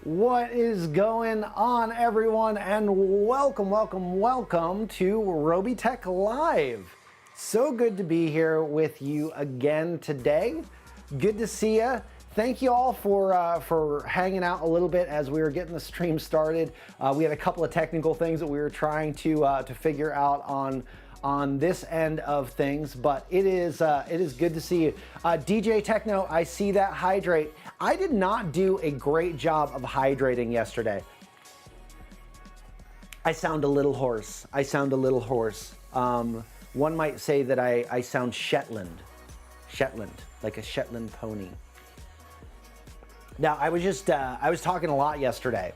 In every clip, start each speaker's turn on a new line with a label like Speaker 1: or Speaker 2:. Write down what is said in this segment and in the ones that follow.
Speaker 1: What is going on, everyone, and welcome to Robeytech Live. So good to be here with you again today. Good to see you. Thank you all for hanging out a little bit as we were getting the stream started. We had a couple of technical things that we were trying to figure out on this end of things, but it is good to see you. DJ Techno, I see that. Hydrate. I did not do a great job of hydrating yesterday. I sound a little hoarse. One might say that I sound Shetland, like a Shetland pony. Now, I was talking a lot yesterday,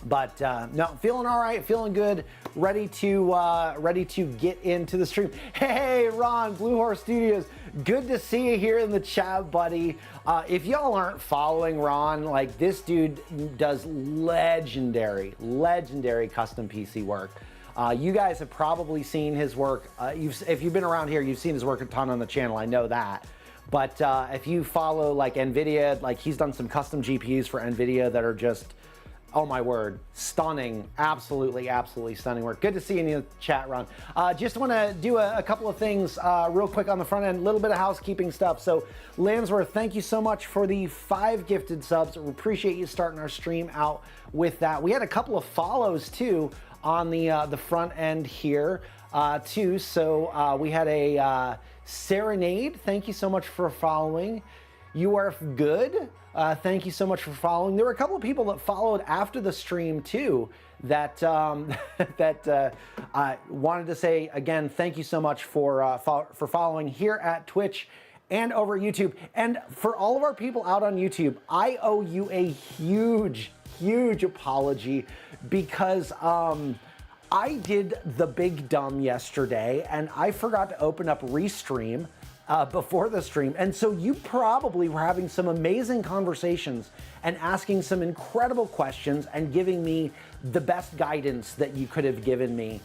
Speaker 1: but no, feeling all right, feeling good, ready to get into the stream. Hey, Ron, Blue Horse Studios, good to see you here in the chat, buddy. If y'all aren't following Ron, like, this dude does legendary custom PC work. You guys have probably seen his work. If you've been around here, you've seen his work a ton on the channel. I know that. But if you follow like NVIDIA, like, he's done some custom GPUs for NVIDIA that are just, oh my word, stunning. Absolutely stunning work. Good to see you in the chat, Ron. Just want to do a couple of things real quick on the front end, a little bit of housekeeping stuff. So Lansworth, thank you so much for the 5 gifted subs. We appreciate you starting our stream out with that. We had a couple of follows too on the front end here too. So we had a Serenade, thank you so much for following. You are good. Thank you so much for following. There were a couple of people that followed after the stream too that I wanted to say again, thank you so much for following here at Twitch and over YouTube. And for all of our people out on YouTube, I owe you a huge apology because I did the big dumb yesterday and I forgot to open up Restream before the stream. And so you probably were having some amazing conversations and asking some incredible questions and giving me the best guidance that you could have given me.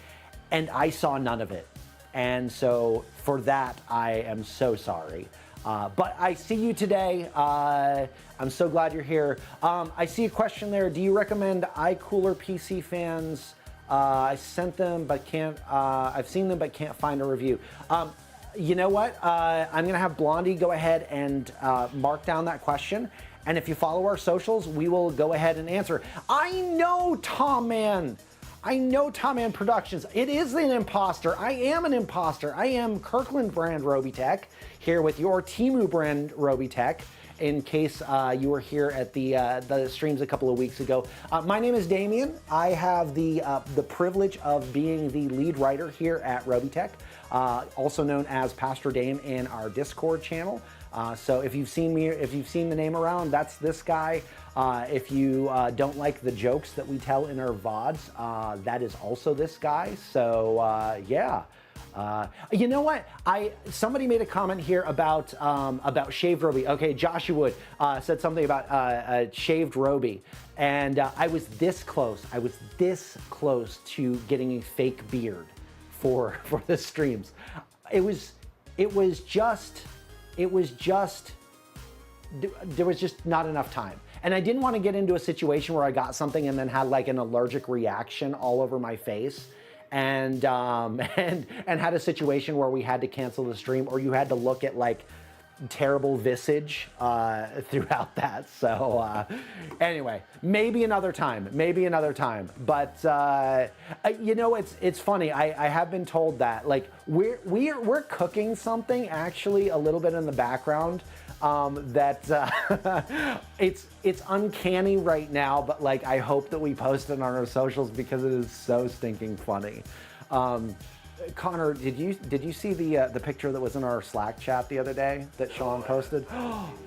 Speaker 1: And I saw none of it. And so for that, I am so sorry. But I see you today. I'm so glad you're here. I see a question there. Do you recommend iCooler PC fans? I sent them, but can't, I've seen them, but can't find a review. You know what? I'm gonna have Blondie go ahead and mark down that question. And if you follow our socials, we will go ahead and answer. I know Tom Man Productions. It is an imposter. I am an imposter. I am Kirkland brand Robeytech here with your Temu brand Robeytech. In case you were here at the streams a couple of weeks ago. My name is Damien. I have the privilege of being the lead writer here at Robeytech, also known as Pastor Dame in our Discord channel. So if you've seen me, if you've seen the name around, that's this guy. If you don't like the jokes that we tell in our VODs, that is also this guy. So yeah. You know what? Somebody made a comment here about shaved Robey. Okay, Joshua Wood said something about shaved Robey, and I was this close. I was this close to getting a fake beard for the streams. It was just there was just not enough time. And I didn't want to get into a situation where I got something and then had like an allergic reaction all over my face. And had a situation where we had to cancel the stream, or you had to look at like terrible visage throughout that. So anyway, maybe another time. But you know, it's funny. I have been told that like we're cooking something actually a little bit in the background. It's uncanny right now, but like I hope that we post it on our socials because it is so stinking funny. Connor, did you see the picture that was in our Slack chat the other day that Sean posted?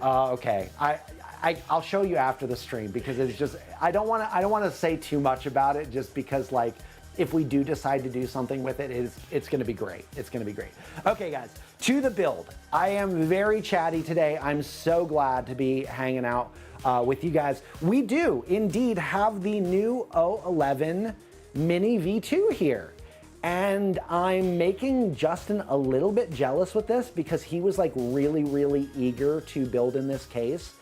Speaker 1: Okay, I'll show you after the stream because it's just I don't want to say too much about it just because like if we do decide to do something with it, it's going to be great. It's going to be great. Okay, guys, to the build. I am very chatty today. I'm so glad to be hanging out with you guys. We do indeed have the new o11 Mini V2 here. And I'm making Justin a little bit jealous with this because he was like really eager to build in this case.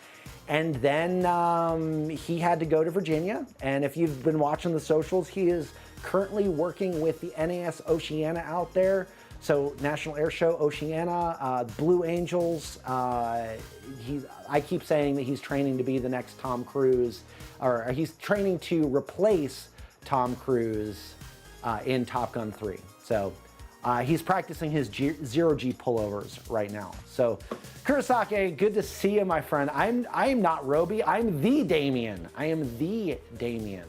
Speaker 1: And then he had to go to Virginia. And if you've been watching the socials, he is currently working with the NAS Oceana out there. So National Air Show Oceana, Blue Angels. I keep saying that he's training to be the next Tom Cruise, or he's training to replace Tom Cruise in Top Gun 3. So he's practicing his zero-G pullovers right now. So Kurosake, good to see you, my friend. I'm not Robey, I'm the Damien. I am the Damien.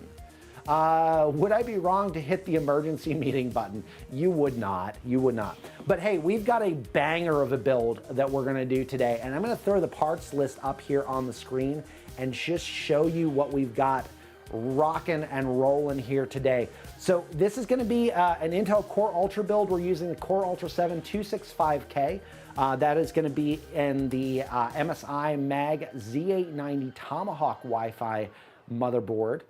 Speaker 1: Would I be wrong to hit the emergency meeting button? You would not, you would not. But hey, we've got a banger of a build that we're gonna do today, and I'm gonna throw the parts list up here on the screen and just show you what we've got rocking and rolling here today. So this is gonna be an Intel Core Ultra build. We're using the Core Ultra 7 265K. That is gonna be in the MSI Mag Z890 Tomahawk Wi-Fi motherboard.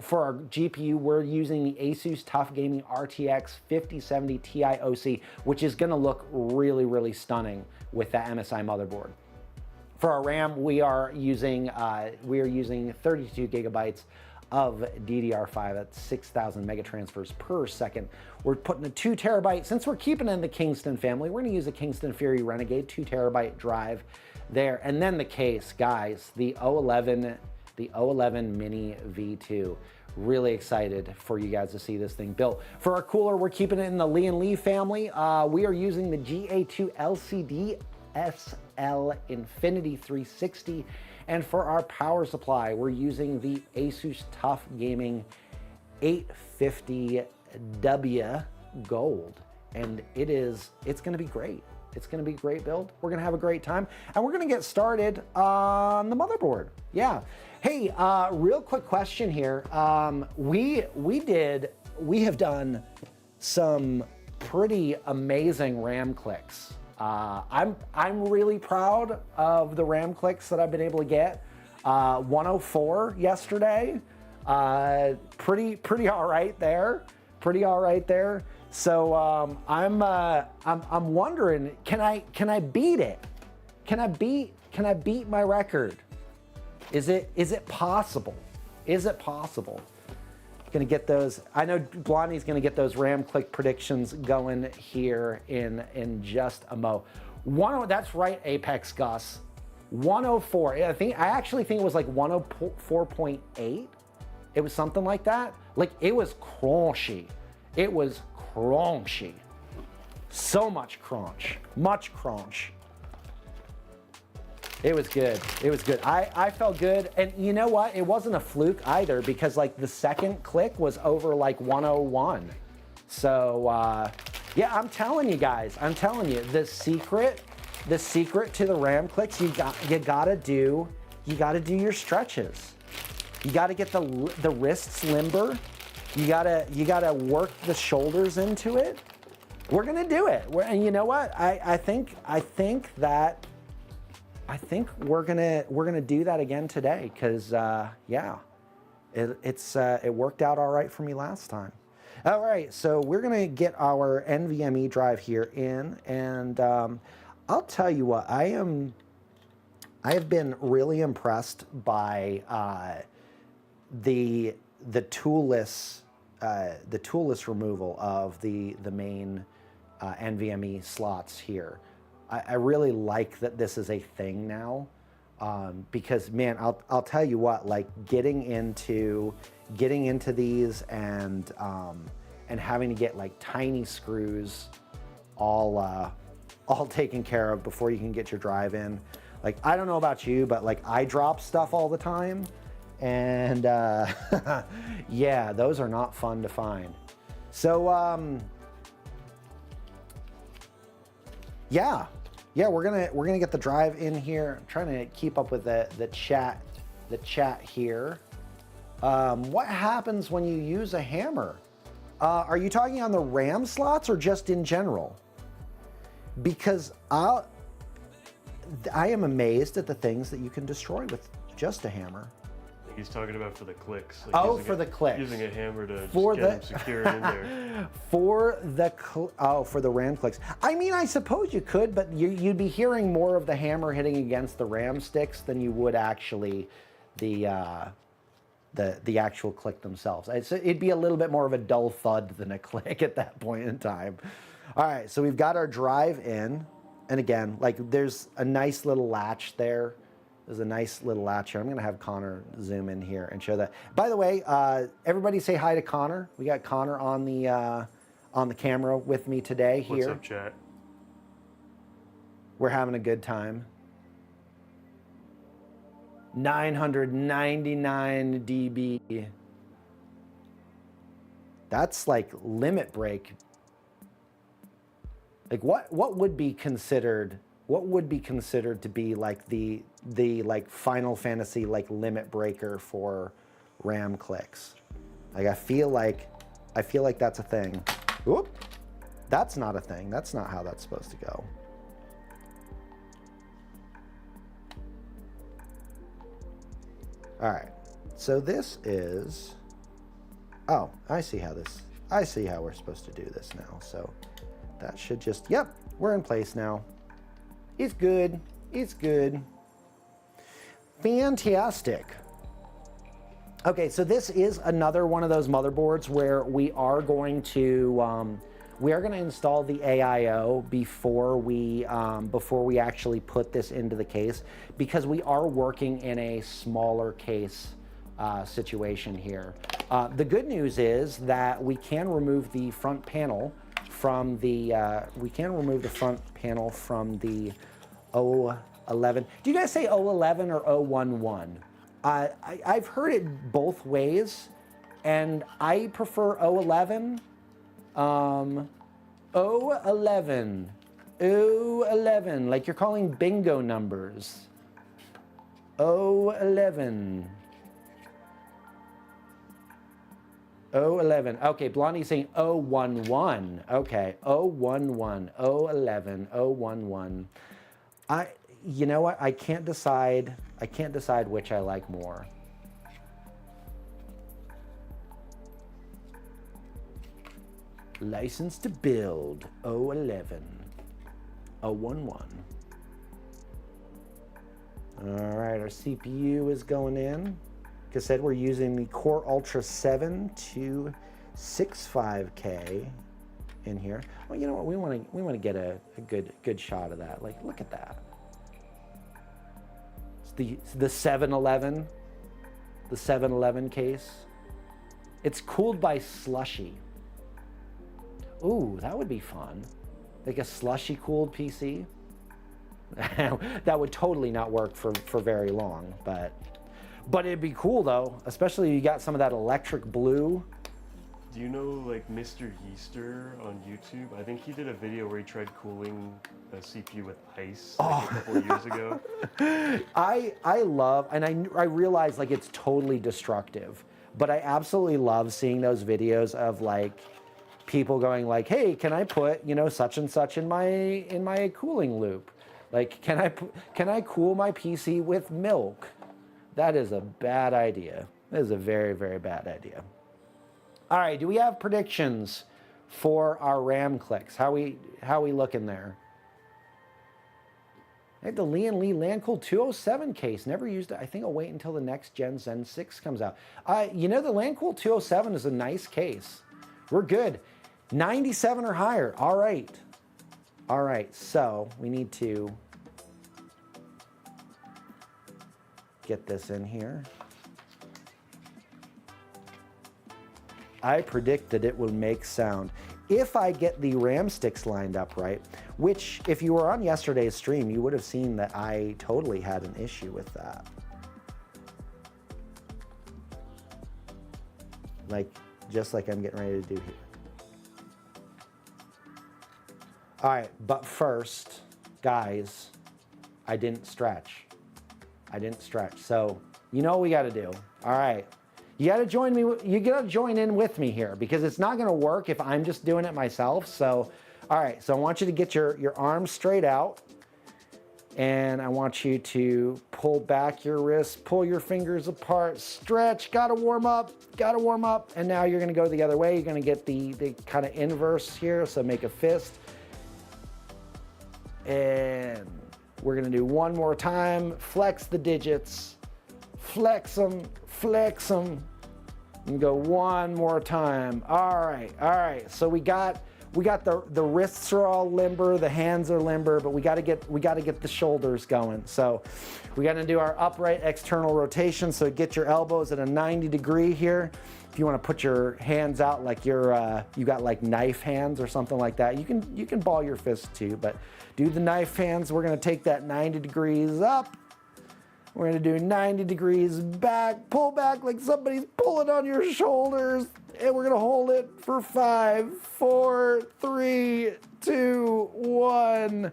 Speaker 1: For our GPU, we're using the ASUS TUF Gaming RTX 5070 Ti OC, which is gonna look really, really stunning with that MSI motherboard. For our RAM, we are using 32 gigabytes of DDR5 at 6,000 megatransfers per second. We're putting a 2 terabyte, since we're keeping it in the Kingston family, we're gonna use a Kingston Fury Renegade 2 terabyte drive there. And then the case, guys, the o11 Mini V2. Really excited for you guys to see this thing built. For our cooler, we're keeping it in the Lian Li family. We are using the GA2 LCD SL Infinity 360. And for our power supply, we're using the ASUS TUF Gaming 850W Gold. And it's gonna be great. It's gonna be a great build. We're gonna have a great time. And we're gonna get started on the motherboard. Yeah. Hey, real quick question here. We have done some pretty amazing RAM clicks. I'm really proud of the RAM clicks that I've been able to get. 104 yesterday. Pretty all right there. Pretty all right there. So I'm wondering, can I beat it? Can I beat my record? Is it possible? Is it possible? Gonna get those. I know Blondie's gonna get those RAM click predictions going here in just a mo. That's right, Apex Gus. 104. I actually think it was like 104.8. It was something like that. Like, it was crunchy. It was crunchy. So much crunch. Much crunch. It was good. It was good. I felt good. And you know what? It wasn't a fluke either, because like the second click was over like 101. So yeah, I'm telling you guys, I'm telling you, the secret to the RAM clicks, you gotta do your stretches. You gotta get the wrists limber. You gotta work the shoulders into it. We're gonna do it. And you know what? I think we're gonna do that again today, because yeah, it worked out all right for me last time. All right, so we're gonna get our NVMe drive here in, and I'll tell you what, I have been really impressed by the toolless removal of the main NVMe slots here. I really like that this is a thing now, because man, I'll tell you what, like getting into these and having to get like tiny screws all taken care of before you can get your drive in. Like, I don't know about you, but like I drop stuff all the time, and yeah, those are not fun to find. So yeah, we're gonna get the drive in here. I'm trying to keep up with the chat here. What happens when you use a hammer? Are you talking on the RAM slots or just in general? Because I am amazed at the things that you can destroy with just a hammer.
Speaker 2: He's talking about for the clicks. Like
Speaker 1: oh, for the clicks.
Speaker 2: Using a hammer to
Speaker 1: for
Speaker 2: just get them secured in there.
Speaker 1: For the RAM clicks. I mean, I suppose you could, but you'd be hearing more of the hammer hitting against the RAM sticks than you would actually the actual click themselves. It'd be a little bit more of a dull thud than a click at that point in time. All right, so we've got our drive in, and again, like there's a nice little latch there. There's a nice little latch here. I'm gonna have Connor zoom in here and show that. By the way, everybody say hi to Connor. We got Connor on the camera with me today here.
Speaker 2: What's up, chat?
Speaker 1: We're having a good time. 999 dB. That's like limit break. Like what would be considered to be like the like Final Fantasy like limit breaker for RAM clicks? Like I feel like that's a thing. Whoop. That's not a thing. That's not how that's supposed to go. All right. So this is, oh, I see how we're supposed to do this now. So that should just, yep, we're in place now. It's good. It's good. Fantastic. Okay, so this is another one of those motherboards where we are going to install the AIO before we actually put this into the case, because we are working in a smaller case situation here. The good news is that we can remove the front panel from the o11. Do you guys say o11 or o11? I've heard it both ways, and I prefer o11. O11, like you're calling bingo numbers. O11. O11. Okay, Blondie's saying O11. Okay, O11, O11, O11. You know what? I can't decide which I like more. License to build, O11, O11. All right, our CPU is going in. Like I said, we're using the Core Ultra 7 265K in here. Well, you know what? We want to get a good shot of that. Like, look at that. It's the 711, the 711 case. It's cooled by slushy. Ooh, that would be fun. Like a slushy cooled PC. That would totally not work for very long, but it'd be cool though, especially if you got some of that electric blue.
Speaker 2: Do you know like Mr. Yeaster on YouTube? I think he did a video where he tried cooling a CPU with ice like a couple of years ago.
Speaker 1: I love, and I realize like it's totally destructive, but I absolutely love seeing those videos of like people going like, hey, can I put, you know, such and such in my cooling loop? Like, can I cool my PC with milk? That is a bad idea. That is a very, very bad idea. All right, do we have predictions for our RAM clicks? How we looking there? I had the Lian Li Landcool 207 case. Never used it. I think I'll wait until the next gen Zen 6 comes out. You know, the Landcool 207 is a nice case. We're good. 97 or higher. All right. All right, so we need to get this in here. I predict that it will make sound. If I get the RAM sticks lined up right, which if you were on yesterday's stream, you would have seen that I totally had an issue with that. Like, just like I'm getting ready to do here. All right, but first, guys, I didn't stretch. So, you know what we gotta do. All right, you gotta join me, you gotta join in with me here because it's not gonna work if I'm just doing it myself. So, all right, so I want you to get your arms straight out And I want you to pull back your wrists, pull your fingers apart, stretch, gotta warm up. And now you're gonna go the other way. You're gonna get the kind of inverse here, so make a fist. And we're gonna do one more time. Flex the digits, flex them, and go one more time. All right, so we got the wrists are all limber, the hands are limber, but we got to get the shoulders going. So we got to do our upright external rotation. So get your elbows at a 90 degree here. If you want to put your hands out like you got like knife hands or something like that, you can ball your fist too, but do the knife hands. We're going to take that 90 degrees up. We're going to do 90 degrees back, pull back like somebody's pulling on your shoulders. And we're gonna hold it for 5, 4, 3, 2, 1.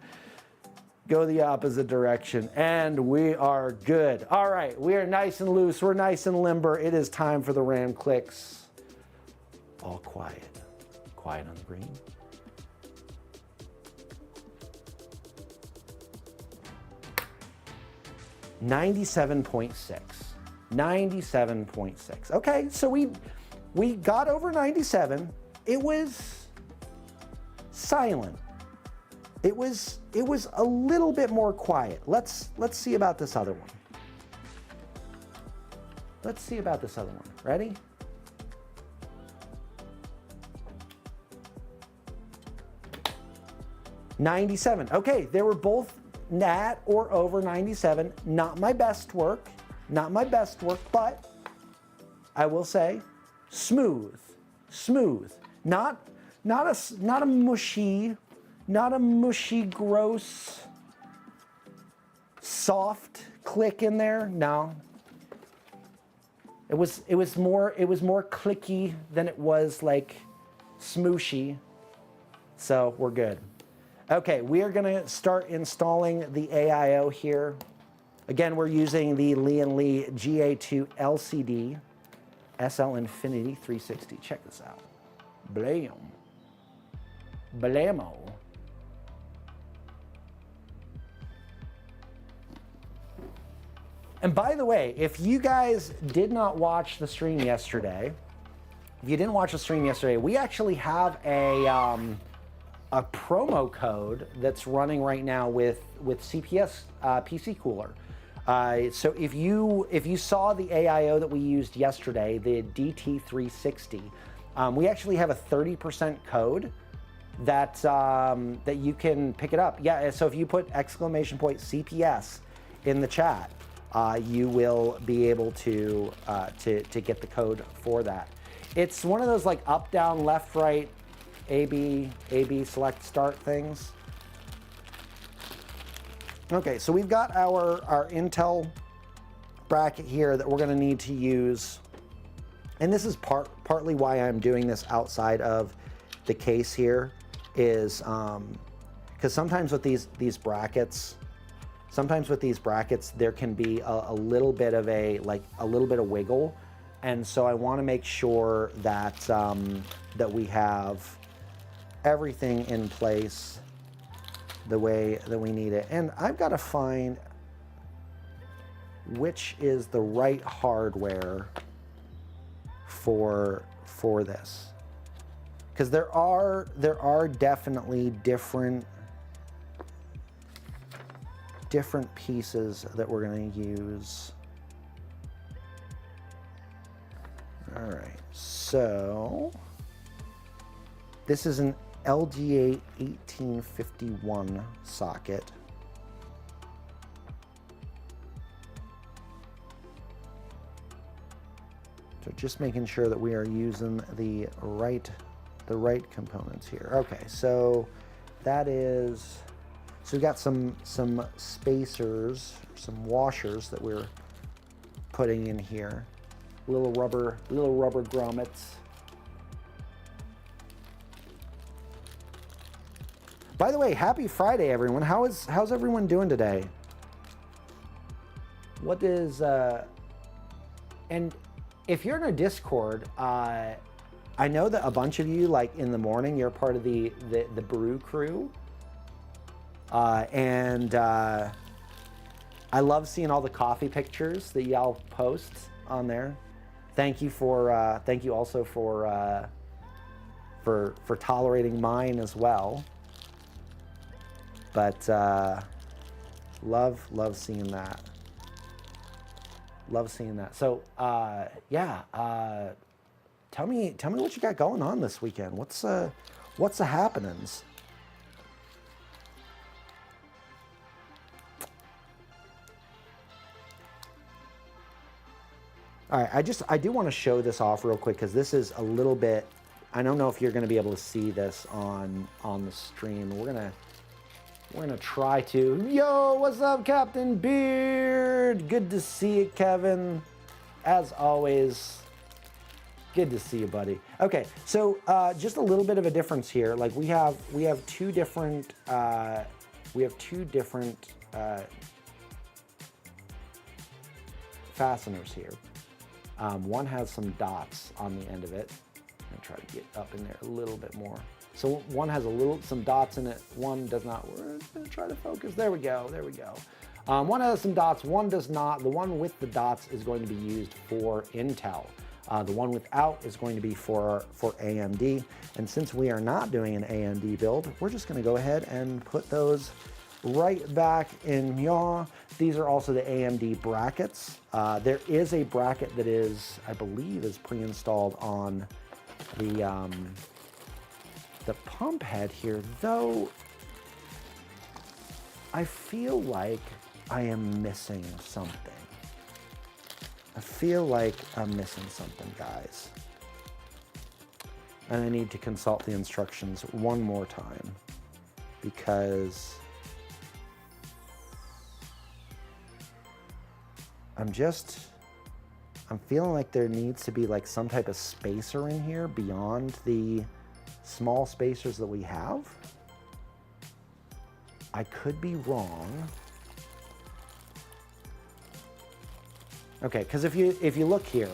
Speaker 1: Go the opposite direction, and we are good. All right, we are nice and loose, we're nice and limber. It is time for the RAM clicks. All quiet. Quiet on the green. (97.6). 97.6. Okay, so we got over 97. It was silent. It was a little bit more quiet. Let's see about this other one. Let's see about this other one. Ready? (97). Okay, they were both at or over 97. Not my best work, but I will say smooth. Not a mushy, gross, soft click in there. No. It was more clicky than it was like smooshy. So we're good. Okay, we are gonna start installing the AIO here. Again, we're using the Lian Li GA2 LCD SL Infinity 360. Check this out. Blam. Blamo. And by the way, if you guys did not watch the stream yesterday, we actually have a promo code that's running right now with CPS PC Cooler. So if you saw the AIO that we used yesterday, the DT360, we actually have a 30% code that you can pick it up. Yeah, so if you put !CPS in the chat, you will be able to get the code for that. It's one of those like up, down, left, right, A, B, select, start things. Okay, so we've got our Intel bracket here that we're gonna need to use. And this is partly why I'm doing this outside of the case here, is because sometimes with these brackets, there can be a little bit of a little bit of wiggle. And so I wanna make sure that, that we have everything in place the way that we need it. And I've got to find which is the right hardware for this, because there are definitely different pieces that we're going to use. All right, so this is an LGA 1851 socket. So just making sure that we are using the right components here. Okay, so that is, so we've got some spacers, some washers that we're putting in here. Little rubber grommets. By the way, happy Friday, everyone. How's everyone doing today? What is and if you're in a Discord, I know that a bunch of you, like in the morning, you're part of the brew crew, and I love seeing all the coffee pictures that y'all post on there. Thank you also for tolerating mine as well. But love seeing that. Love seeing that. So yeah, tell me what you got going on this weekend. What's the happenings? All right, I do want to show this off real quick because this is a little bit, I don't know if you're going to be able to see this on the stream. We're gonna try to. Yo, what's up, Captain Beard? Good to see you, Kevin. As always, good to see you, buddy. Okay, so just a little bit of a difference here. Like we have two different fasteners here. One has some dots on the end of it. I'm gonna try to get up in there a little bit more. So one has some dots in it. One does not. We're gonna try to focus. There we go. There we go. One has some dots. One does not. The one with the dots is going to be used for Intel. The one without is going to be for AMD. And since we are not doing an AMD build, we're just gonna go ahead and put those right back in yaw. These are also the AMD brackets. There is a bracket that is, I believe, is pre-installed on the pump head here, though I feel like I am missing something. I feel like I'm missing something, guys. And I need to consult the instructions one more time because I'm feeling like there needs to be like some type of spacer in here beyond the small spacers that we have. I could be wrong. Okay, because if you look here,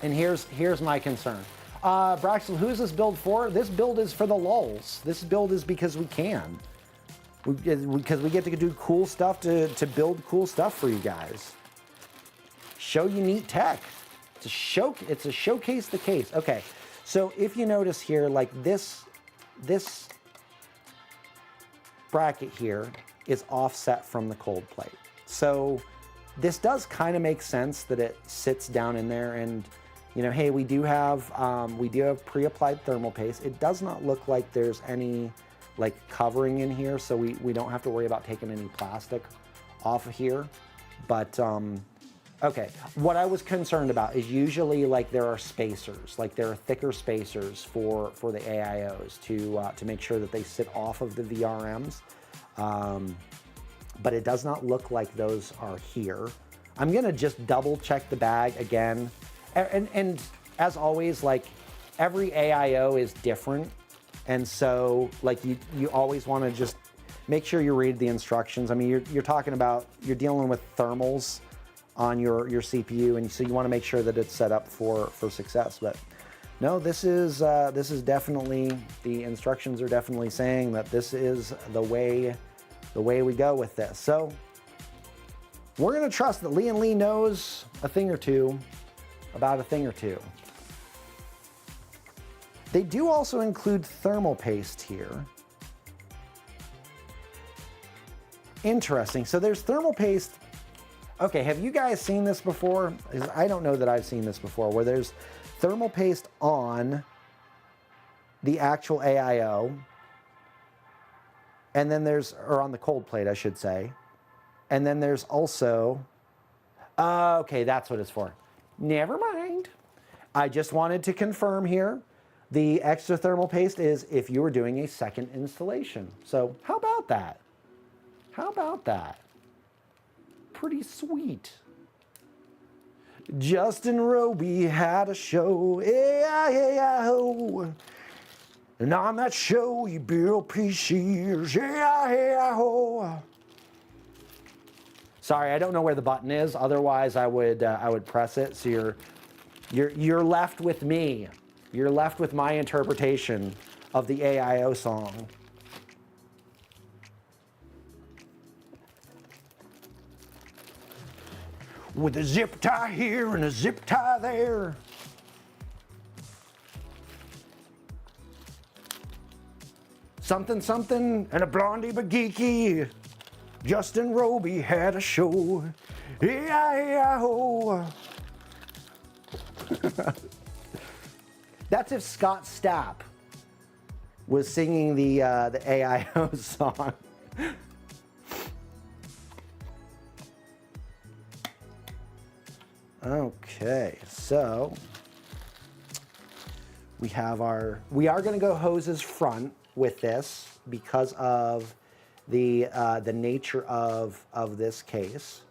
Speaker 1: and here's my concern. Braxton, who's this build for? This build is for the lulz. This build is because we can. Because we get to do cool stuff to build cool stuff for you guys. Show you neat tech. It's a showcase the case. Okay, so if you notice here, like this bracket here is offset from the cold plate. So this does kind of make sense that it sits down in there, and you know, hey, we do have pre-applied thermal paste. It does not look like there's any like covering in here, so we don't have to worry about taking any plastic off of here. But okay, what I was concerned about is usually like there are spacers, like there are thicker spacers for the AIOs to make sure that they sit off of the VRMs. But it does not look like those are here. I'm gonna just double check the bag again. And as always, like every AIO is different. And so like you always wanna just make sure you read the instructions. I mean, you're talking about, you're dealing with thermals on your CPU, and so you want to make sure that it's set up for success. But no, this is definitely, the instructions are definitely saying that this is the way we go with this. So we're gonna trust that Lian Li knows a thing or two about a thing or two. They do also include thermal paste here. Interesting. So there's thermal paste. Okay, have you guys seen this before? I don't know that I've seen this before, where there's thermal paste on the actual AIO, and then or on the cold plate, I should say. And then there's also, okay, that's what it's for. Never mind. I just wanted to confirm here. The extra thermal paste is if you were doing a second installation. So how about that? How about that? Pretty sweet. Justin Robey had a show, and on that show he built PCs, Sorry, I don't know where the button is. Otherwise, I would press it. So you're left with me. You're left with my interpretation of the AIO song. with a zip tie here and a zip tie there. Something, something, and a blondie but geeky. Justin Robey had a show. E-I-E-I-O. That's if Scott Stapp was singing the AIO song. Okay, so we are going to go hoses front with this because of the nature of this case.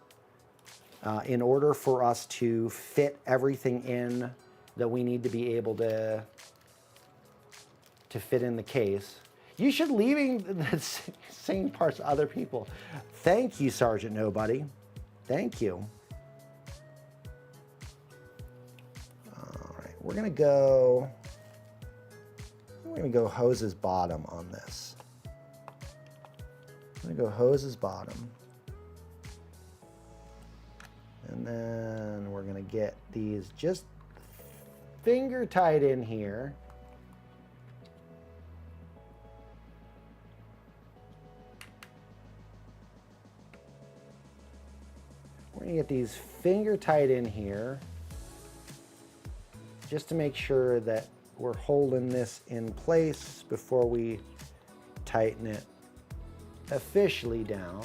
Speaker 1: In order for us to fit everything in that we need to be able to fit in the case. You should leaving the same parts to other people. Thank you, Sergeant Nobody. Thank you. All right, we're gonna go hoses bottom on this. I'm gonna go hoses bottom. And then we're gonna get these just finger tight in here. We're gonna get these finger tight in here just to make sure that we're holding this in place before we tighten it officially down.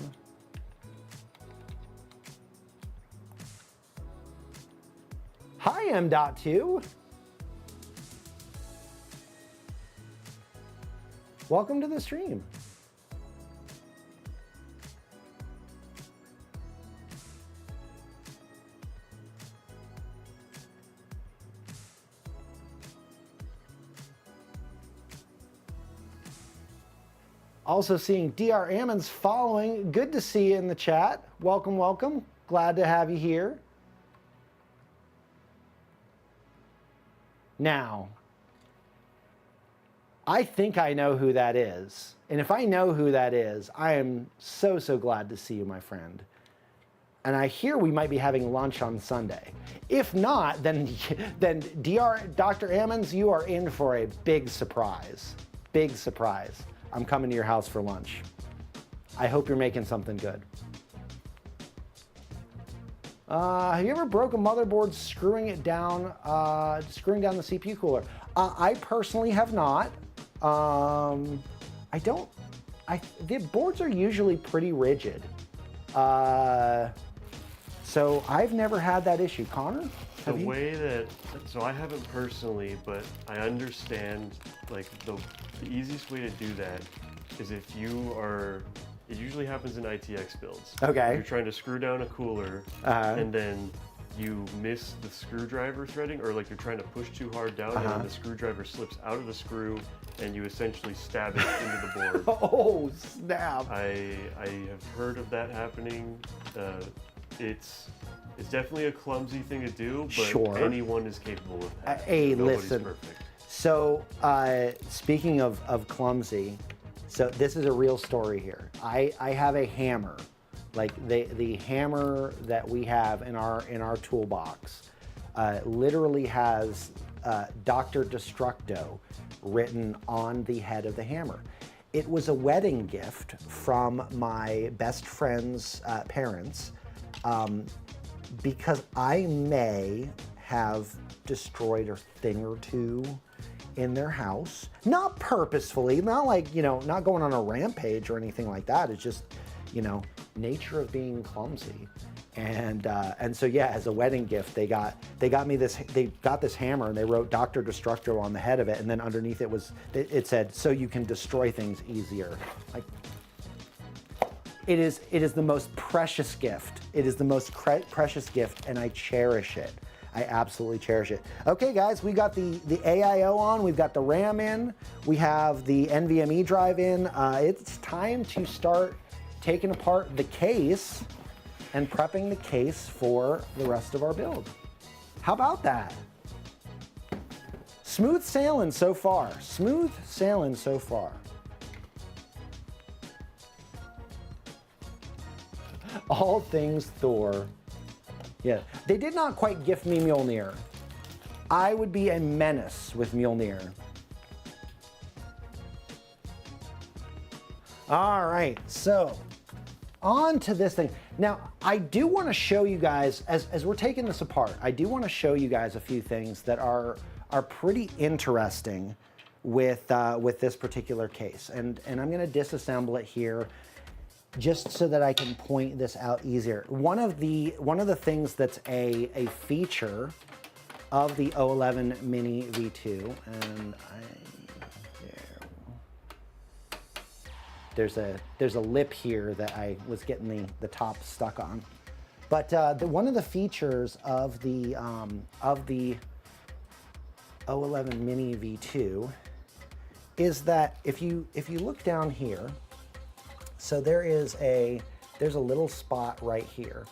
Speaker 1: Hi, M.2. Welcome to the stream. Also seeing DR Ammons following. Good to see you in the chat. Welcome, welcome. Glad to have you here. Now, I think I know who that is. And if I know who that is, I am so, so glad to see you, my friend. And I hear we might be having lunch on Sunday. If not, then Dr. Ammons, you are in for a big surprise. Big surprise. I'm coming to your house for lunch. I hope you're making something good. Have you ever broke a motherboard screwing down the CPU cooler? I personally have not. The boards are usually pretty rigid. So I've never had that issue. Connor?
Speaker 2: So I haven't personally, but I understand like the easiest way to do that is if you are, it usually happens in ITX builds.
Speaker 1: Okay.
Speaker 2: You're trying to screw down a cooler and then you miss the screwdriver threading, or like you're trying to push too hard down and then the screwdriver slips out of the screw and you essentially stab it into the board.
Speaker 1: Oh, snap.
Speaker 2: I have heard of that happening. It's definitely a clumsy thing to do, but anyone is capable of that.
Speaker 1: Hey,
Speaker 2: Nobody's
Speaker 1: listen.
Speaker 2: perfect.
Speaker 1: So, speaking of clumsy, so this is a real story here. I have a hammer, like the hammer that we have in our toolbox, literally has Dr. Destructo written on the head of the hammer. It was a wedding gift from my best friend's parents, because I may have destroyed a thing or two in their house, not purposefully, not like, not going on a rampage or anything like that. It's just, nature of being clumsy. And so yeah, as a wedding gift, they got this hammer and they wrote Dr. Destructo on the head of it, and then underneath it said, so you can destroy things easier. Like, it is the most precious gift. It is the most precious gift, and I cherish it. I absolutely cherish it. Okay, guys, we got the AIO on, we've got the RAM in, we have the NVMe drive in. It's time to start taking apart the case and prepping the case for the rest of our build. How about that? Smooth sailing so far. Smooth sailing so far. All things Thor. Yeah, they did not quite gift me Mjolnir. I would be a menace with Mjolnir. All right, so on to this thing. Now, I do want to show you guys, as we're taking this apart, I do want to show you guys a few things that are pretty interesting with this particular case. And I'm going to disassemble it here just so that I can point this out easier. One of the things that's a feature of the o11 Mini V2, and there's a lip here that I was getting the top stuck on. But one of the features of the o11 Mini V2 is that if you look down here, so there's a little spot right here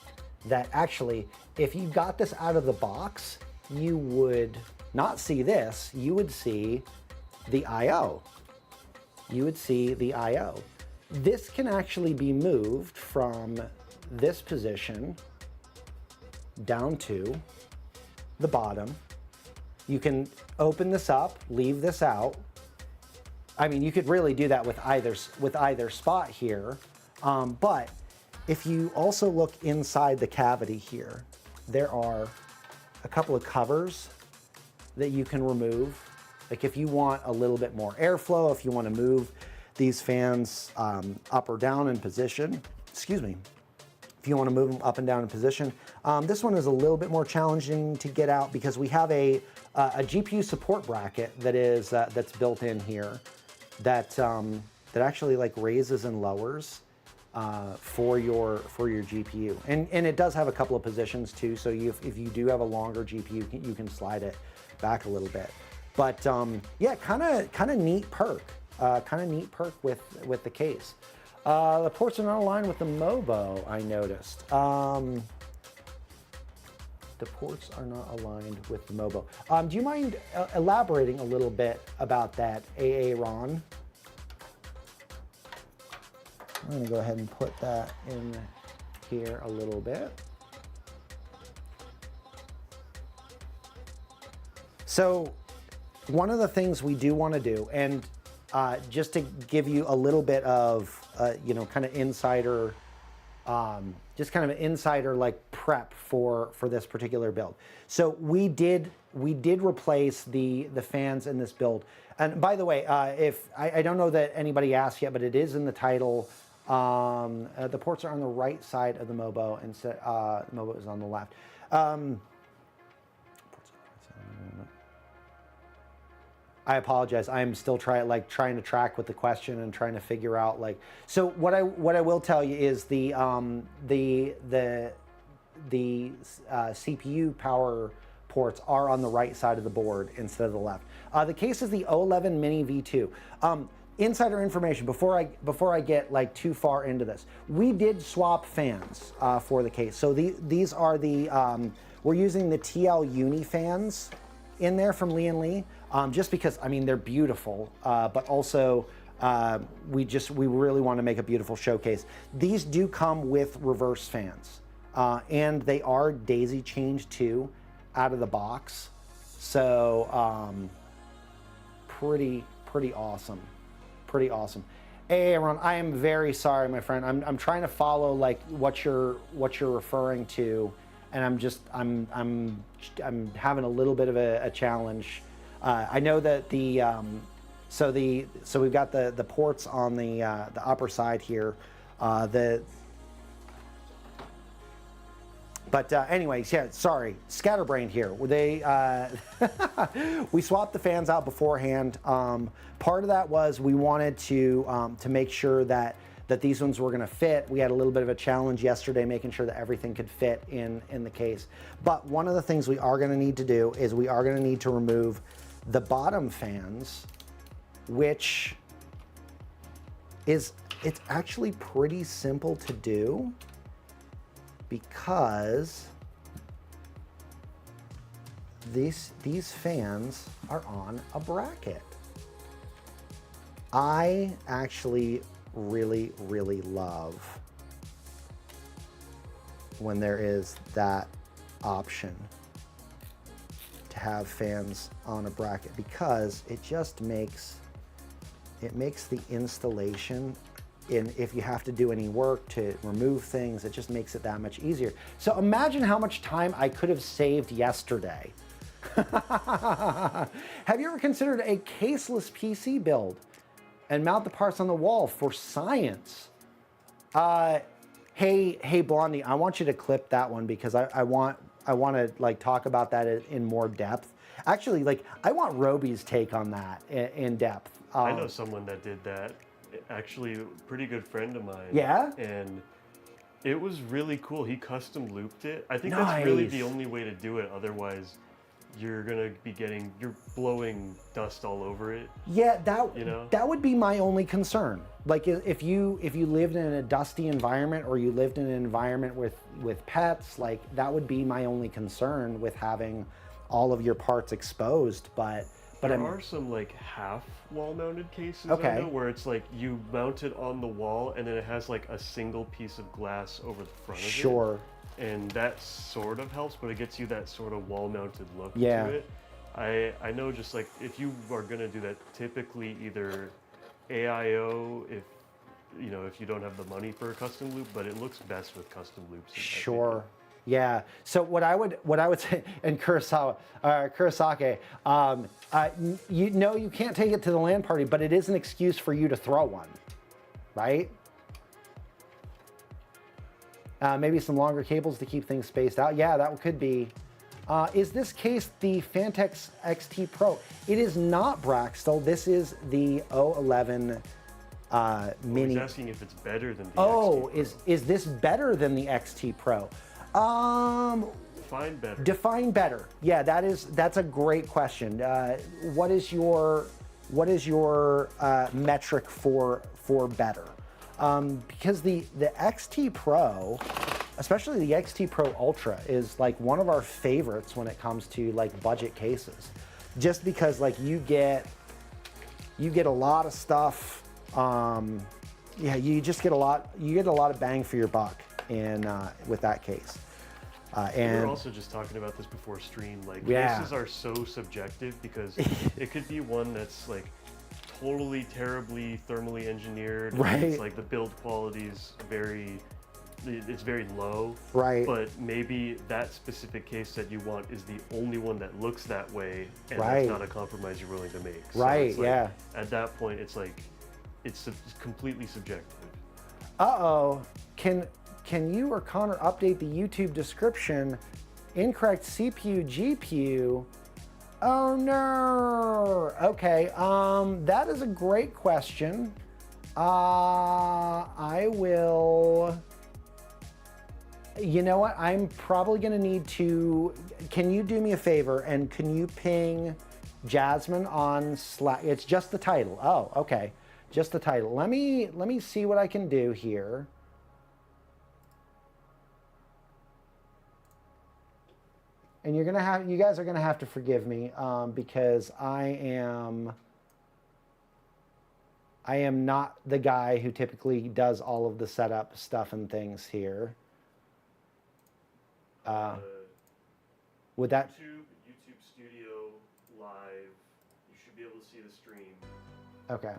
Speaker 1: that actually, if you got this out of the box, you would not see this, you would see the I/O. You would see the I/O. This can actually be moved from this position down to the bottom. You can open this up, leave this out. I mean, you could really do that with either spot here. But if you also look inside the cavity here, there are a couple of covers that you can remove. Like if you want a little bit more airflow, if you want to move these fans up or down in position, excuse me, if you want to move them up and down in position. This one is a little bit more challenging to get out because we have a GPU support bracket that is that's built in here that actually like raises and lowers for your GPU, and it does have a couple of positions too. So if you do have a longer GPU, you can slide it back a little bit. But yeah, kind of neat perk. Kind of neat perk with the case. The ports are not aligned with the Mobo, I noticed. The ports are not aligned with the Mobo. Do you mind elaborating a little bit about that, Aaron? I'm gonna go ahead and put that in here a little bit. So one of the things we do want to do, and just to give you a little bit of, you know, kind of insider, just kind of an insider like prep for this particular build. So we did replace the fans in this build. And by the way, if I don't know that anybody asked yet, but it is in the title. The ports are on the right side of the Mobo, and the Mobo is on the left. I apologize. I am still trying to track with the question and trying to figure out like. So what I will tell you is the CPU power ports are on the right side of the board instead of the left. The case is the o11 Mini V2. Insider information before I get like too far into this. We did swap fans for the case. So these are the we're using the TL Uni fans in there from Lian Li. Just because, I mean, they're beautiful, but also we really want to make a beautiful showcase. These do come with reverse fans, and they are daisy chained too out of the box. So pretty awesome, pretty awesome. Hey, Aaron, I am very sorry, my friend. I'm trying to follow like what you're referring to, and I'm having a little bit of a challenge. I know that so we've got the ports on the upper side here. But anyways, yeah, sorry, scatterbrained here. We swapped the fans out beforehand. Part of that was we wanted to make sure that these ones were going to fit. We had a little bit of a challenge yesterday making sure that everything could fit in the case. But one of the things we are going to need to do is we are going to need to remove the bottom fans, which it's actually pretty simple to do because these fans are on a bracket. I actually really love when there is that option to have fans on a bracket, because it just makes the installation, and if you have to do any work to remove things, it just makes it that much easier. So imagine how much time I could have saved yesterday. Have you ever considered a caseless PC build and mount the parts on the wall for science? Hey Blondie, I want you to clip that one, because I want to like talk about that in more depth. Actually, like, I want Robey's take on that in depth.
Speaker 2: I know someone that did that. Actually, a pretty good friend of mine.
Speaker 1: Yeah?
Speaker 2: And it was really cool. He custom looped it. I think
Speaker 1: Nice.
Speaker 2: that's really the only way to do it. Otherwise, you're blowing dust all over it.
Speaker 1: Yeah, that would be my only concern. Like, if you lived in a dusty environment, or you lived in an environment with pets, like, that would be my only concern with having all of your parts exposed. But
Speaker 2: there are some like half wall mounted cases,
Speaker 1: okay,
Speaker 2: I know, where it's like you mount it on the wall and then it has like a single piece of glass over the front of it.
Speaker 1: Sure.
Speaker 2: And that sort of helps, but it gets you that sort of wall mounted look to it. I know, just like, if you are gonna do that, typically either AIO, if you don't have the money for a custom loop, but it looks best with custom loops.
Speaker 1: Sure. Yeah. So what I would say, and Kurosake, you can't take it to the LAN party, but it is an excuse for you to throw one, right? Maybe some longer cables to keep things spaced out. Yeah, that could be. Is this case the Fantex XT Pro? It is not, Braxtel. This is the o11 Mini.
Speaker 2: He's asking if it's better than the XT
Speaker 1: Pro. Is this better than the XT Pro?
Speaker 2: Define better.
Speaker 1: Define better. Yeah, that's a great question. What is your metric for better? Because the XT Pro, especially the XT Pro Ultra, is like one of our favorites when it comes to like budget cases, just because like you get a lot of stuff. Yeah, you get a lot of bang for your buck with that case. And
Speaker 2: we were also just talking about this before stream. Like,
Speaker 1: yeah,
Speaker 2: cases are so subjective, because it could be one that's like totally terribly thermally engineered.
Speaker 1: Right.
Speaker 2: It's like the build quality is very low.
Speaker 1: Right.
Speaker 2: But maybe that specific case that you want is the only one that looks that way, and
Speaker 1: right,
Speaker 2: that's not a compromise you're willing to make.
Speaker 1: Right.
Speaker 2: So it's like,
Speaker 1: yeah.
Speaker 2: At that point, it's like it's completely subjective.
Speaker 1: Uh-oh. Can you or Connor update the YouTube description? Incorrect CPU, GPU. Oh no. Okay, that is a great question. I will, you know what? I'm probably gonna need to, can you do me a favor and can you ping Jasmine on Slack? It's just the title. Oh, okay. Just the title. Let me see what I can do here. And you guys are gonna have to forgive me because I am not the guy who typically does all of the setup stuff and things here. Would that
Speaker 2: YouTube Studio Live? You should be able to see the stream.
Speaker 1: Okay.
Speaker 2: And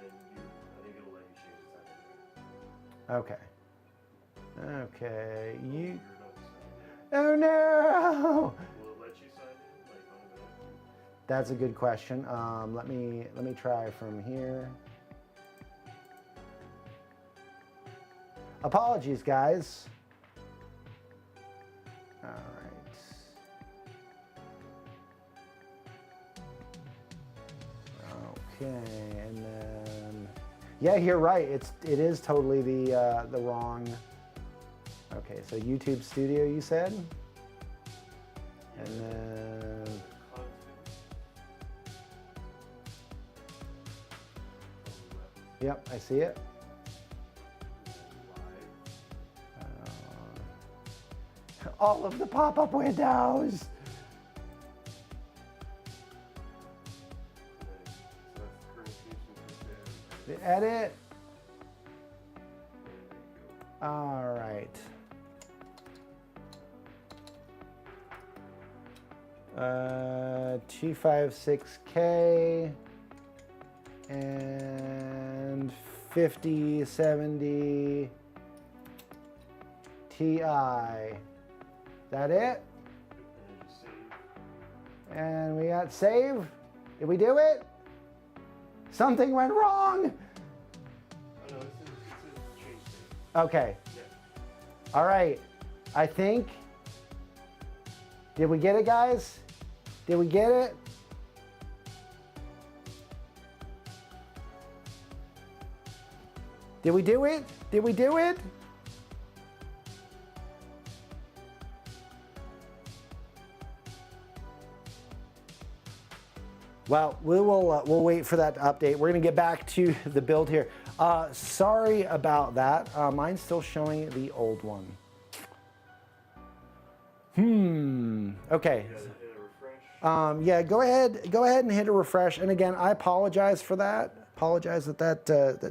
Speaker 2: then I think it'll let you change the setting.
Speaker 1: Okay. Okay. Oh no!
Speaker 2: Will it let you sign in, like, on a minute?
Speaker 1: That's a good question. Let me try from here. Apologies, guys. All right. Okay, and then yeah, you're right. It is totally the wrong. Okay, so YouTube Studio, you said, and then. Yep, I see it. All of the pop-up windows. The edit. All right. 256K and 5070 Ti. That it? And we got save. Did we do it? Something went wrong. Okay. All right. I think. Did we get it, guys? Did we get it? Did we do it? Did we do it? Well, we'll wait for that update. We're gonna get back to the build here. Sorry about that. Mine's still showing the old one. Okay. Yeah, go ahead and hit a refresh. And again, I apologize for that. Apologize that that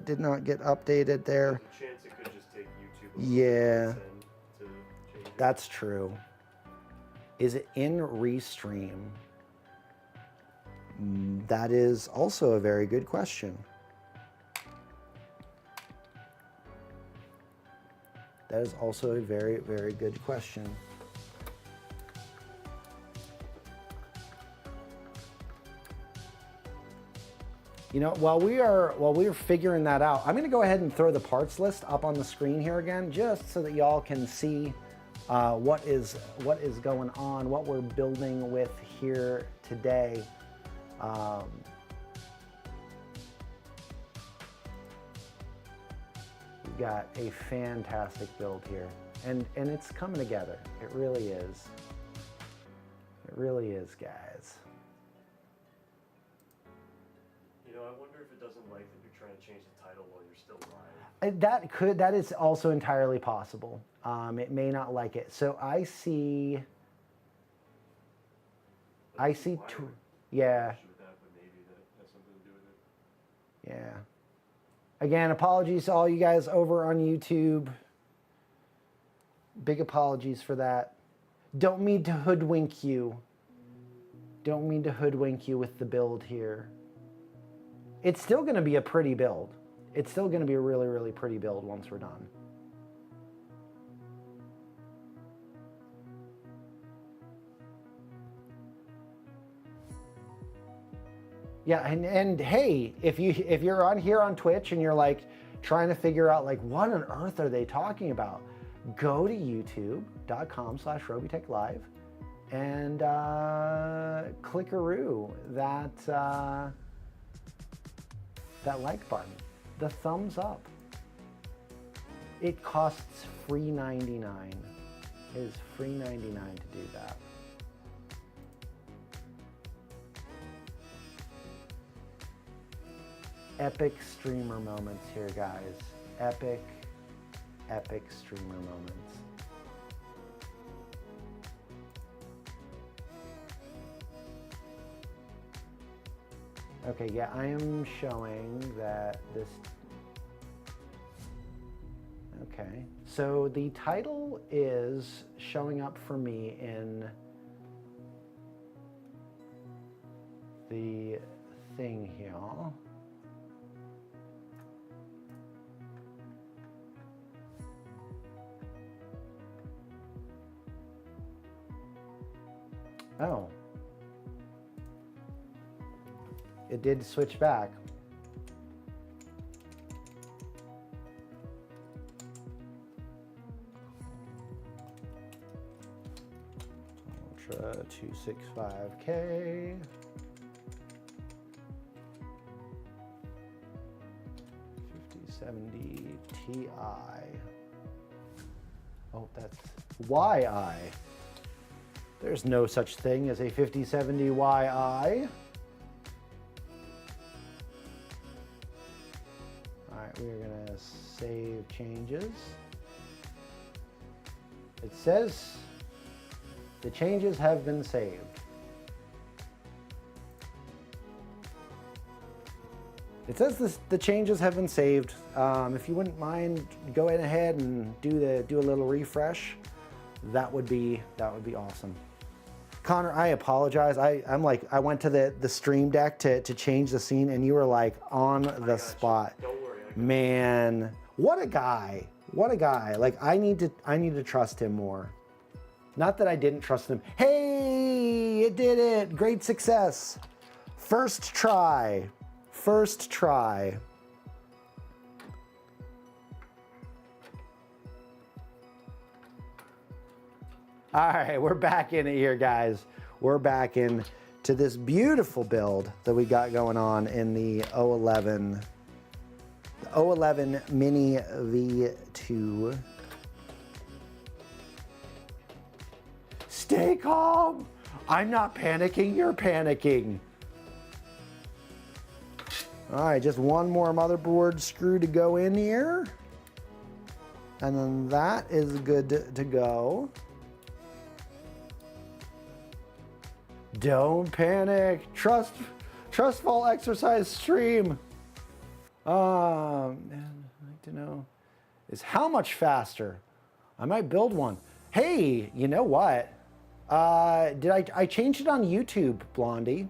Speaker 1: did not get updated there.
Speaker 2: There's a chance it could just take YouTube
Speaker 1: yeah,
Speaker 2: to change it.
Speaker 1: That's true. Is it in Restream? That is also a very good question. That is also a very, very good question. You know, while we are figuring that out, I'm going to go ahead and throw the parts list up on the screen here again, just so that y'all can see what is going on, what we're building with here today. We've got a fantastic build here, and it's coming together. It really is. It really is, guys.
Speaker 2: You know, I wonder if it doesn't like that you're trying to change the title while you're still live.
Speaker 1: That is also entirely possible. It may not like it. So I see two. Yeah. Yeah. Again, apologies to all you guys over on YouTube. Big apologies for that. Don't mean to hoodwink you. Don't mean to hoodwink you with the build here. It's still going to be a pretty build. It's still going to be a really, really pretty build once we're done. Yeah, and hey, if you're on here on Twitch and you're like trying to figure out like what on earth are they talking about, go to youtube.com/RobeytechLive and clickaroo that like button, the thumbs up. It costs free $99. It is free $99 to do that. Epic streamer moments here, guys. Epic streamer moments. Okay, yeah, I am showing that this. Okay, so the title is showing up for me in the thing here. Oh. It did switch back. Ultra 265K. 5070 Ti. Oh, that's YI. There's no such thing as a 5070 YI. All right, we're gonna save changes. It says the changes have been saved. It says the changes have been saved. If you wouldn't mind, go ahead and do a little refresh. That would be awesome. Connor, I apologize. I'm like, I went to the stream deck to change the scene, and you were like on the spot.
Speaker 2: Don't worry.
Speaker 1: Man, what a guy. What a guy. Like, I need to trust him more. Not that I didn't trust him. Hey, it did it. Great success. First try. First try. All right, we're back in it here, guys. We're back in to this beautiful build that we got going on in the o11. The o11 Mini V2. Stay calm. I'm not panicking, you're panicking. All right, just one more motherboard screw to go in here. And then that is good to go. Don't panic. Trustful exercise stream. Man, I'd like to know is how much faster. I might build one. Hey, you know what? I changed it on YouTube, Blondie.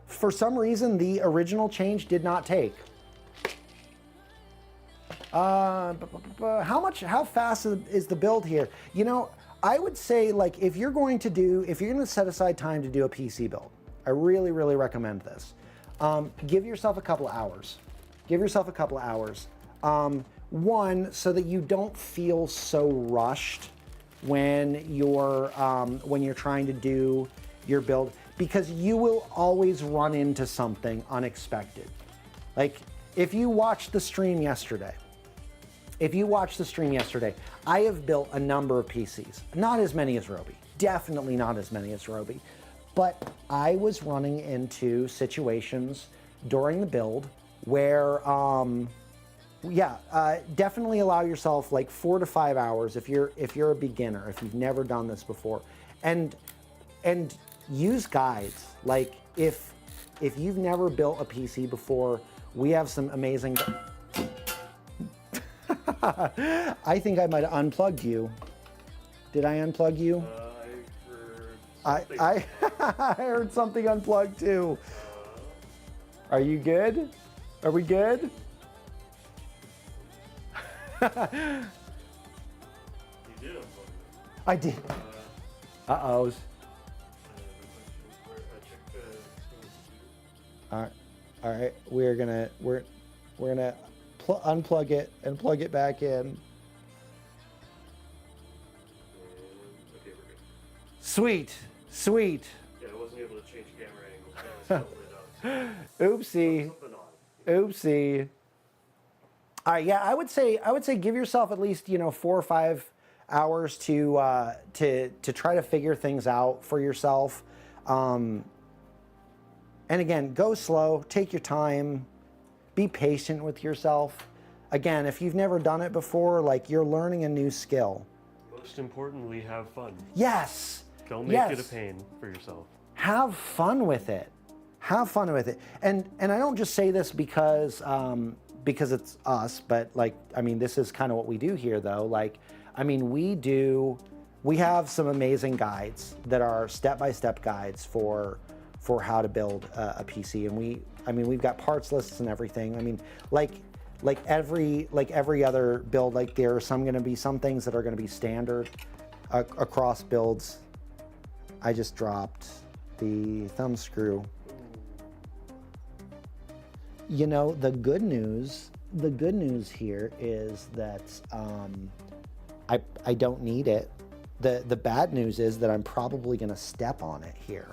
Speaker 1: For some reason, the original change did not take. How fast is the build here? You know, I would say, like, if you're going to set aside time to do a PC build, I really, really recommend this. Give yourself a couple of hours. Give yourself a couple of hours. One, so that you don't feel so rushed when you're trying to do your build, because you will always run into something unexpected. Like, if you watched the stream yesterday, I have built a number of PCs. Not as many as Robey. Definitely not as many as Robey. But I was running into situations during the build where, definitely allow yourself like 4 to 5 hours if you're a beginner, if you've never done this before, and use guides. Like, if you've never built a PC before, we have some amazing. I think I might have unplugged you. Did I unplug you? I heard something unplugged too. Are you good? Are we good?
Speaker 2: You did unplug it.
Speaker 1: I did. Uh-oh. All right. We're gonna unplug it and plug it back in.
Speaker 2: Okay, we're good.
Speaker 1: Sweet.
Speaker 2: Yeah, I wasn't able to change camera angle.
Speaker 1: Oopsie. Oopsie. All right, yeah, I would say give yourself at least 4 or 5 hours to try to figure things out for yourself. And again, go slow, take your time, be patient with yourself. Again, if you've never done it before, like, you're learning a new skill.
Speaker 2: Most importantly, have fun.
Speaker 1: Yes.
Speaker 2: Don't make it a pain for yourself.
Speaker 1: Have fun with it. Have fun with it. And I don't just say this because it's us, but, like, I mean, this is kind of what we do here, though. Like, I mean, we have some amazing guides that are step-by-step guides for how to build a PC, and we've got parts lists and everything. I mean, like every other build, like, there are some things that are going to be standard across builds. I just dropped the thumb screw. You know, the good news here is that I don't need it. The bad news is that I'm probably going to step on it here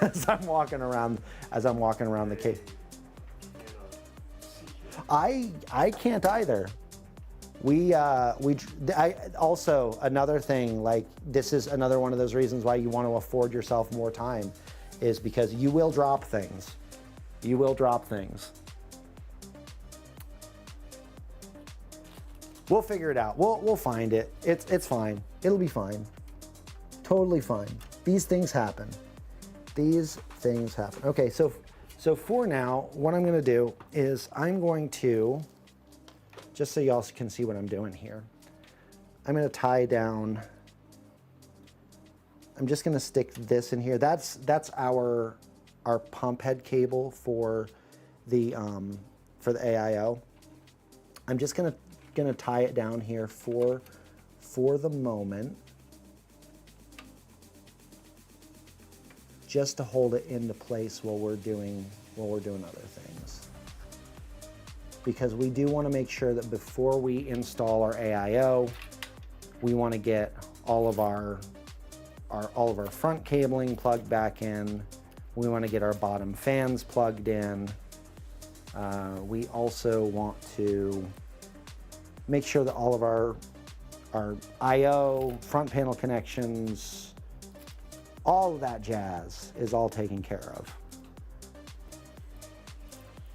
Speaker 1: as I'm walking around the cave. I can't either. Also, another thing, like, this is another one of those reasons why you want to afford yourself more time, is because you will drop things. You will drop things. We'll figure it out. We'll find it. It's fine. It'll be fine. Totally fine. These things happen. Okay, so for now, what I'm going to do is I'm going to, just so y'all can see what I'm doing here, I'm going to tie down just gonna stick this in here. That's our pump head cable for the AIO. I'm just gonna tie it down here for the moment, just to hold it into place while we're doing other things. Because we do want to make sure that before we install our AIO, we want to get all of our front cabling plugged back in. We want to get our bottom fans plugged in. We also want to make sure that all of our I/O, front panel connections, all of that jazz is all taken care of.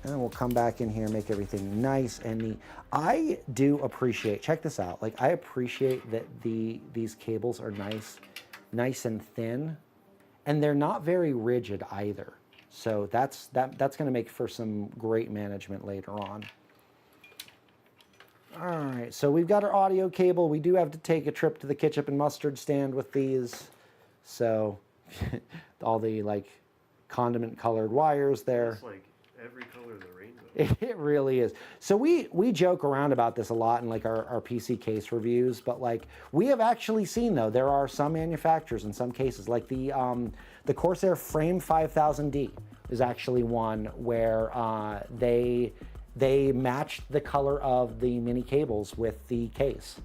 Speaker 1: And then we'll come back in here and make everything nice and neat. I do appreciate, check this out, like I appreciate that these cables are nice and thin, and they're not very rigid either. So that's gonna make for some great management later on. All right, so we've got our audio cable. We do have to take a trip to the ketchup and mustard stand with these. So all the like condiment colored wires there.
Speaker 2: It's like every color of the rainbow.
Speaker 1: It really is. So we joke around about this a lot in like our PC case reviews, but like we have actually seen though, there are some manufacturers in some cases, like the Corsair Frame 5000D is actually one where they matched the color of the mini cables with the case.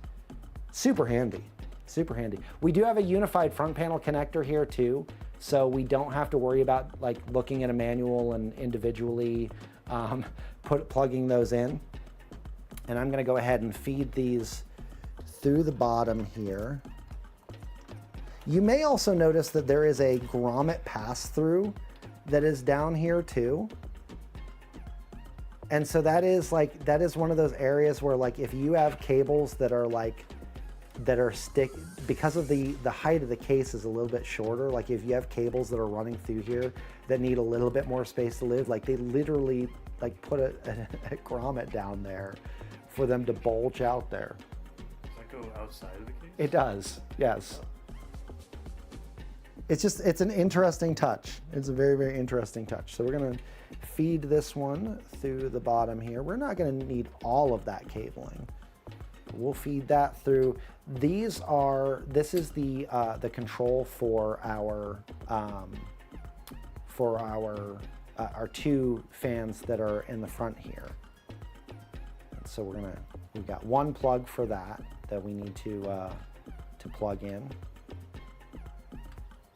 Speaker 1: Super handy, super handy. We do have a unified front panel connector here too, so we don't have to worry about like looking at a manual and individually plugging those in. And I'm gonna go ahead and feed these through the bottom here. You may also notice that there is a grommet pass-through that is down here too. And so that is one of those areas where like if you have cables that are because of the height of the case is a little bit shorter, like if you have cables that are running through here that need a little bit more space to live, like they literally like put a grommet down there for them to bulge out there.
Speaker 2: Does that go outside of the case?
Speaker 1: It does, yes. It's an interesting touch. It's a very, very interesting touch. So we're gonna feed this one through the bottom here. We're not gonna need all of that cabling. We'll feed that through. This is the control for our two fans that are in the front here. And so we've got one plug for that we need to plug in.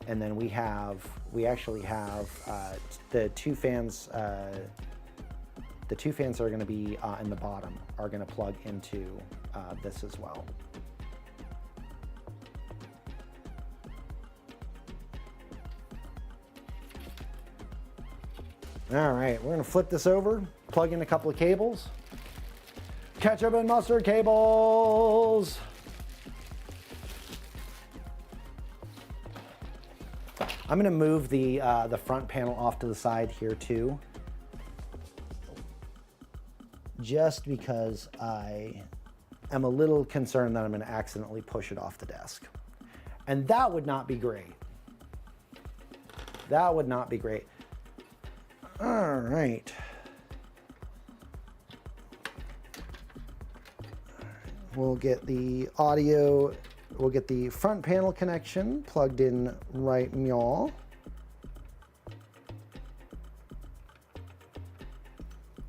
Speaker 1: And then we actually have the two fans. The two fans that are going to be in the bottom are going to plug into this as well. All right, we're going to flip this over, plug in a couple of cables. Ketchup and mustard cables. I'm going to move the front panel off to the side here too, just because I am a little concerned that I'm going to accidentally push it off the desk. And that would not be great. That would not be great. All right. We'll get the audio. We'll get the front panel connection plugged in right meow.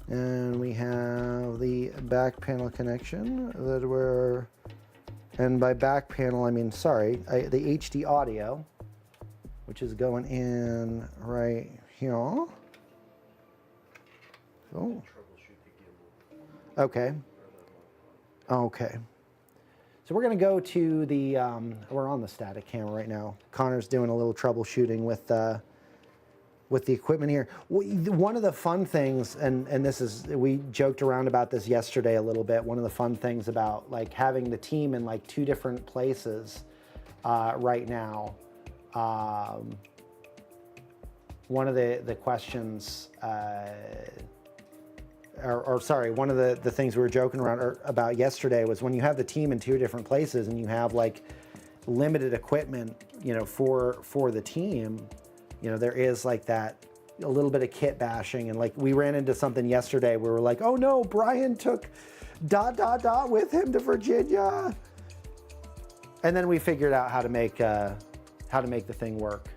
Speaker 1: And we have the back panel connection that and by back panel, I mean, sorry, the HD audio, which is going in right here. Oh. Okay. Okay. So we're going to go to the, we're on the static camera right now. Connor's doing a little troubleshooting with the equipment here. One of the fun things, and we joked around about this yesterday a little bit, one of the fun things about like having the team in like two different places right now. One of the questions, one of the things we were joking around about yesterday was when you have the team in two different places and you have like limited equipment, you know, for the team, you know, there is like that a little bit of kit bashing. And like we ran into something yesterday where we're like, oh no, Brian took ... with him to Virginia. And then we figured out how to make the thing work.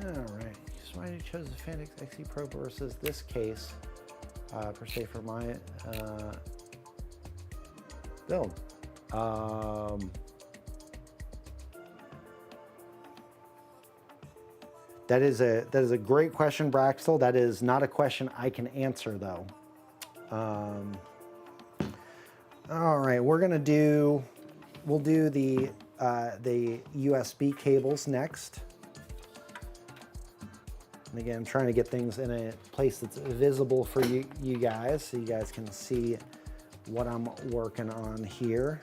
Speaker 1: Alright, so why you chose the Fanix XE Pro versus this case, per se, for my build? That is a great question, Braxel. That is not a question I can answer, though. All right, we'll do the USB cables next. And again, I'm trying to get things in a place that's visible for you guys, so you guys can see what I'm working on here.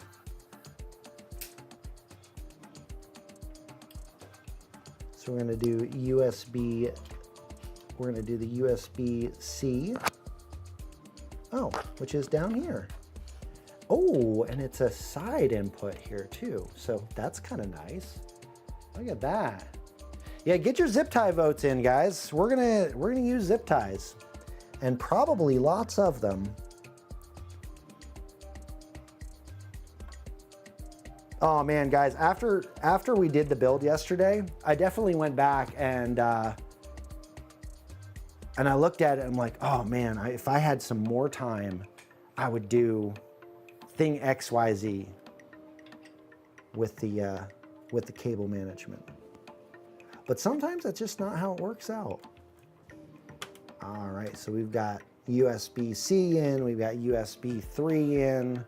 Speaker 1: So we're going to do USB, we're going to do the USB-C, which is down here. Oh, and it's a side input here too. So that's kind of nice. Look at that. Yeah, get your zip tie votes in, guys. We're gonna use zip ties, and probably lots of them. Oh man, guys, after we did the build yesterday, I definitely went back and I looked at it and I'm like, oh man, if I had some more time, I would do thing XYZ with the cable management. But sometimes that's just not how it works out. All right, so we've got USB-C in, we've got USB 3 in.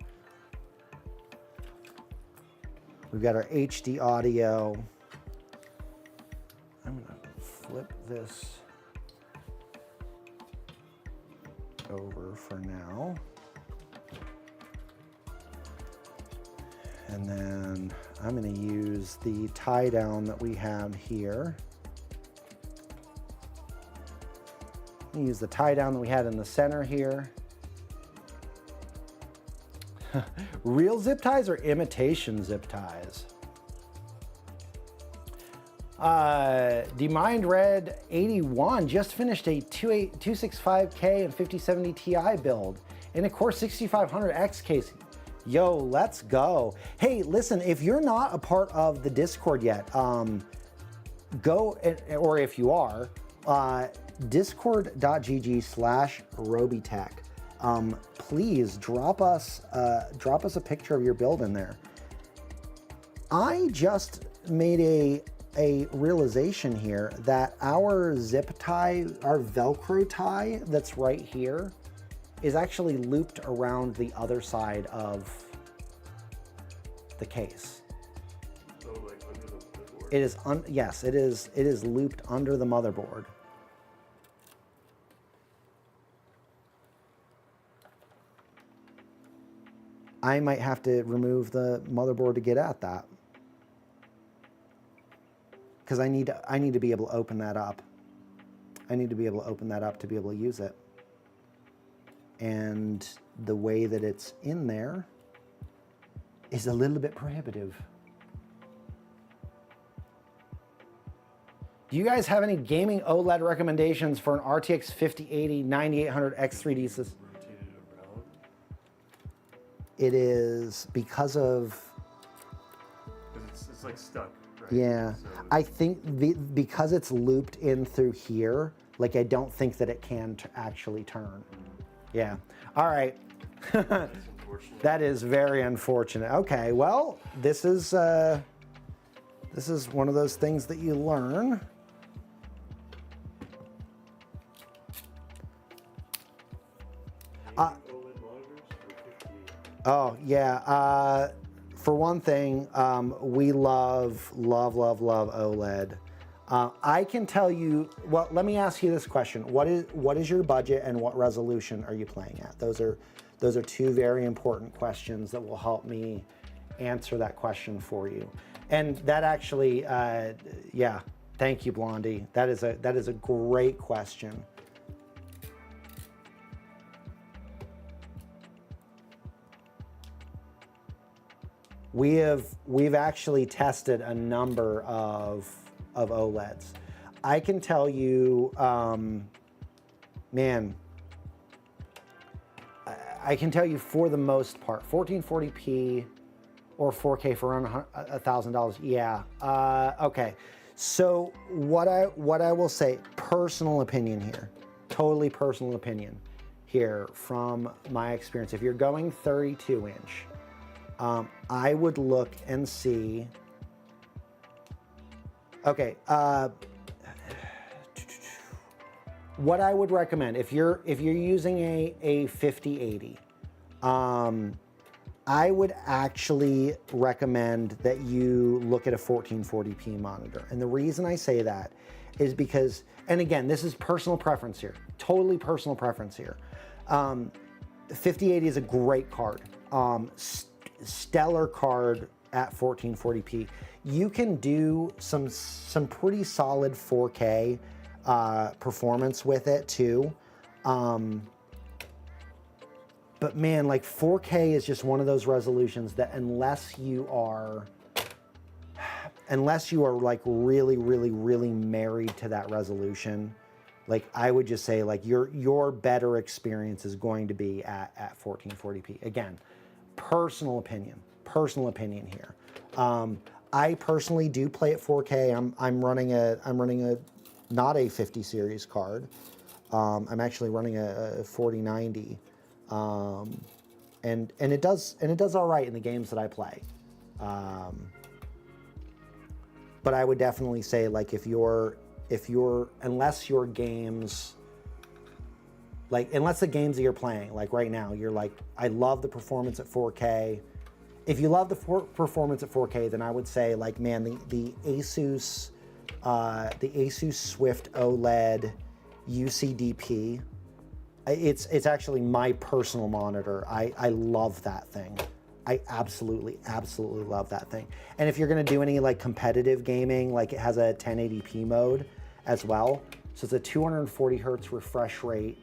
Speaker 1: We've got our HD audio. I'm gonna flip this over for now. And then I'm gonna use the tie down that we have here. I'm gonna use the tie down that we had in the center here. Real zip ties or imitation zip ties? Demind Red 81 just finished a 265K and 5070 Ti build in a Core 6500X case. Yo, let's go. Hey, listen, if you're not a part of the Discord yet, go, or if you are, discord.gg/Robeytech. Please drop us a picture of your build in there. I just made a realization here that our zip tie, our Velcro tie that's right here, is actually looped around the other side of the case.
Speaker 2: So like under the motherboard?
Speaker 1: It is yes, it is looped under the motherboard. I might have to remove the motherboard to get at that, because I need to be able to open that up. I need to be able to open that up to be able to use it. And the way that it's in there is a little bit prohibitive. Do you guys have any gaming OLED recommendations for an RTX 5080 9800 X3D system?
Speaker 2: Rotated around?
Speaker 1: It is because of...
Speaker 2: It's like stuck, right?
Speaker 1: Yeah,
Speaker 2: So
Speaker 1: I think because it's looped in through here, like I don't think that it can actually turn. Yeah, all right.
Speaker 2: that's unfortunate.
Speaker 1: That is very unfortunate. Okay, well, this is one of those things that you learn.
Speaker 2: OLED monitors for 50.
Speaker 1: Oh yeah. For one thing, we love OLED. I can tell you. Well, let me ask you this question: what is your budget and what resolution are you playing at? Those are two very important questions that will help me answer that question for you. And that actually, yeah, thank you, Blondie. That is a great question. We've actually tested a number of OLEDs. I can tell you, man, I can tell you for the most part, 1440p or 4K for around $1,000. Yeah. Okay. So what I will say, personal opinion here, totally personal opinion here from my experience. If you're going 32 inch, I would look and see. Okay. What I would recommend if you're using a 5080, I would actually recommend that you look at a 1440p monitor. And the reason I say that is because, and again, this is personal preference here, totally personal preference here. 5080 is a great card, stellar card at 1440p. You can do some pretty solid 4K performance with it too. But man, like 4K is just one of those resolutions that unless you are like really, really, really married to that resolution, like I would just say like your better experience is going to be at 1440p. Again, personal opinion here. I personally do play at 4K. I'm running a not a 50 series card. I'm actually running a 4090. And it does all right in the games that I play. But I would definitely say like if you're unless your games, like unless the games that you're playing, like right now, you're like, I love the performance at 4K. If you love the performance at 4K, then I would say like, man, the ASUS Swift OLED UCDP, it's actually my personal monitor. I love that thing. I absolutely love that thing. And if you're gonna do any like competitive gaming, like it has a 1080p mode as well. So it's a 240 hertz refresh rate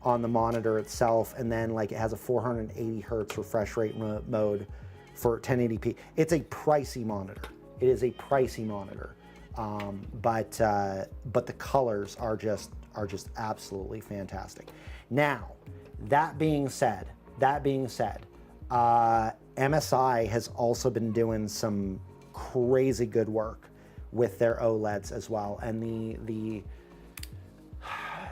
Speaker 1: on the monitor itself. And then like it has a 480 hertz refresh rate mode for 1080p. It's a pricey monitor. It is a pricey monitor. But the colors are just absolutely fantastic. Now, that being said, MSI has also been doing some crazy good work with their OLEDs as well. And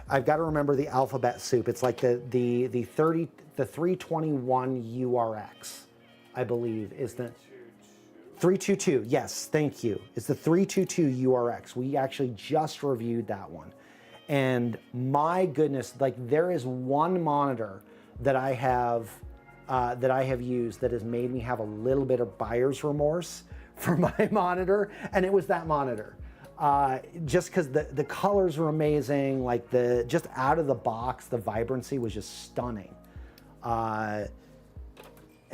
Speaker 1: I've got to remember the alphabet soup. It's like the 321 URX, I believe, is the 322. Yes, thank you. It's the 322 URX. We actually just reviewed that one. And my goodness, like there is one monitor that I have used that has made me have a little bit of buyer's remorse for my monitor, and it was that monitor. Just because the colors were amazing, like just out of the box, the vibrancy was just stunning.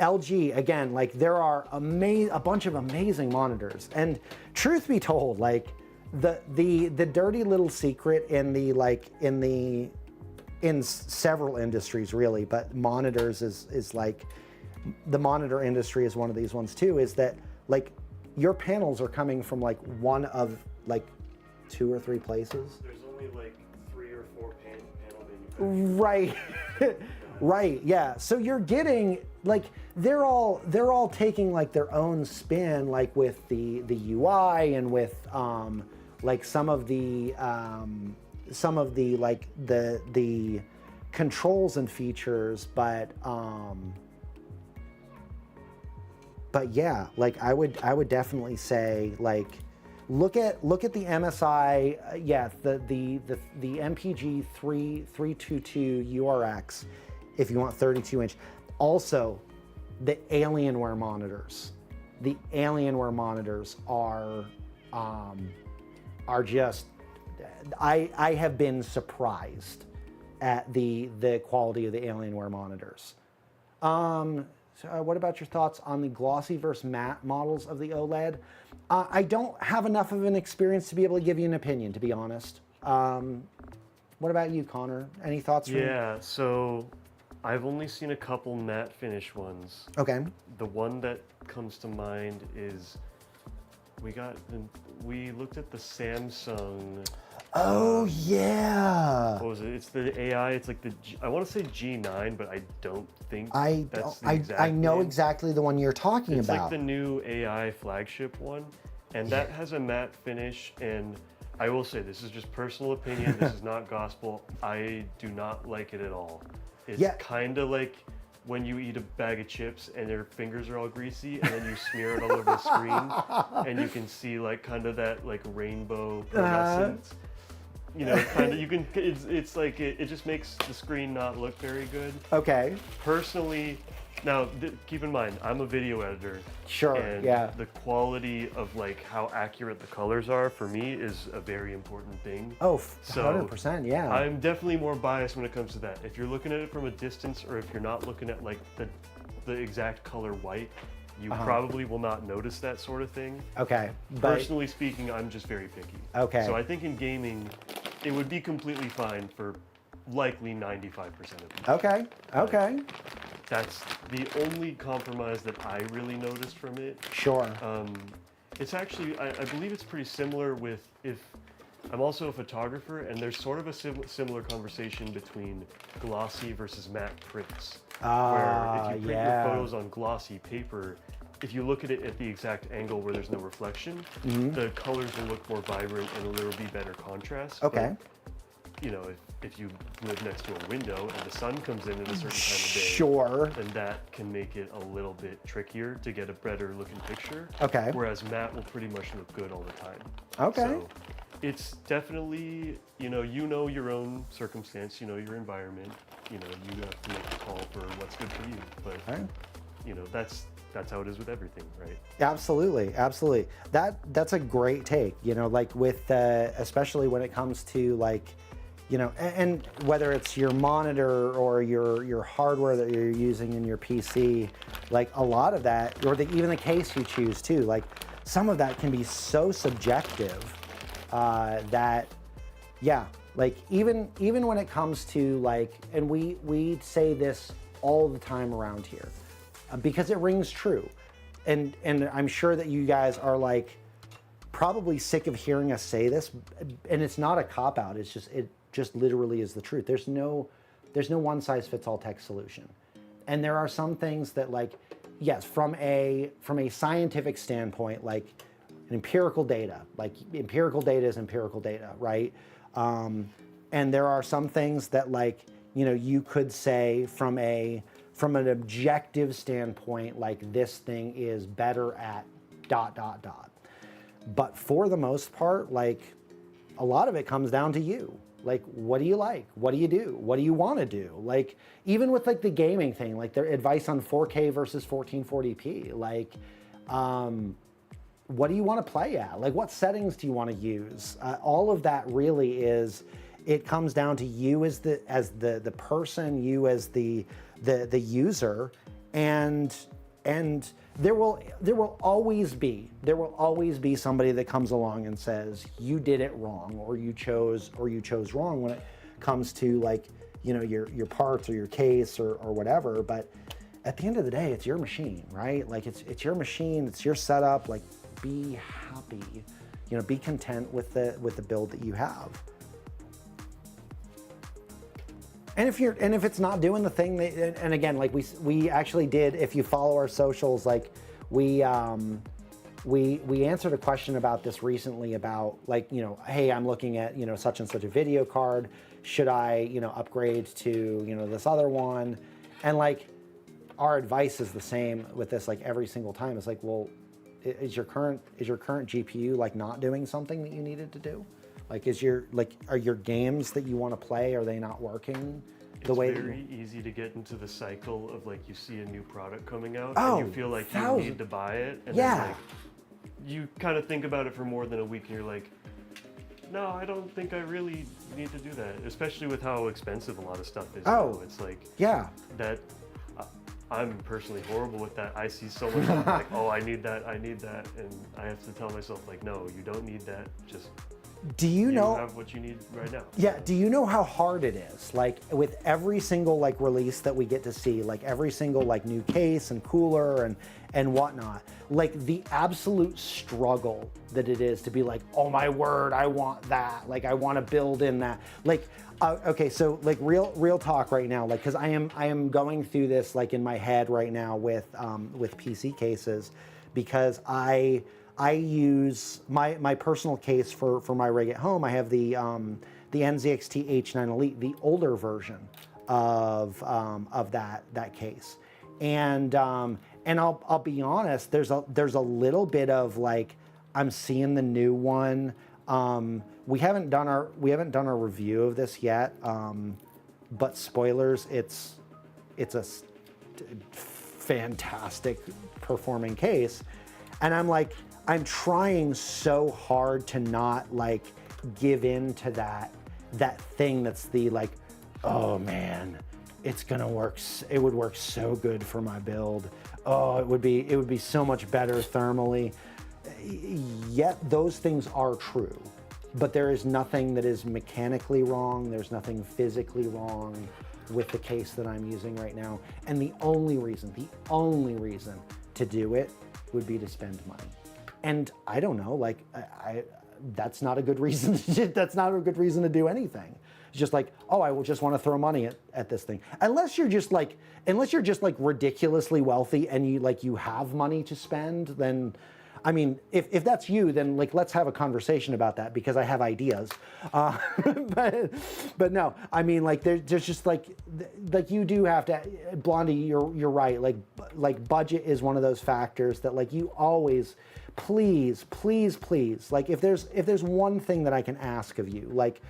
Speaker 1: LG, again, like there are a bunch of amazing monitors, and truth be told, like the dirty little secret in several industries really, but monitors is like, the monitor industry is one of these ones too, is that like your panels are coming from like one of like 2 or 3 places.
Speaker 2: There's only like 3 or 4 panel manufacturers.
Speaker 1: Right. Right, yeah. So you're getting like they're all taking like their own spin, like with the UI and with like some of the like the controls and features, but yeah, like I would definitely say like look at the MSI, yeah, the MPG 322 URX if you want 32 inch. Also, the Alienware monitors. The Alienware monitors are just, I have been surprised at the quality of the Alienware monitors. So, what about your thoughts on the glossy versus matte models of the OLED? I don't have enough of an experience to be able to give you an opinion, to be honest. What about you, Connor? Any thoughts?
Speaker 2: Yeah, so I've only seen a couple matte finish ones.
Speaker 1: Okay.
Speaker 2: The one that comes to mind is we looked at the Samsung.
Speaker 1: Oh yeah.
Speaker 2: What was it? It's the AI. It's like I want to say G9, but I don't think that's the
Speaker 1: I
Speaker 2: exact
Speaker 1: know
Speaker 2: name.
Speaker 1: exactly the one you're talking
Speaker 2: It's
Speaker 1: about.
Speaker 2: like the new AI flagship one, and that has a matte finish. And I will say, this is just personal opinion. This is not gospel. I do not like it at all. It's kind of like when you eat a bag of chips and your fingers are all greasy, and then you smear it all over the screen, and you can see like kind of that like rainbow pearlescence. You know, kind of, you can, it's like, it just makes the screen not look very good.
Speaker 1: Okay.
Speaker 2: Personally, now keep in mind, I'm a video editor.
Speaker 1: Sure,
Speaker 2: and
Speaker 1: yeah.
Speaker 2: the quality of like how accurate the colors are for me is a very important thing.
Speaker 1: Oh, 100%, yeah.
Speaker 2: I'm definitely more biased when it comes to that. If you're looking at it from a distance, or if you're not looking at like the exact color white, you probably will not notice that sort of thing.
Speaker 1: Okay.
Speaker 2: Personally speaking, I'm just very picky.
Speaker 1: Okay.
Speaker 2: So I think in gaming, it would be completely fine for likely 95% of people.
Speaker 1: Okay. Okay.
Speaker 2: That's the only compromise that I really noticed from it.
Speaker 1: Sure.
Speaker 2: It's actually, I believe it's pretty similar with, I'm also a photographer, and there's sort of a similar conversation between glossy versus matte prints. Where if you print your photos on glossy paper, if you look at it at the exact angle where there's no reflection, the colors will look more vibrant and there will be better contrast.
Speaker 1: Okay.
Speaker 2: But, you know, if you live next to a window and the sun comes in at a certain time of day,
Speaker 1: sure,
Speaker 2: then that can make it a little bit trickier to get a better looking picture.
Speaker 1: Okay.
Speaker 2: Whereas matte will pretty much look good all the time.
Speaker 1: Okay.
Speaker 2: So it's definitely, you know your own circumstance, you know your environment, you know, you have to make a call for what's good for you. But you know, that's how it is with everything, right?
Speaker 1: Absolutely, absolutely. That's a great take. You know, like with especially when it comes to like, you know, and whether it's your monitor or your hardware that you're using in your PC, like a lot of that, or even the case you choose too, like some of that can be so subjective that, yeah, like even when it comes to like, and we say this all the time around here, because it rings true, and I'm sure that you guys are like probably sick of hearing us say this, and it's not a cop out. It's just it just literally is the truth. There's no one size fits all tech solution, and there are some things that like, yes, from a scientific standpoint, like empirical data is empirical data, right? And there are some things that like, you know, you could say from an objective standpoint, like this thing is better at ... But for the most part, like a lot of it comes down to you. Like, what do you like? What do you do? What do you want to do? Like, even with like the gaming thing, like their advice on 4K versus 1440p, like, what do you want to play at? Like, what settings do you want to use? All of that really is, it comes down to you as the person, you as the user, and there will always be somebody that comes along and says you did it wrong, or you chose wrong when it comes to like, you know, your parts or your case or whatever. But at the end of the day, it's your machine, right? Like it's your machine, it's your setup. Like, be happy, you know, be content with the build that you have. And if it's not doing the thing that, and again, like we actually did, if you follow our socials, like we answered a question about this recently about like, you know, hey, I'm looking at, you know, such and such a video card. Should I, you know, upgrade to, you know, this other one? And like, our advice is the same with this, like every single time. It's like, well, is your current GPU like not doing something that you needed to do? Like, are your games that you want to play, are they not working the way that you...
Speaker 2: It's very easy to get into the cycle of like, you see a new product coming out and you feel like you need to buy it, and then like you kind of think about it for more than a week and you're like, no, I don't think I really need to do that, especially with how expensive a lot of stuff is. It's like, that I'm personally horrible with that. I see someone like, oh, I need that, and I have to tell myself like, no, you don't need that. Just
Speaker 1: do you know
Speaker 2: have what you need right now?
Speaker 1: Yeah. Do you know how hard it is? Like with every single like release that we get to see, like every single like new case and cooler and whatnot, like the absolute struggle that it is to be like, oh my word, I want that. Like I want to build in that. Like, okay, so like real talk right now, like because I am going through this like in my head right now with PC cases, because I use my personal case for my rig at home. I have the NZXT H9 Elite, the older version of that case, and I'll be honest. There's a little bit of like, I'm seeing the new one. We haven't done our review of this yet, but spoilers. It's a fantastic performing case, and I'm trying so hard to not like give in to that thing that's the like, oh man, it's gonna work. It would work so good for my build. Oh, it would be so much better thermally. Yet those things are true, but there is nothing that is mechanically wrong. There's nothing physically wrong with the case that I'm using right now. And the only reason to do it would be to spend money. And I don't know, like that's not a good reason. That's not a good reason to do anything. It's just like, oh, I will just want to throw money at this thing. Unless you're just like ridiculously wealthy and you have money to spend, then, I mean, if that's you, then like let's have a conversation about that, because I have ideas. But no, I mean, like there's just like you do have to, Blondie, you're right. Like budget is one of those factors that like you always, please, like if there's one thing that I can ask of you, like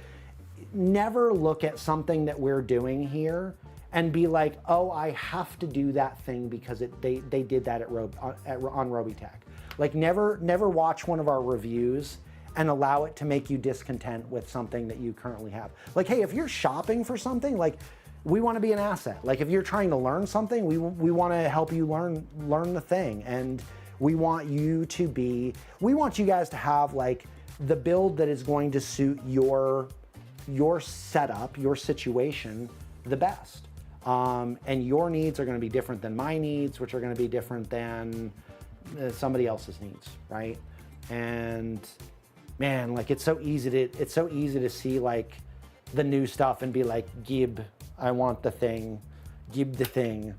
Speaker 1: never look at something that we're doing here and be like, oh, I have to do that thing because they did that on Robeytech. Like never watch one of our reviews and allow it to make you discontent with something that you currently have. Like, hey, if you're shopping for something, like we want to be an asset. Like if you're trying to learn something, we want to help you learn the thing. And we want you guys to have like the build that is going to suit your setup, your situation the best. And your needs are going to be different than my needs, which are going to be different than somebody else's needs, right? And man, like it's so easy to see like the new stuff and be like, Gib, I want the thing, Gib the thing.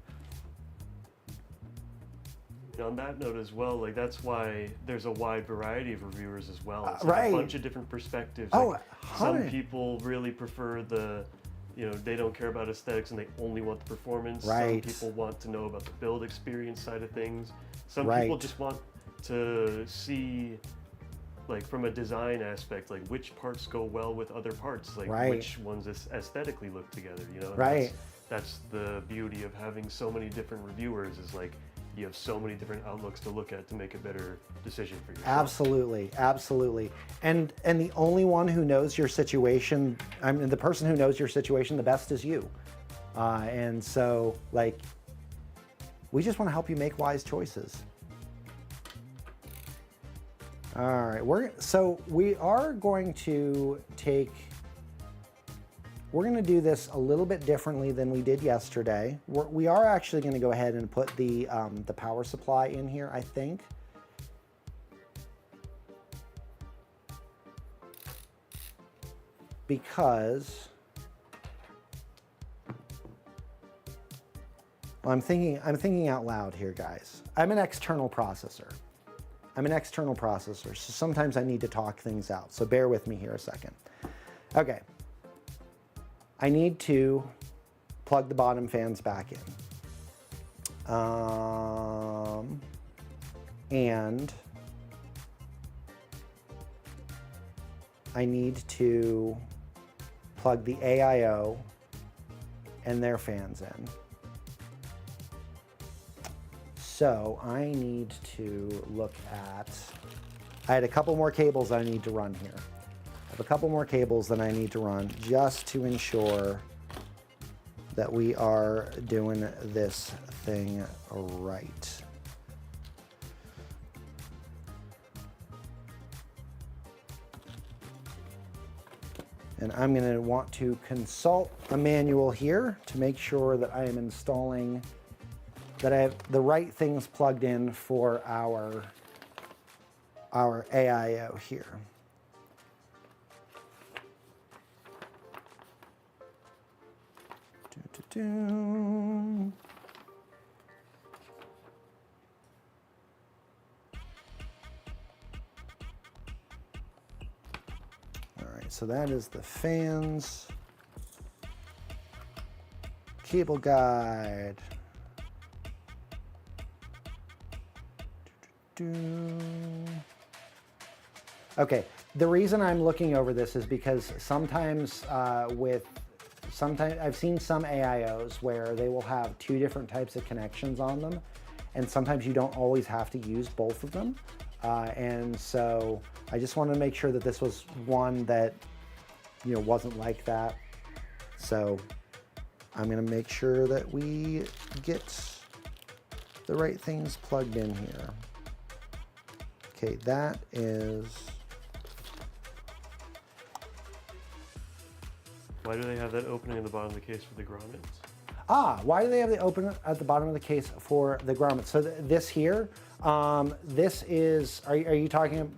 Speaker 2: On that note as well, like that's why there's a wide variety of reviewers as well. It's
Speaker 1: right.
Speaker 2: A bunch of different perspectives.
Speaker 1: Oh,
Speaker 2: like some people really prefer they don't care about aesthetics and they only want the performance.
Speaker 1: Right.
Speaker 2: Some people want to know about the build experience side of things. Some
Speaker 1: right.
Speaker 2: people just want to see, like from a design aspect, like which parts go well with other parts, like
Speaker 1: right.
Speaker 2: which ones aesthetically look together, you know?
Speaker 1: Right.
Speaker 2: That's the beauty of having so many different reviewers, is like you have so many different outlooks to look at to make a better decision for yourself. Absolutely. And the only one who knows your situation, I mean, the person who knows your situation the best is you. And so, like, we just want to help you make wise choices. All right, we're going to do this a little bit differently than we did yesterday. We are actually going to go ahead and put the power supply in here, I think. Because well, I'm thinking out loud here, guys. I'm an external processor, so sometimes I need to talk things out. So bear with me here a second. Okay. I need to plug the bottom fans back in. And I need to plug the AIO and their fans in. So I need to look at, I had a couple more cables I need to run here. A couple more cables that I need to run just to ensure
Speaker 1: that we are doing this thing right. And I'm going to want to consult a manual here to make sure that I am installing, that I have the right things plugged in for our AIO here. All right, so that is the fans, cable guide. Okay, the reason I'm looking over this is because sometimes I've seen some AIOs where they will have two different types of connections on them, and sometimes you don't always have to use both of them. And so I just wanted to make sure that this was one that, you know, wasn't like that. So I'm going to make sure that we get the right things plugged in here. Okay, that is...
Speaker 2: Why do they have that opening in the bottom of the case for the grommets?
Speaker 1: Why do they have the opening at the bottom of the case for the grommets? So this here, this is, are you talking,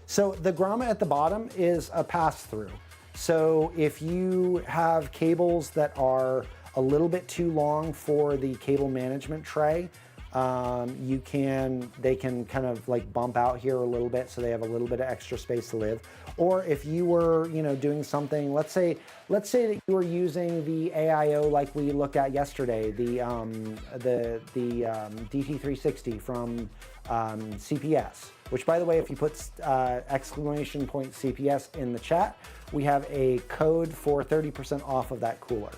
Speaker 1: so the grommet at the bottom is a pass-through. So if you have cables that are a little bit too long for the cable management tray, they can kind of like bump out here a little bit so they have a little bit of extra space to live. Or if you were, you know, doing something, let's say that you were using the AIO like we looked at yesterday, the DT360 from CPS, which, by the way, if you put exclamation point CPS in the chat, we have a code for 30% off of that cooler.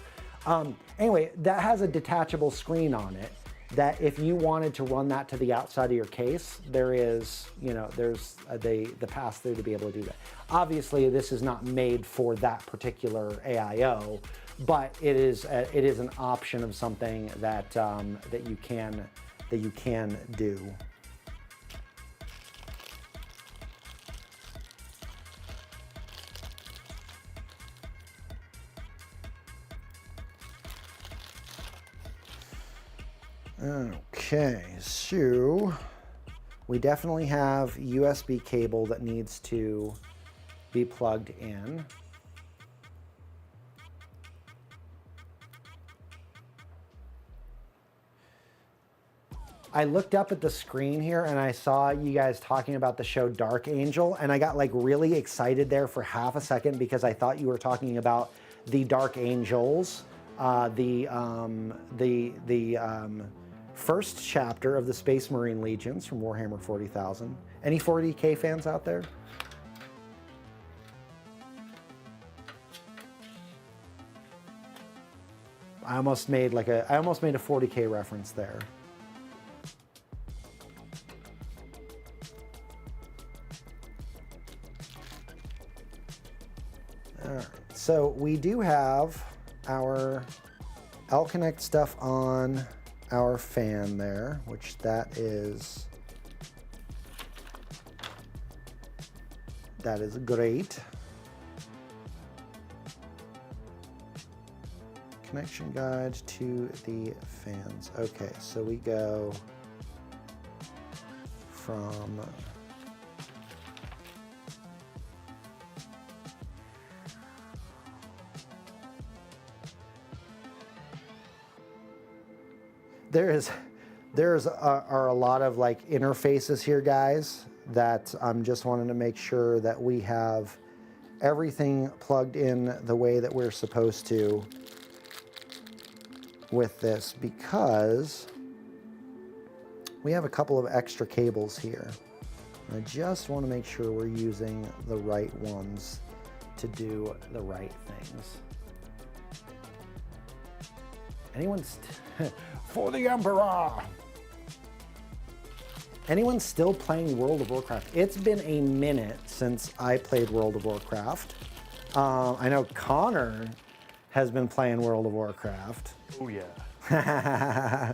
Speaker 1: Anyway, that has a detachable screen on it, that if you wanted to run that to the outside of your case, there is, you know, there's the pass-through to be able to do that. Obviously, this is not made for that particular AIO, but it is an option of something that that you can do. Okay, so we definitely have USB cable that needs to be plugged in. I looked up at the screen here and I saw you guys talking about the show Dark Angel, and I got like really excited there for half a second because I thought you were talking about the Dark Angels, the first chapter of the Space Marine Legions from Warhammer 40,000. Any 40K fans out there? I almost made a 40K reference there. All right, so we do have our L-Connect stuff on our fan there, which that is great. Connection guide to the fans. Okay, so we go from there's a lot of like interfaces here, guys, that I'm just wanting to make sure that we have everything plugged in the way that we're supposed to with this, because we have a couple of extra cables here. I just want to make sure we're using the right ones to do the right things. For the Emperor! Anyone still playing World of Warcraft? It's been a minute since I played World of Warcraft. I know Connor has been playing World of Warcraft.
Speaker 2: Oh yeah.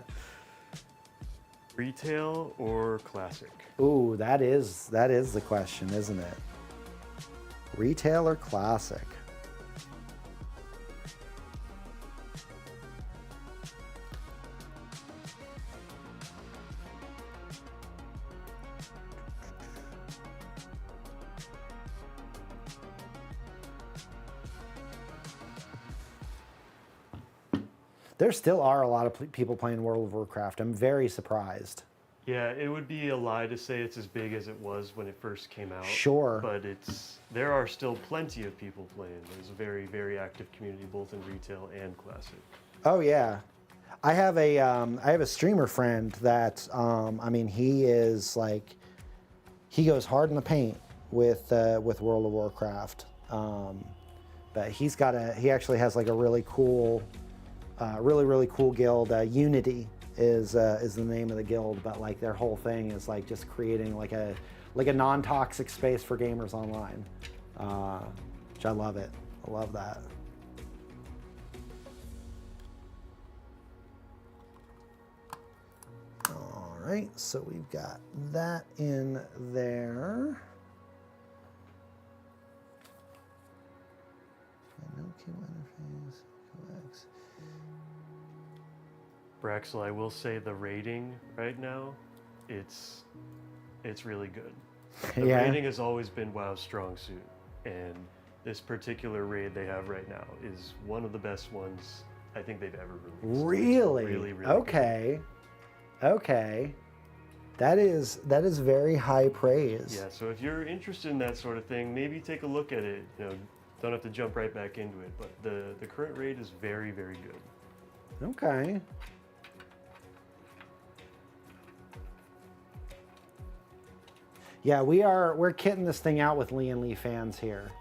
Speaker 2: Retail or classic?
Speaker 1: Ooh, that is the question, isn't it? Retail or classic? There still are a lot of people playing World of Warcraft. I'm very surprised.
Speaker 2: Yeah, it would be a lie to say it's as big as it was when it first came out.
Speaker 1: Sure.
Speaker 2: But there are still plenty of people playing. There's a very, very active community, both in retail and classic.
Speaker 1: Oh yeah. I have a streamer friend that, I mean, he goes hard in the paint with World of Warcraft. But he actually has like a really cool, really cool guild. Unity is the name of the guild, but like their whole thing is like just creating like a non-toxic space for gamers online, which I love it. I love that. All right, so we've got that in there. No cable interface, coax.
Speaker 2: Braxel, I will say the rating right now, it's really good. The
Speaker 1: Yeah.
Speaker 2: rating has always been WoW's strong suit, and this particular raid they have right now is one of the best ones I think they've ever released.
Speaker 1: Really?
Speaker 2: Really
Speaker 1: Okay. Good. Okay. That is very high praise.
Speaker 2: Yeah, so if you're interested in that sort of thing, maybe take a look at it. You know, don't have to jump right back into it, but the current raid is very, very good.
Speaker 1: Okay. Yeah, we're kitting this thing out with Lian Li fans here.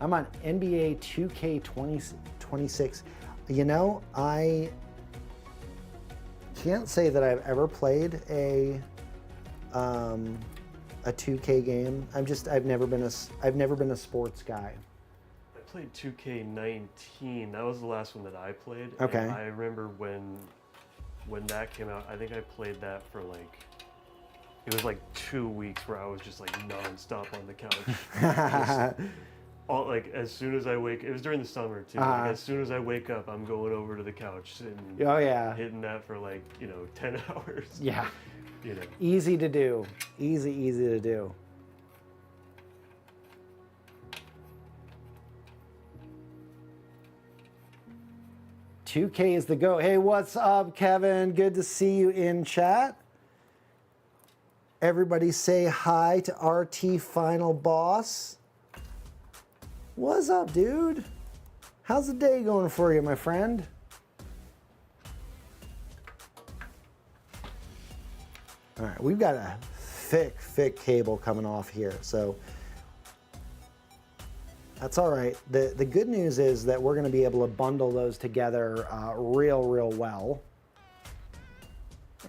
Speaker 1: I'm on NBA 2K26. You know, I can't say that I've ever played a 2K game. I've never been a sports guy.
Speaker 2: I played 2K19. That was the last one that I played.
Speaker 1: Okay.
Speaker 2: And I remember when that came out, I think I played that for it was like 2 weeks where I was just like nonstop on the couch. Like as soon as I wake, it was during the summer too. Like, as soon as I wake up, I'm going over to the couch and
Speaker 1: oh yeah,
Speaker 2: hitting that for 10 hours.
Speaker 1: Yeah.
Speaker 2: You know.
Speaker 1: Easy to do. Easy to do. $2K is the go. Hey, what's up, Kevin? Good to see you in chat. Everybody say hi to RT Final Boss. What's up, dude? How's the day going for you, my friend? All right, we've got a thick cable coming off here, so that's all right. The good news is that we're going to be able to bundle those together real well.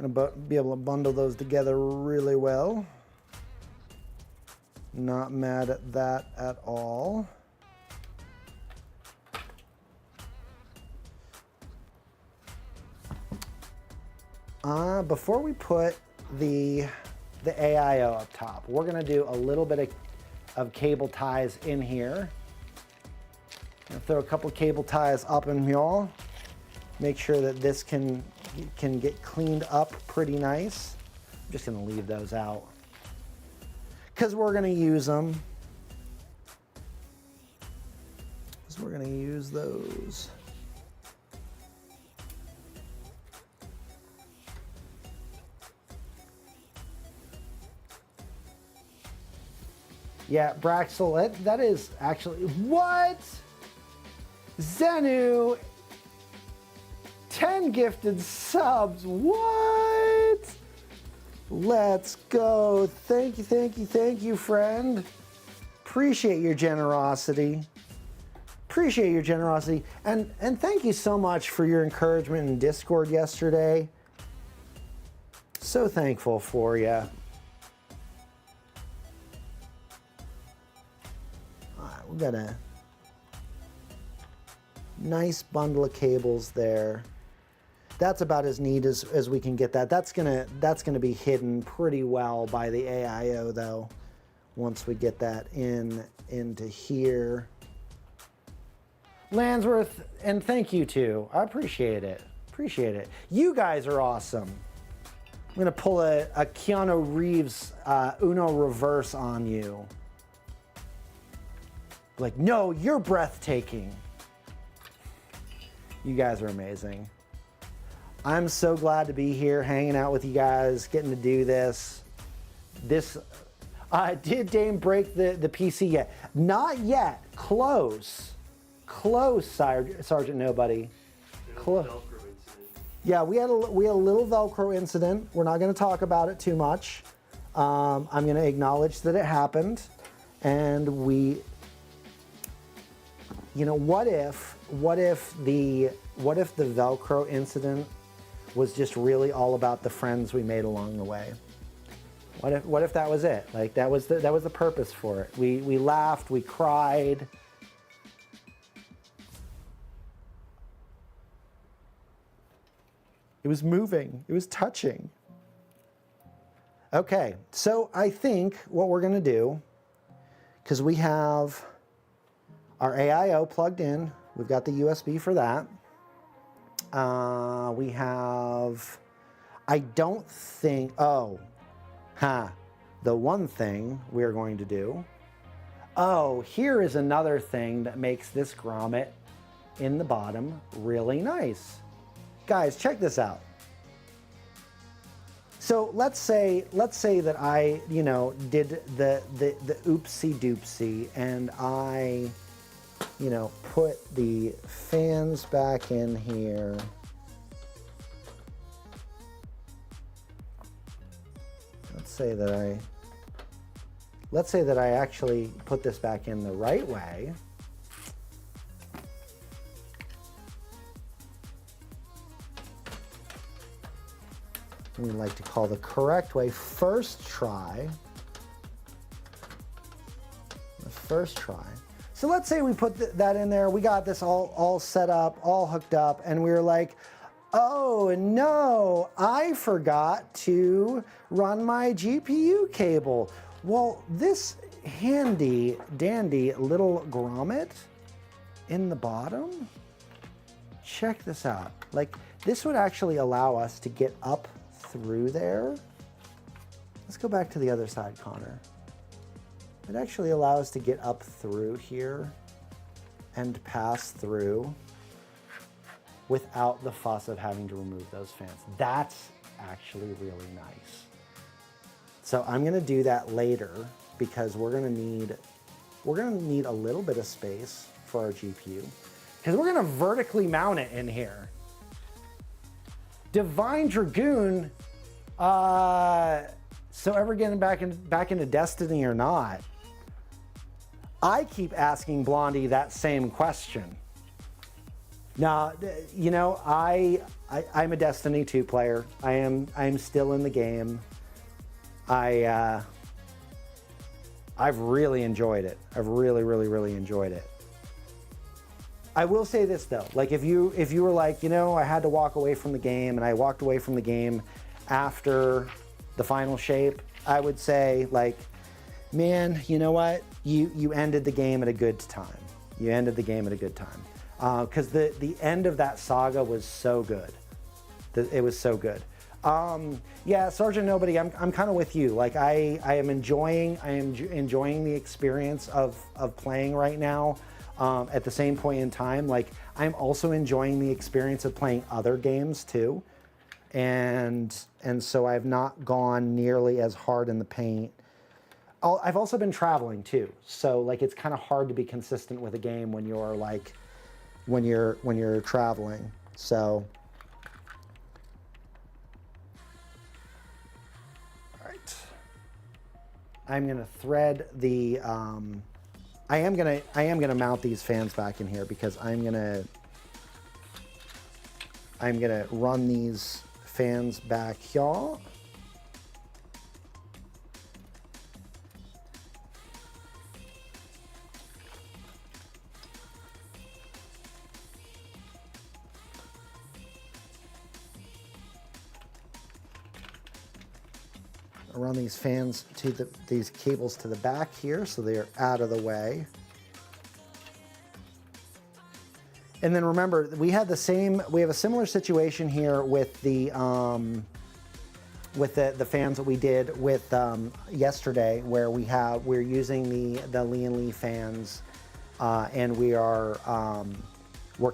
Speaker 1: We're going to be able to bundle those together really well. Not mad at that at all. Before we put the AIO up top, we're going to do a little bit of cable ties in here. I'll throw a couple cable ties up in here. Make sure that this can get cleaned up pretty nice. I'm just going to leave those out because we're going to use them. Because we're going to use those. Yeah, Braxel, that is actually, what? Zenu, 10 gifted subs, what? Let's go. Thank you, friend. Appreciate your generosity. Appreciate your generosity. And thank you so much for your encouragement in Discord yesterday. So thankful for you. we got a nice bundle of cables there. That's about as neat as we can get that. That's gonna be hidden pretty well by the AIO though, once we get that into here. Landsworth, and thank you too. I appreciate it. Appreciate it. You guys are awesome. I'm gonna pull a Keanu Reeves Uno reverse on you. Like, no, you're breathtaking. You guys are amazing. I'm so glad to be here, hanging out with you guys, getting to do this. Did Dame break the PC yet? Not yet. Close. Close, Sergeant Nobody. Close. Yeah, we had a little Velcro incident. We're not going to talk about it too much. I'm going to acknowledge that it happened, and you know, what if the Velcro incident was just really all about the friends we made along the way? What if that was it? Like that was the purpose for it. We laughed, we cried. It was moving, it was touching. Okay, so I think what we're gonna do, because we have our AIO plugged in, we've got the USB for that. We have, I don't think, the one thing we're going to do, here is another thing that makes this grommet in the bottom really nice. Guys, check this out. So let's say that I, you know, did the oopsie doopsie and I, you know, put the fans back in here. Let's say that I actually put this back in the right way. We like to call the correct way first try. The first try. So let's say we put that in there, we got this all set up, all hooked up, and we were like, oh no, I forgot to run my GPU cable. Well, this handy dandy little grommet in the bottom, check this out. Like, this would actually allow us to get up through there. Let's go back to the other side, Connor. It actually allows us to get up through here and pass through without the fuss of having to remove those fans. That's actually really nice. So I'm gonna do that later because we're gonna need a little bit of space for our GPU because we're gonna vertically mount it in here. Divine Dragoon, so ever getting back into Destiny or not? I keep asking Blondie that same question. Now, you know, I'm a Destiny 2 player. I'm still in the game. I've really enjoyed it. I've really enjoyed it. I will say this though, like if you were like, you know, I had to walk away from the game and I walked away from the game after the final shape, I would say like, man, you know what? You ended the game at a good time. You ended the game at a good time. Because the end of that saga was so good. It was so good. Yeah, Sergeant Nobody, I'm kind of with you. Like I am enjoying the experience of playing right now. At the same point in time, like I'm also enjoying the experience of playing other games too. And so I've not gone nearly as hard in the paint. I've also been traveling too. So like it's kind of hard to be consistent with a game when you're like, when you're traveling. So, all right. I'm gonna thread the, I am gonna mount these fans back in here because I'm gonna run these fans back here. run these fans to these cables to the back here so they're out of the way. And then remember, we have a similar situation here with the fans that we did with yesterday, where we're using the Lian Li fans, and we're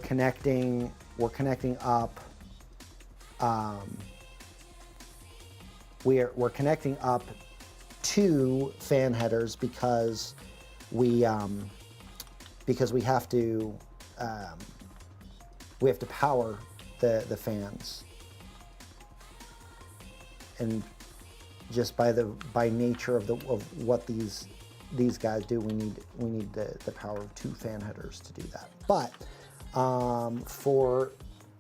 Speaker 1: connecting up. We're connecting up 2 fan headers because we have to power the fans, and just by nature of what these guys do, we need the power of 2 fan headers to do that. But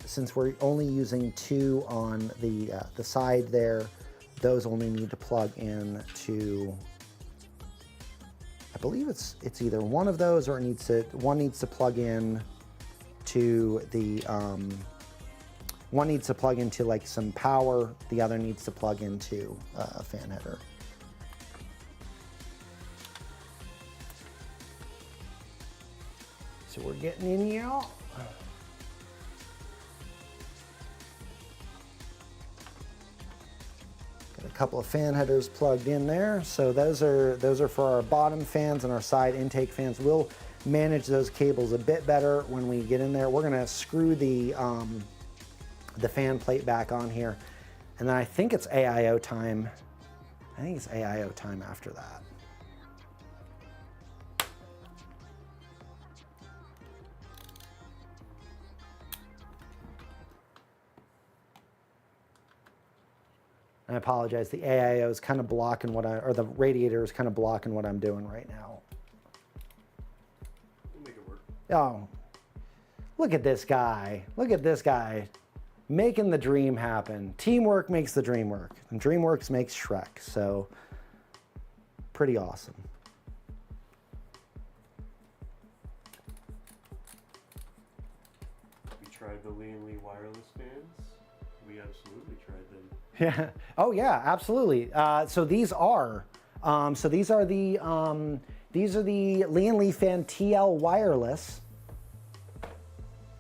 Speaker 1: since we're only using 2 on the side there, those only need to plug in to, I believe it's either one of those, or one needs to plug in to one needs to plug into like some power, the other needs to plug into a fan header. So we're getting in here. Got a couple of fan headers plugged in there. So those are for our bottom fans and our side intake fans. We'll manage those cables a bit better when we get in there. We're gonna screw the fan plate back on here, and then I think it's AIO time. I think it's AIO time after that. I apologize, the AIO is kind of blocking or the radiator is kind of blocking what I'm doing right now.
Speaker 2: We'll make it work.
Speaker 1: Oh, look at this guy. Look at this guy making the dream happen. Teamwork makes the dream work, and DreamWorks makes Shrek, so pretty awesome.
Speaker 2: We tried the Lian Li wireless fans. We absolutely tried them.
Speaker 1: Yeah. Oh yeah, absolutely. So these are the Lian Li fan TL wireless.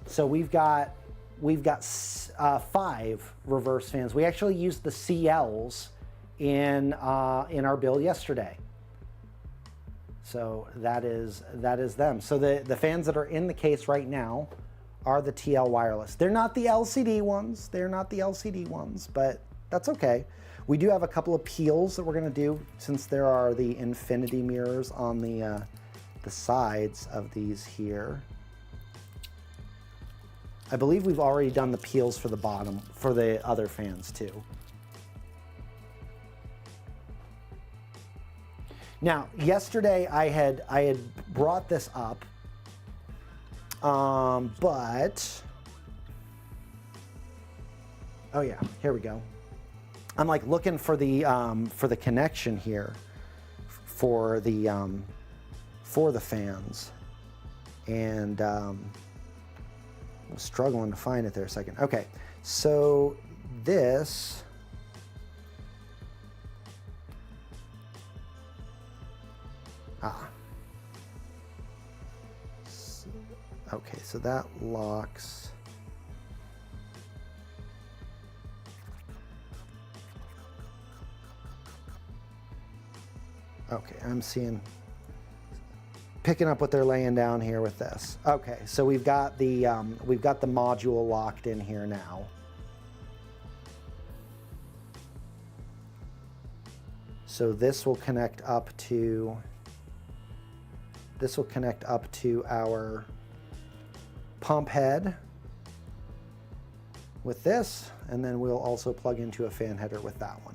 Speaker 1: So we've got 5 reverse fans. We actually used the CLs in our build yesterday. So that is them. So the fans that are in the case right now are the TL wireless. They're not the LCD ones. They're not the LCD ones, but that's okay. We do have a couple of peels that we're gonna do, since there are the infinity mirrors on the sides of these here. I believe we've already done the peels for the bottom, for the other fans too. Now, yesterday I had brought this up, but, oh yeah, here we go. I'm like looking for the connection here for the fans, and I'm struggling to find it there a second. Okay, so this, okay, so that locks. Okay, I'm picking up what they're laying down here with this. Okay, so we've got the module locked in here now. So this will connect up to our pump head with this, and then we'll also plug into a fan header with that one.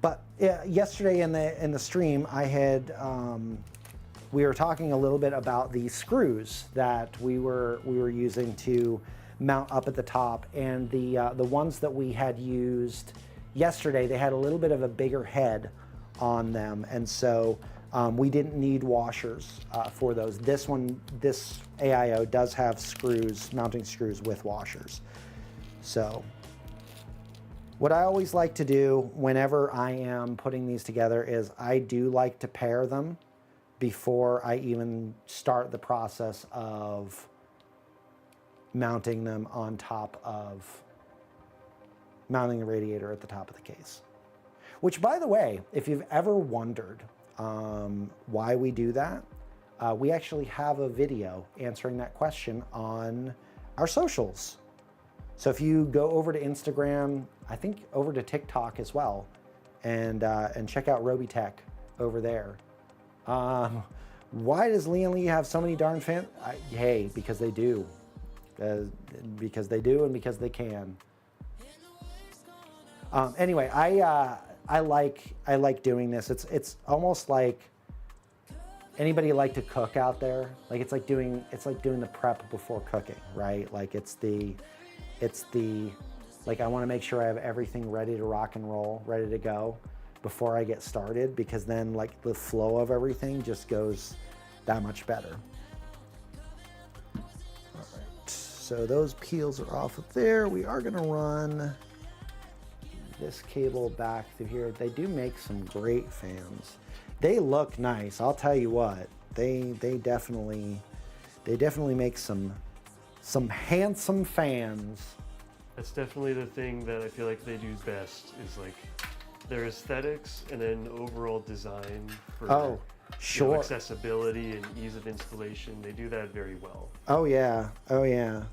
Speaker 1: But yesterday in the stream, I had we were talking a little bit about the screws that we were using to mount up at the top, and the ones that we had used yesterday, they had a little bit of a bigger head on them, and so we didn't need washers for those. This AIO does have screws, mounting screws with washers. So What I always like to do whenever I am putting these together is I do like to pair them before I even start the process of mounting them on top of mounting the radiator at the top of the case. Which, by the way, if you've ever wondered why we do that, we actually have a video answering that question on our socials. So if you go over to Instagram, I think over to TikTok as well, and check out Robeytech over there. Why does Lian Li have so many darn fans? Hey, because they do. Because they do and because they can. Anyway, I like doing this. It's almost like, anybody like to cook out there? Like it's like doing the prep before cooking, right? Like it's the like I want to make sure I have everything ready to rock and roll, ready to go before I get started, because then like the flow of everything just goes that much better. All right, so those peels are off of there. We are gonna run this cable back through here. They do make some great fans. They look nice, I'll tell you what. They definitely make some handsome fans.
Speaker 2: That's definitely the thing that I feel like they do best, is like their aesthetics and then overall design for
Speaker 1: sure,
Speaker 2: accessibility and ease of installation. They do that very well.
Speaker 1: Oh yeah, oh yeah.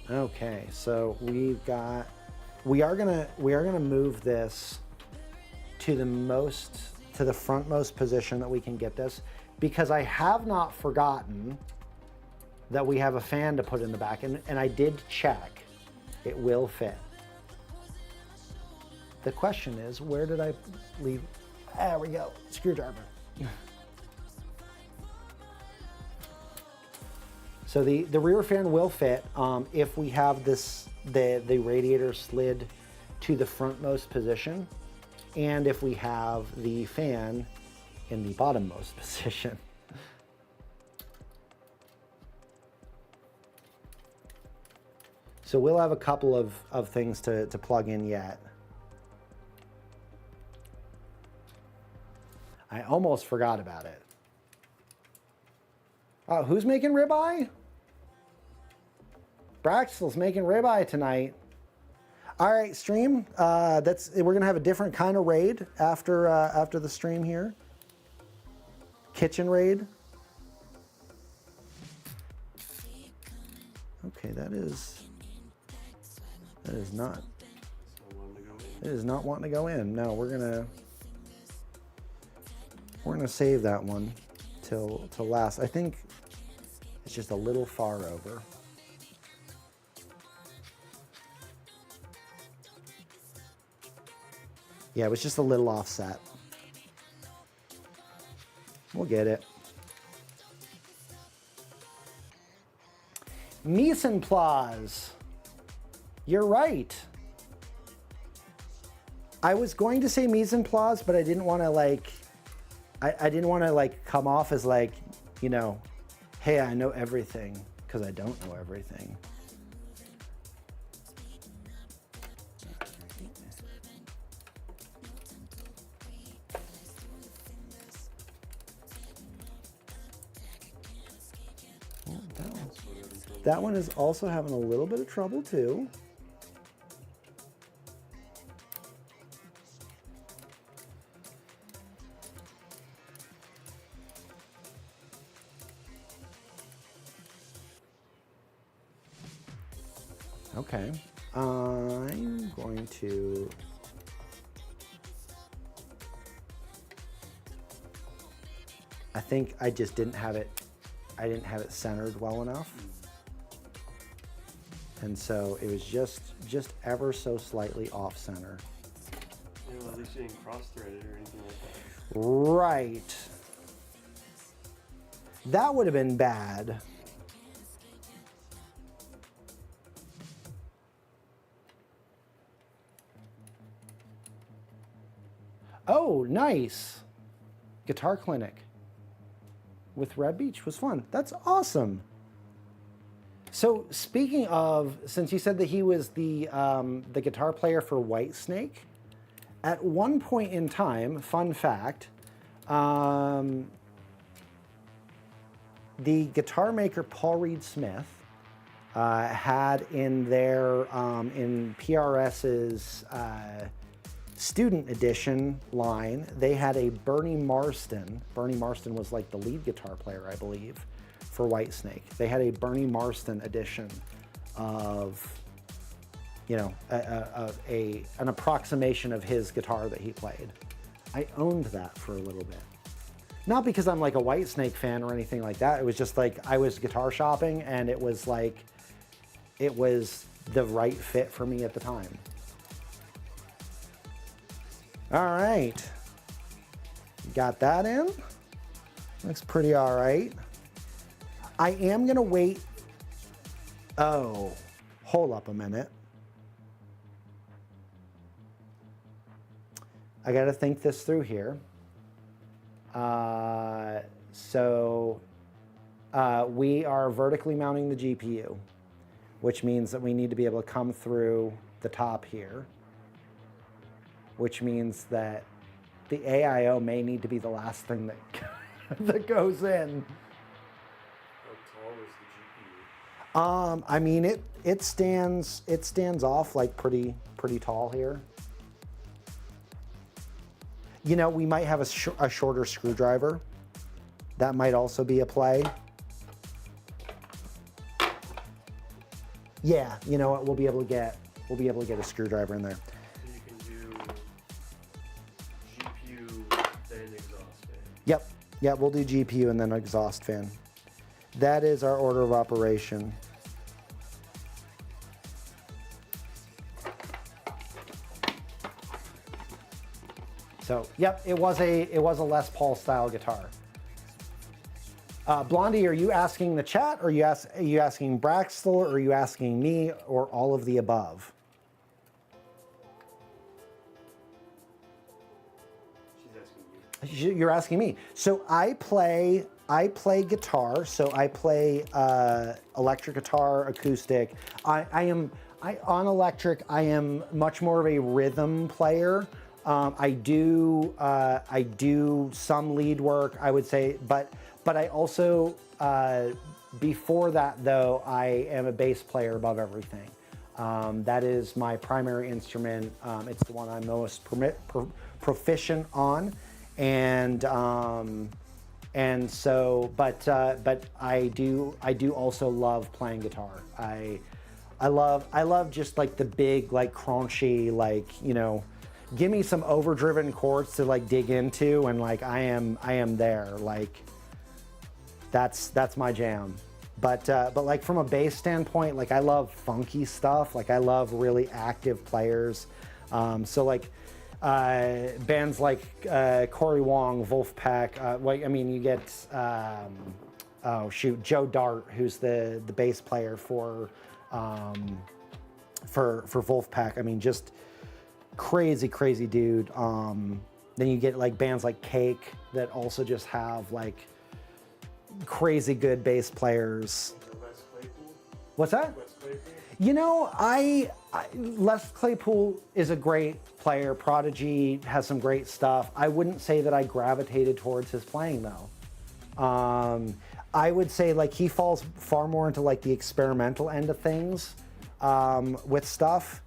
Speaker 1: Okay, so we are gonna move this to the frontmost position that we can get this, because I have not forgotten that we have a fan to put in the back, and I did check. It will fit. The question is, where did I leave? There we go, screwdriver. So the rear fan will fit if we have the radiator slid to the frontmost position, and if we have the fan in the bottommost position. So we'll have a couple of things to plug in yet. I almost forgot about it. Who's making ribeye? Braxel's making ribeye tonight. All right, stream. We're gonna have a different kind of raid after the stream here. Kitchen raid. Okay, that is not. It is not wanting to go in. No, we're gonna save that one till last. I think it's just a little far over. Yeah, it was just a little offset. We'll get it. Mise en place. You're right. I was going to say mise en place, but I didn't want to I didn't want to come off as hey, I know everything, because I don't know everything. That one is also having a little bit of trouble too. Okay, I'm going to I think I just didn't have it centered well enough. And so it was just ever so slightly off center.
Speaker 2: Yeah, well, at least you didn't cross-thread it or anything like that.
Speaker 1: Right. That would have been bad. Oh, nice. Guitar Clinic with Red Beach was fun. That's awesome. So speaking of, since you said that he was the guitar player for Whitesnake, at one point in time, fun fact, the guitar maker Paul Reed Smith had in their in PRS's student edition line, they had a Bernie Marston. Bernie Marston was like the lead guitar player, I believe, for Whitesnake. They had a Bernie Marston edition of, you know, an approximation of his guitar that he played. I owned that for a little bit. Not because I'm like a Whitesnake fan or anything like that. It was just like I was guitar shopping and it was like, it was the right fit for me at the time. All right, got that in. Looks pretty all right. I am gonna wait. Oh, hold up a minute. I gotta think this through here. We are vertically mounting the GPU, which means that we need to be able to come through the top here, which means that the AIO may need to be the last thing that, that goes in.
Speaker 2: How tall is the GPU?
Speaker 1: I mean, it stands off like pretty tall here. You know, we might have a shorter screwdriver. That might also be a play. Yeah, you know what? We'll be able to get a screwdriver in there.
Speaker 2: So you can do GPU then exhaust fan.
Speaker 1: Yep. Yeah, we'll do GPU and then exhaust fan. That is our order of operation. So, yep, it was a Les Paul style guitar. Blondie, are you asking the chat, or are you asking Braxtel, or are you asking me, or all of the above?
Speaker 2: She's asking you.
Speaker 1: You're asking me. So I play guitar. So I play electric guitar, acoustic. On electric, I am much more of a rhythm player. I do some lead work, I would say, but I also, before that though, I am a bass player above everything. That is my primary instrument. It's the one I'm most proficient on, and so, but I do also love playing guitar. I love just like the big, like crunchy, like, you know, give me some overdriven chords to like dig into, and like I am there. Like that's my jam. But like from a bass standpoint, like I love funky stuff. Like I love really active players. So like bands like Corey Wong, Wolfpack. Well, I mean, you get Joe Dart, who's the bass player for Wolfpack. I mean, just crazy dude. Then you get like bands like Cake that also just have like crazy good bass players.
Speaker 2: Les Claypool?
Speaker 1: What's that?
Speaker 2: Les Claypool?
Speaker 1: You know, Les Claypool is a great player. Prodigy has some great stuff. I wouldn't say that I gravitated towards his playing though. I would say like he falls far more into like the experimental end of things with stuff.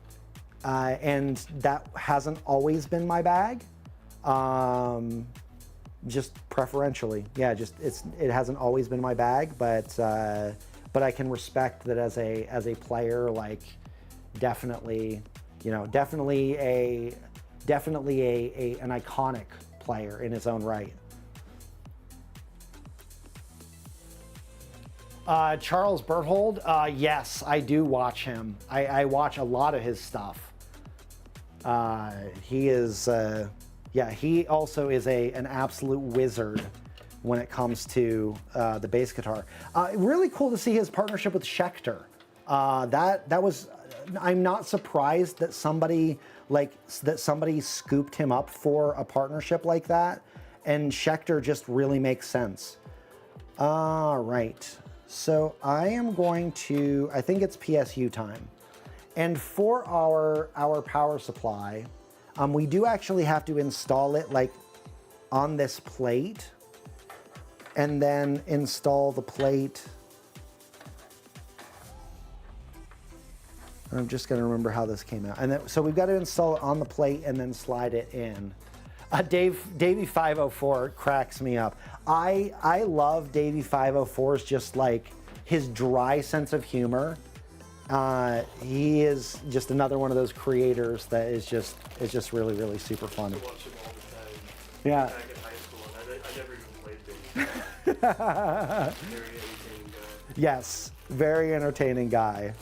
Speaker 1: And that hasn't always been my bag, just preferentially. Yeah, just it hasn't always been my bag, but I can respect that as a player. Like, definitely, you know, definitely an iconic player in his own right. Charles Berthold, yes, I do watch him. I watch a lot of his stuff. He is, yeah, he also is an absolute wizard when it comes to the bass guitar. Really cool to see his partnership with Schecter. That was, I'm not surprised that somebody scooped him up for a partnership like that, and Schecter just really makes sense. All right, So I am going to, I think it's PSU time. And for our power supply, we do actually have to install it like on this plate and then install the plate. I'm just gonna remember how this came out. And then, so we've got to install it on the plate and then slide it in. Davey 504 cracks me up. I love Davey 504's just like his dry sense of humor. He is just another one of those creators that is just really, really super funny.
Speaker 2: I watch him all the time.
Speaker 1: Yeah.
Speaker 2: Back in high school, and I never even played Damien. Very entertaining guy.
Speaker 1: Yes, very entertaining guy.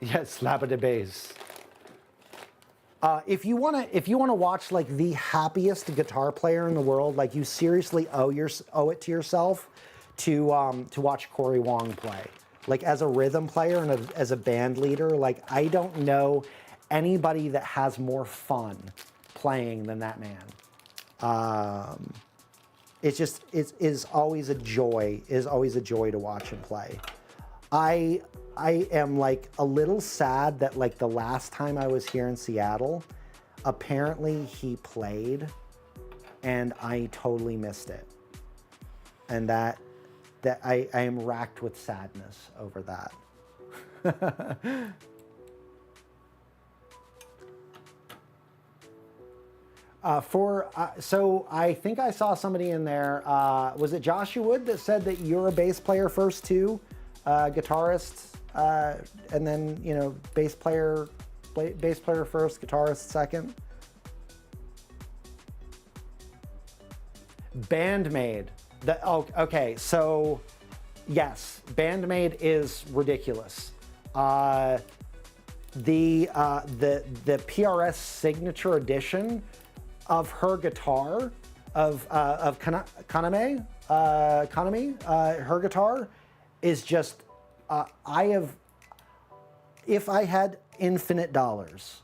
Speaker 1: Yes, slap of the bass. If you wanna watch like the happiest guitar player in the world, like you seriously owe it to yourself to watch Corey Wong play. Like as a rhythm player and as a band leader, like I don't know anybody that has more fun playing than that man. It is always a joy. Is always a joy to watch him play. I am like a little sad that like the last time I was here in Seattle, apparently he played and I totally missed it. And that I am racked with sadness over that. So I think I saw somebody in there, was it Joshua Wood that said that you're a bass player first too? Guitarist, and then, you know, bass player first, guitarist second. Bandmade. Oh, okay. So, yes, Bandmade is ridiculous. The PRS signature edition of her guitar of Kaname, her guitar is just, if I had infinite dollars,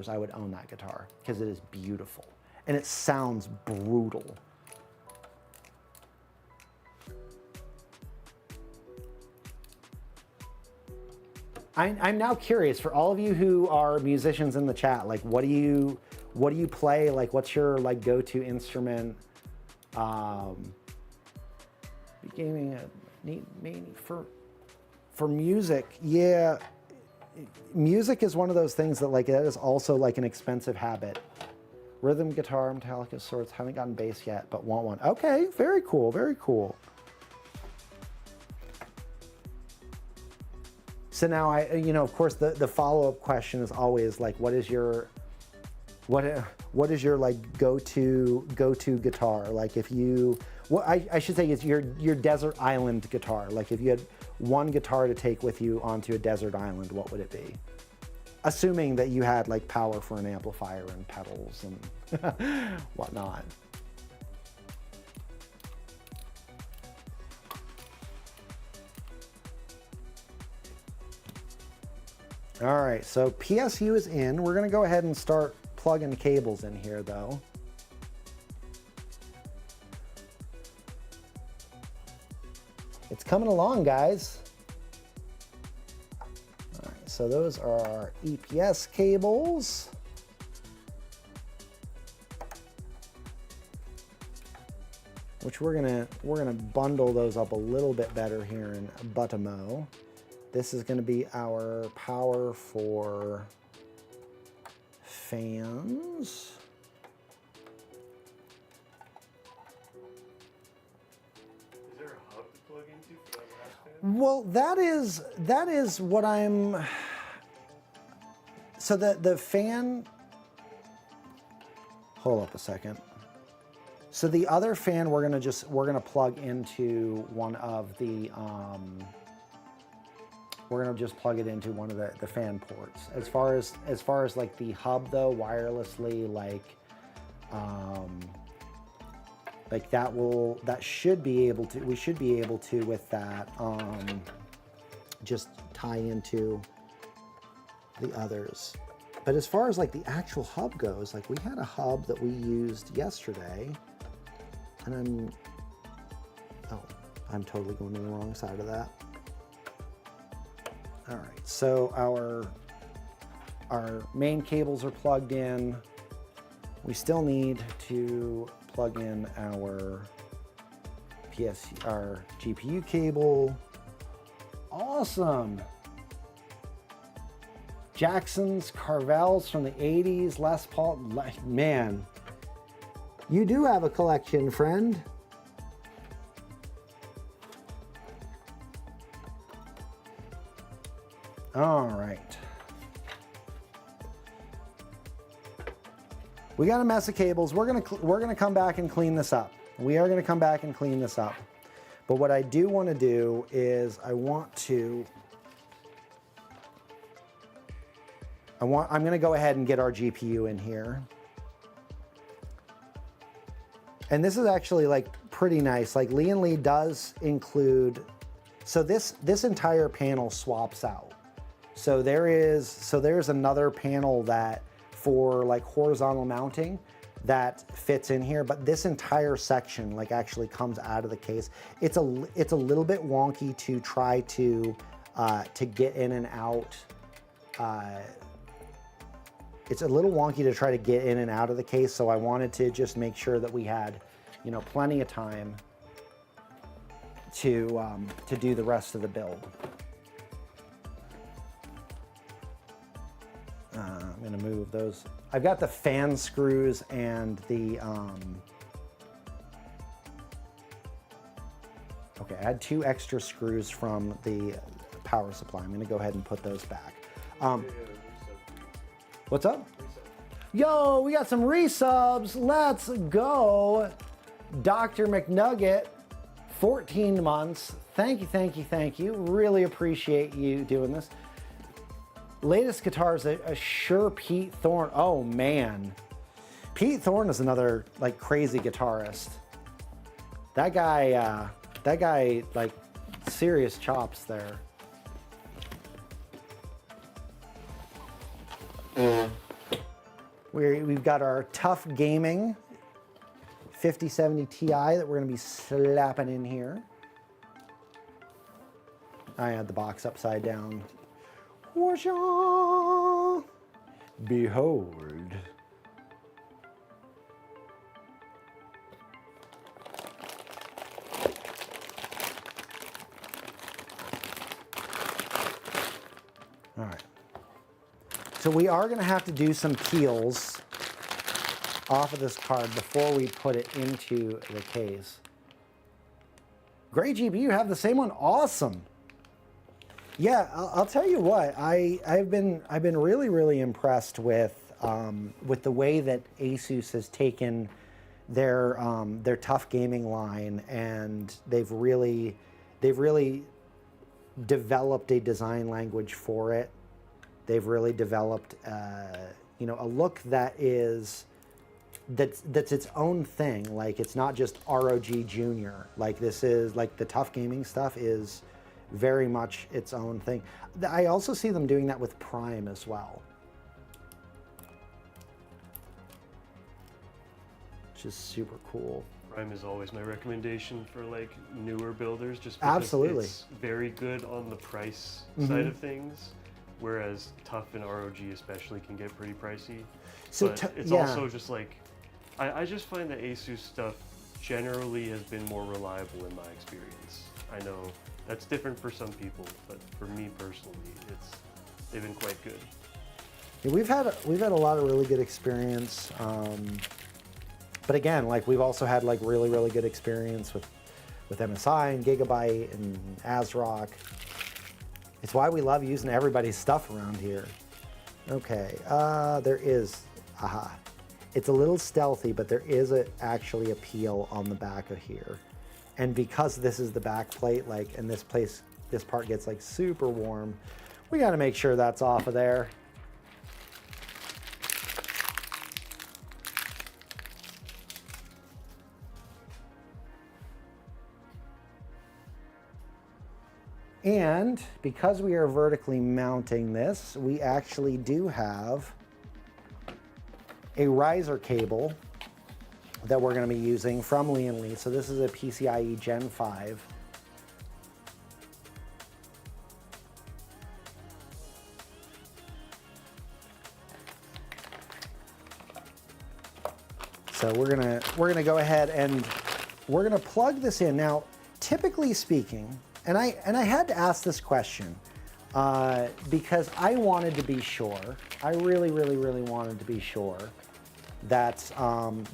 Speaker 1: I would own that guitar because it is beautiful and it sounds brutal. I'm now curious, for all of you who are musicians in the chat, like what do you play? Like what's your like go-to instrument? Gaming for music, yeah. Music is one of those things that like that is also like an expensive habit. Rhythm guitar, Metallica sorts. Haven't gotten bass yet, but want one. Okay, very cool, very cool. So now you know, of course, the follow-up question is always like, what is your like go-to guitar? Like if you, what I should say is your desert island guitar. Like if you had one guitar to take with you onto a desert island, what would it be? Assuming that you had like power for an amplifier and pedals and whatnot. All right, so PSU is in. We're gonna go ahead and start plugging cables in here though. It's coming along, guys. All right, so those are our EPS cables. Which we're gonna bundle those up a little bit better here in Butamo. This is gonna be our power for fans. Well, that is what I'm. So the fan. Hold up a second. So the other fan we're gonna plug into one of the. We're gonna just plug it into one of the fan ports. As far as like the hub though, wirelessly, like that should be able to, we should be able to with that just tie into the others. But as far as like the actual hub goes, like we had a hub that we used yesterday, and I'm totally going to the wrong side of that. All right, so our main cables are plugged in. We still need to plug in our our GPU cable. Awesome. Jackson's, Carvel's from the 80s, Les Paul. Man, you do have a collection, friend. All right. We got a mess of cables. We're gonna come back and clean this up. We are gonna come back and clean this up. But what I do want to do is I'm gonna go ahead and get our GPU in here. And this is actually like pretty nice. Like Lian Li does include, so this entire panel swaps out. So there's another panel that for like horizontal mounting that fits in here, but this entire section like actually comes out of the case. It's a little bit wonky to try to get in and out. It's a little wonky to try to get in and out of the case, so I wanted to just make sure that we had, you know, plenty of time to do the rest of the build. I'm gonna move those. I've got the fan screws and the, okay, I had 2 extra screws from the power supply. I'm gonna go ahead and put those back. What's up? Yo, we got some resubs. Let's go. Dr. McNugget, 14 months. Thank you, thank you, thank you. Really appreciate you doing this. Latest guitar is a Shure Pete Thorne. Oh man. Pete Thorne is another like crazy guitarist. That guy like serious chops there. We've got our TUF Gaming 5070 Ti that we're gonna be slapping in here. I had the box upside down. Behold. All right. So we are going to have to do some peels off of this card before we put it into the case. Great GPU, you have the same one. Awesome. Yeah, I'll tell you what. I've been really impressed with the way that ASUS has taken their TUF Gaming line, and they've really developed a design language for it. They've really developed you know, a look that's its own thing. Like, it's not just ROG Junior. Like, this is like the TUF Gaming stuff is very much its own thing. I also see them doing that with Prime as well, which is super cool.
Speaker 2: Prime is always my recommendation for like newer builders, just because
Speaker 1: Absolutely.
Speaker 2: It's very good on the price side of things, whereas TUF and ROG especially can get pretty pricey.
Speaker 1: So
Speaker 2: but it's also just like, I just find that ASUS stuff generally has been more reliable in my experience. I know that's different for some people, but for me personally, they've been quite good.
Speaker 1: Yeah, we've had a lot of really good experience, but again, like we've also had like really good experience with MSI and Gigabyte and ASRock. It's why we love using everybody's stuff around here. Okay, there is, it's a little stealthy, but there is actually a peel on the back of here. And because this is the back plate, like, and this part gets like super warm, we gotta make sure that's off of there. And because we are vertically mounting this, we actually do have a riser cable that we're going to be using from Lian Li. So this is a PCIe Gen 5. So we're gonna go ahead and we're gonna plug this in. Now, typically speaking, and I had to ask this question because I wanted to be sure. I really wanted to be sure that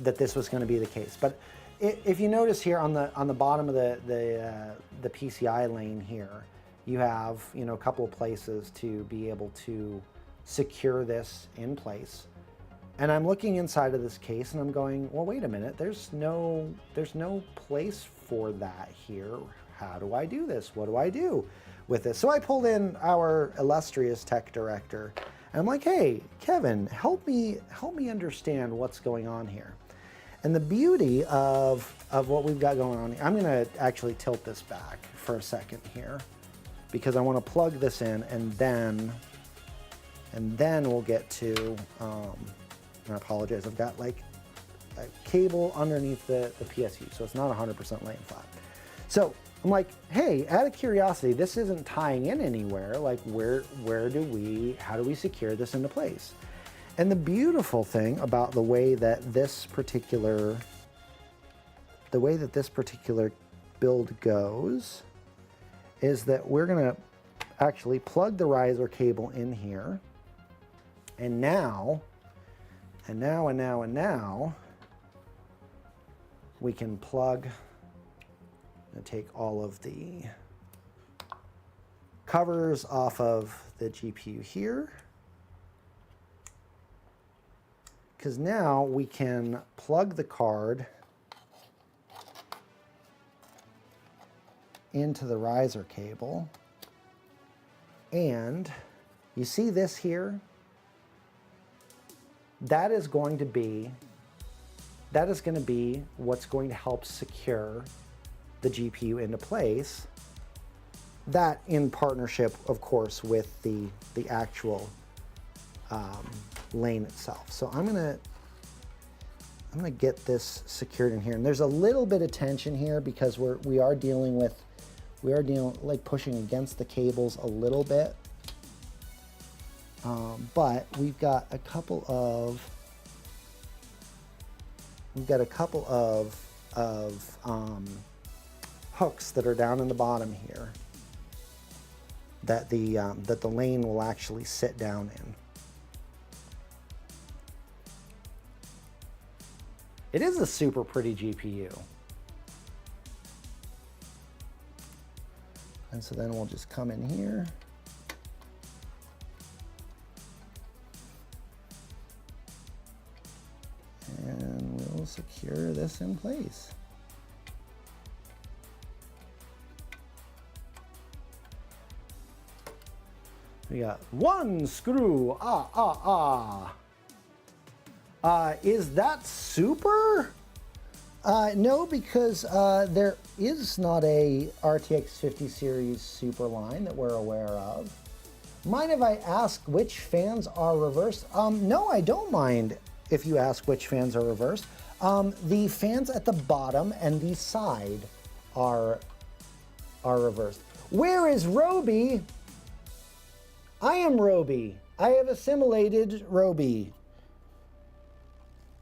Speaker 1: that this was going to be the case. But if you notice here on the bottom of the PCI lane here, you have, you know, a couple of places to be able to secure this in place. And I'm looking inside of this case and I'm going, well, wait a minute, there's no place for that here. How do I do this? What do I do with this? So I pulled in our illustrious tech director and I'm like, hey, Kevin, help me understand what's going on here. And the beauty of what we've got going on here, I'm gonna actually tilt this back for a second here because I wanna plug this in and then we'll get to, I apologize, I've got like a cable underneath the PSU, so it's not 100% laying flat. So I'm like, hey, out of curiosity, this isn't tying in anywhere. Like, how do we secure this into place? And the beautiful thing about the way that this particular build goes is that we're gonna actually plug the riser cable in here, and now we can plug and take all of the covers off of the GPU here, because now we can plug the card into the riser cable, and you see this here? That is going to be what's going to help secure the GPU into place. That in partnership, of course, with the actual lane itself. So I'm gonna get this secured in here, and there's a little bit of tension here because we are dealing like pushing against the cables a little bit. But we've got a couple of hooks that are down in the bottom here that the lane will actually sit down in. It is a super pretty GPU. And so then we'll just come in here. And we'll secure this in place. We got one screw, is that super? No, because there is not a RTX 50 series super line that we're aware of. Mind if I ask which fans are reversed? No, I don't mind if you ask which fans are reversed. The fans at the bottom and the side are reversed. Where is Robey? I am Robey. I have assimilated Robey.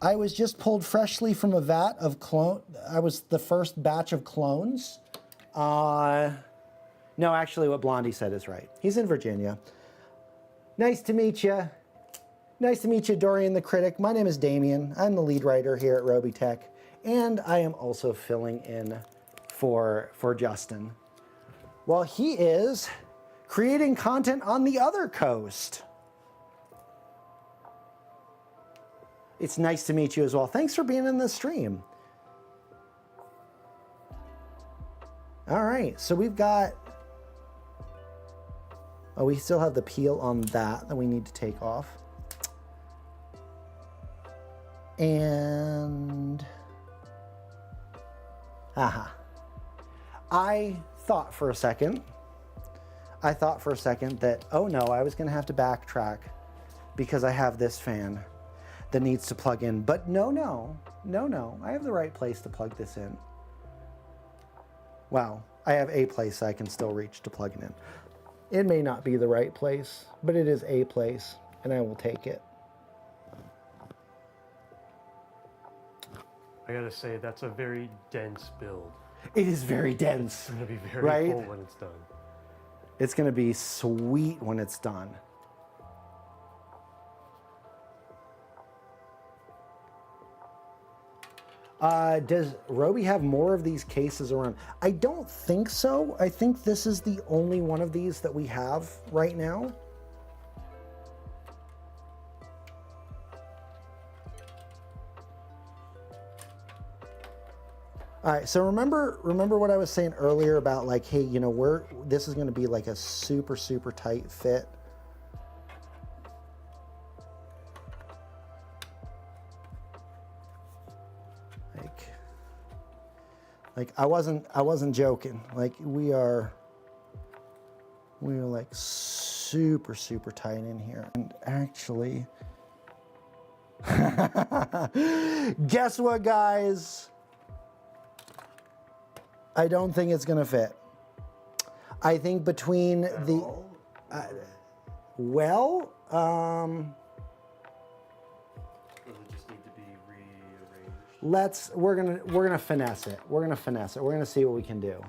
Speaker 1: I was just pulled freshly from a vat of clone. I was the first batch of clones. No, actually what Blondie said is right. He's in Virginia. Nice to meet you. Nice to meet you, Dorian the Critic. My name is Damien. I'm the lead writer here at Robeytech, and I am also filling in for Justin while he is creating content on the other coast. It's nice to meet you as well. Thanks for being in the stream. All right, so we've got, oh, we still have the peel on that we need to take off. And, I thought for a second that, oh no, I was gonna have to backtrack because I have this fan. that needs to plug in. But no, I have the right place to plug this in. Well, I have a place I can still reach to plug it in. It may not be the right place, but it is a place, and I will take it.
Speaker 2: I gotta say, that's a very dense build.
Speaker 1: It is very dense.
Speaker 2: It's gonna be very full when it's done.
Speaker 1: It's gonna be sweet when it's done. Does Robey have more of these cases around? I don't think so. I think this is the only one of these that we have right now. All right, so remember what I was saying earlier about like, hey, you know, this is gonna be like a super, super tight fit. Like I wasn't joking. Like we are like super, super tight in here. And actually, guess what, guys? I don't think it's gonna fit. I think between the, well, we're gonna finesse it. We're gonna finesse it. We're gonna see what we can do.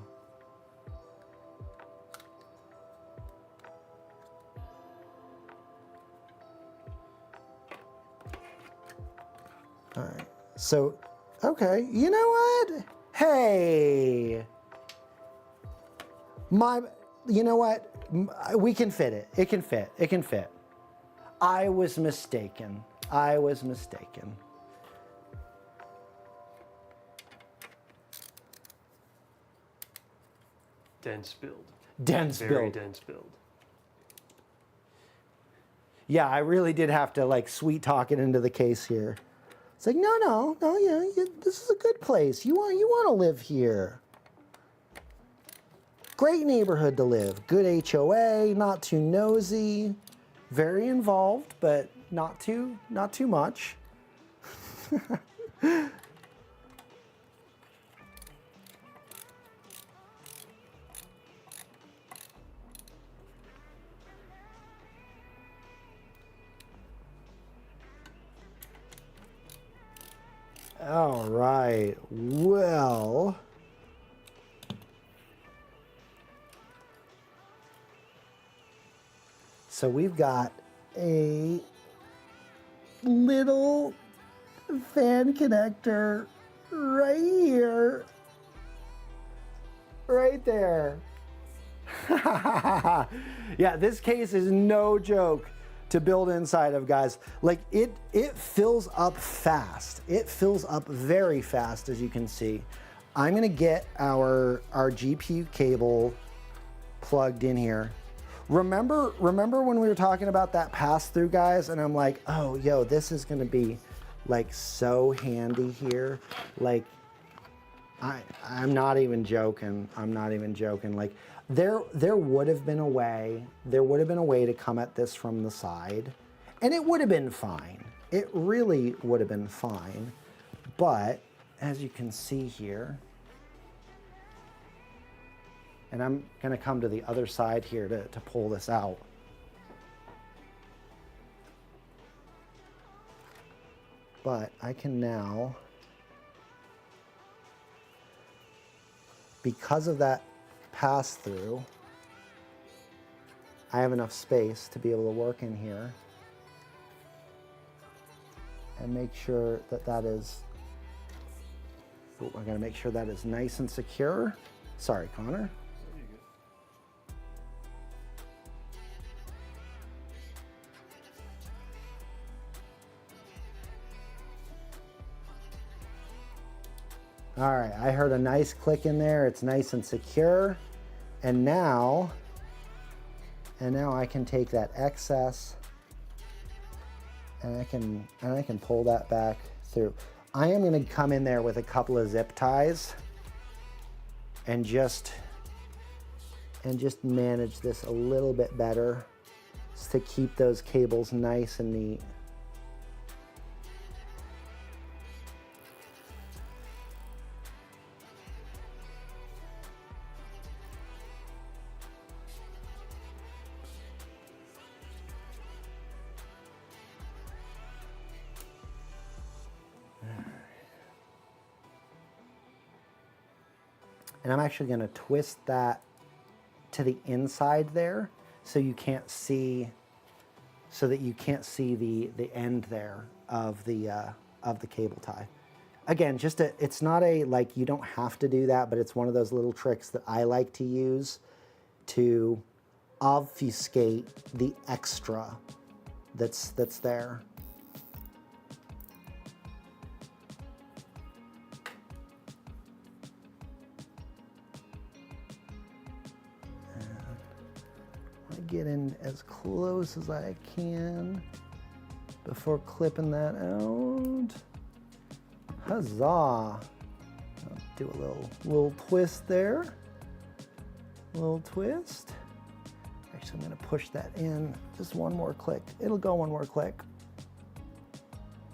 Speaker 1: All right. So, okay. You know what? Hey. You know what? We can fit it. It can fit. It can fit. I was mistaken. I was mistaken.
Speaker 2: Dense build.
Speaker 1: Dense build.
Speaker 2: Very dense build.
Speaker 1: Yeah, I really did have to like sweet talk it into the case here. It's like, no, yeah, this is a good place. You want to live here. Great neighborhood to live. Good HOA, not too nosy, very involved, but not too much. All right, well, so we've got a little fan connector right here, right there. Yeah, this case is no joke to build inside of, guys. Like it fills up fast. It fills up very fast, as you can see. I'm gonna get our GPU cable plugged in here. Remember when we were talking about that pass-through, guys, and I'm like, oh, yo, this is gonna be like so handy here. Like I'm not even joking. I'm not even joking. Like there would have been a way. There would have been a way to come at this from the side, and it would have been fine. It really would have been fine. But as you can see here, and I'm gonna come to the other side here to pull this out. But I can now, because of that pass through, I have enough space to be able to work in here and make sure that that is, I gotta make sure that is nice and secure. Sorry, Connor. All right, I heard a nice click in there. It's nice and secure. And now I can take that excess and I can pull that back through. I am gonna come in there with a couple of zip ties and just manage this a little bit better just to keep those cables nice and neat. And I'm actually gonna twist that to the inside there so you can't see, so that you can't see the end there of the cable tie. Again, it's not a, like, you don't have to do that, but it's one of those little tricks that I like to use to obfuscate the extra that's there. I get in as close as I can before clipping that out. Huzzah! I'll do a little twist there. A little twist. Actually, I'm going to push that in just one more click. It'll go one more click.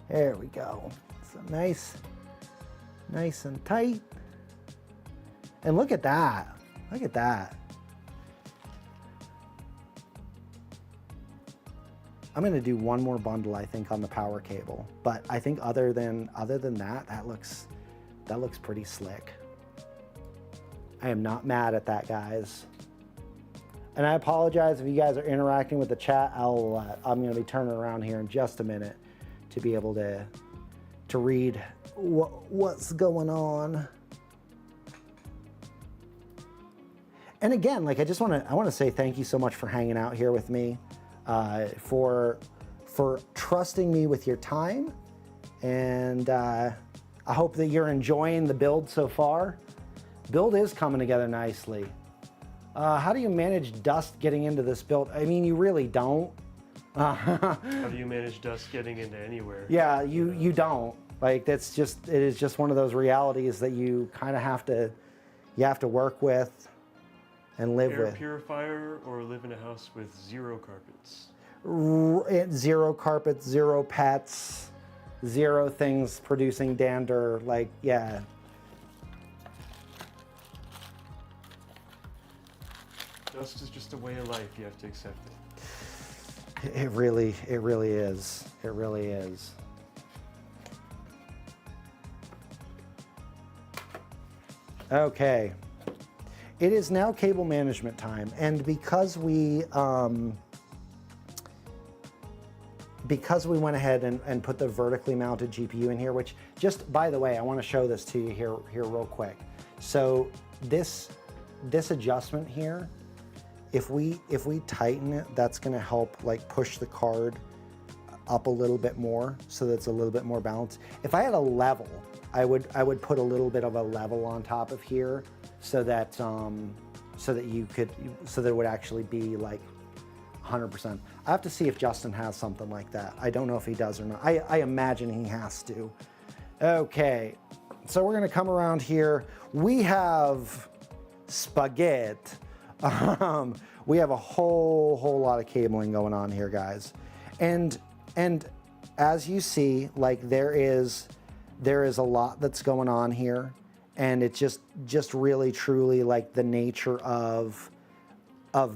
Speaker 1: There we go. So nice and tight. And look at that. Look at that. I'm going to do one more bundle, I think, on the power cable. But I think other than that, that looks pretty slick. I am not mad at that, guys. And I apologize if you guys are interacting with the chat. I'm going to be turning around here in just a minute to be able to read what's going on. And again, like, I want to say thank you so much for hanging out here with me, for trusting me with your time, and I hope that you're enjoying the build so far. Build is coming together nicely. How do you manage dust getting into this build? I mean, you really don't.
Speaker 2: How do you manage dust getting into anywhere?
Speaker 1: Yeah, you don't. Like, it is just one of those realities that you kind of have to work with and live with.
Speaker 2: Air purifier or live in a house with 0 carpets?
Speaker 1: 0 carpets, 0 pets, 0 things producing dander. Like, yeah.
Speaker 2: Dust is just a way of life. You have to accept it.
Speaker 1: It really is. It really is. Okay. It is now cable management time, and because we went ahead and put the vertically mounted GPU in here, which, just by the way, I want to show this to you here real quick. So this adjustment here, if we tighten it, that's going to help, like, push the card up a little bit more, so that it's a little bit more balanced. If I had a level, I would put a little bit of a level on top of here, so that it would actually be like 100%. I have to see if Justin has something like that. I don't know if he does or not. I imagine he has to. Okay, so we're gonna come around here. We have spaghetti. We have a whole lot of cabling going on here, guys. And as you see, like, there is a lot that's going on here. And it's just really truly, like, the nature of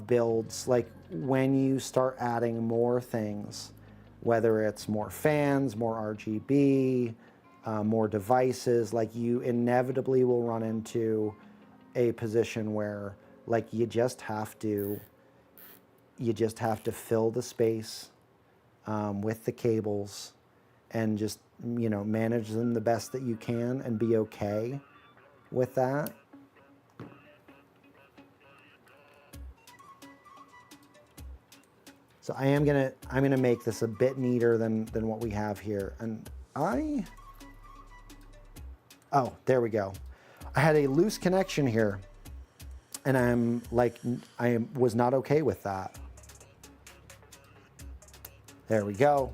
Speaker 1: builds. Like, when you start adding more things, whether it's more fans, more RGB, more devices, like, you inevitably will run into a position where, like, you just have to fill the space with the cables, and just, you know, manage them the best that you can and be okay with that. So I'm gonna make this a bit neater than what we have here. And oh, there we go. I had a loose connection here, and I was not okay with that. There we go.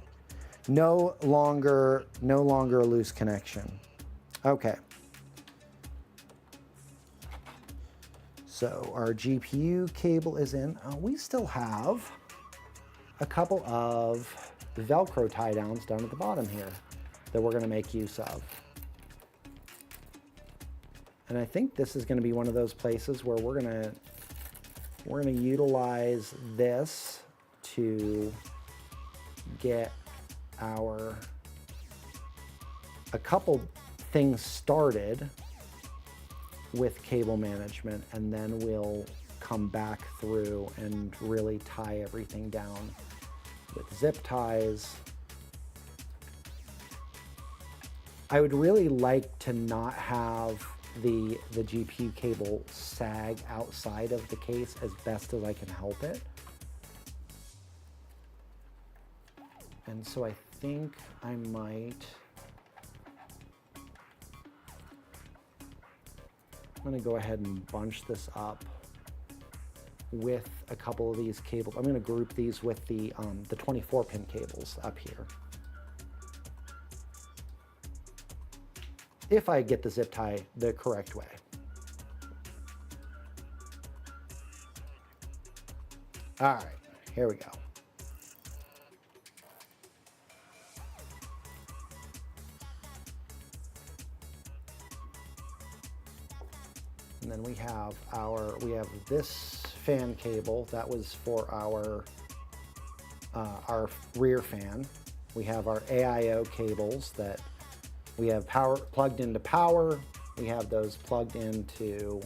Speaker 1: No longer a loose connection. Okay. So our GPU cable is in. We still have a couple of Velcro tie downs down at the bottom here that we're going to make use of. And I think this is going to be one of those places where we're going to utilize this to get a couple things started with cable management, and then we'll come back through and really tie everything down with zip ties. I would really like to not have the GPU cable sag outside of the case as best as I can help it. And so I think I might, I'm gonna go ahead and bunch this up with a couple of these cables. I'm gonna group these with the 24-pin cables up here. If I get the zip tie the correct way. All right, here we go. And then we have this fan cable that was for our rear fan. We have our AIO cables that we have power plugged into power. We have those plugged into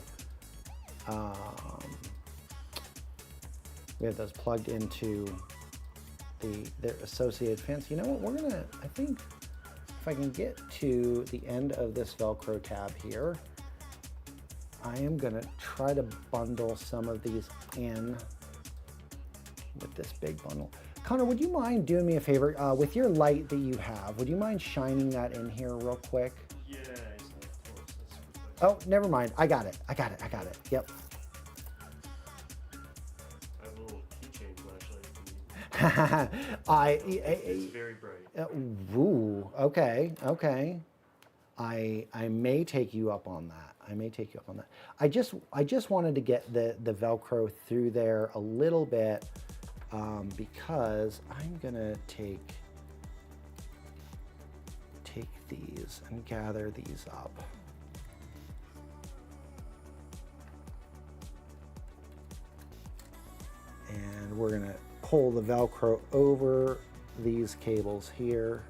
Speaker 1: the associated fans. You know what? We're gonna, I think, if I can get to the end of this Velcro tab here, I am gonna try to bundle some of these in with this big bundle. Connor, would you mind doing me a favor? With your light that you have, would you mind shining that in here real quick?
Speaker 2: Yeah, of course.
Speaker 1: Oh, never mind. I got it. Yep.
Speaker 2: I have a little keychain flashlight for you. It's very bright.
Speaker 1: Ooh, okay. I may take you up on that. I just wanted to get the Velcro through there a little bit. Because I'm gonna take these and gather these up. And we're gonna pull the Velcro over these cables here.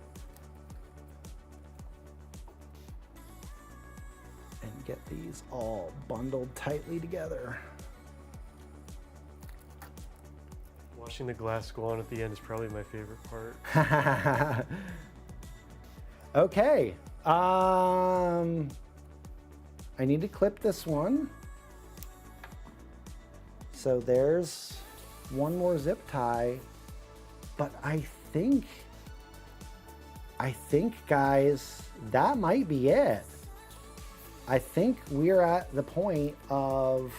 Speaker 1: And get these all bundled tightly together.
Speaker 2: Watching the glass go on at the end is probably my favorite part.
Speaker 1: Okay. I need to clip this one. So there's one more zip tie, but I think guys, that might be it. I think we're at the point of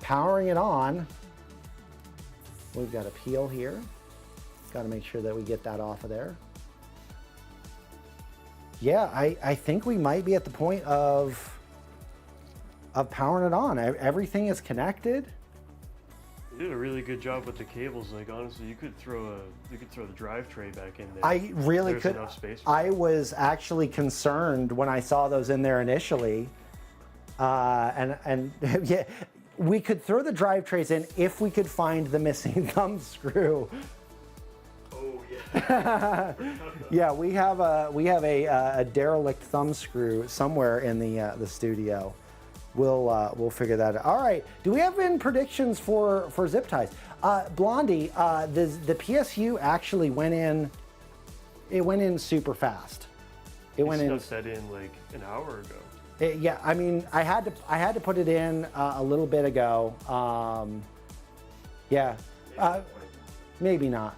Speaker 1: powering it on. We've got a peel here. Got to make sure that we get that off of there. Yeah, I think we might be at the point of powering it on. Everything is connected.
Speaker 2: You did a really good job with the cables. Like honestly, you could throw the drive tray back in there.
Speaker 1: I really could.
Speaker 2: Enough space for
Speaker 1: I was actually concerned when I saw those in there initially, and yeah. We could throw the drive trays in if we could find the missing thumb screw.
Speaker 2: Oh yeah.
Speaker 1: Yeah, we have a derelict thumb screw somewhere in the studio. We'll figure that out. All right. Do we have any predictions for zip ties? Blondie, the PSU actually went in. It went in super fast. It went in.
Speaker 2: Set in like an hour ago.
Speaker 1: Yeah, I mean, I had to put it in a little bit ago. Yeah, maybe not.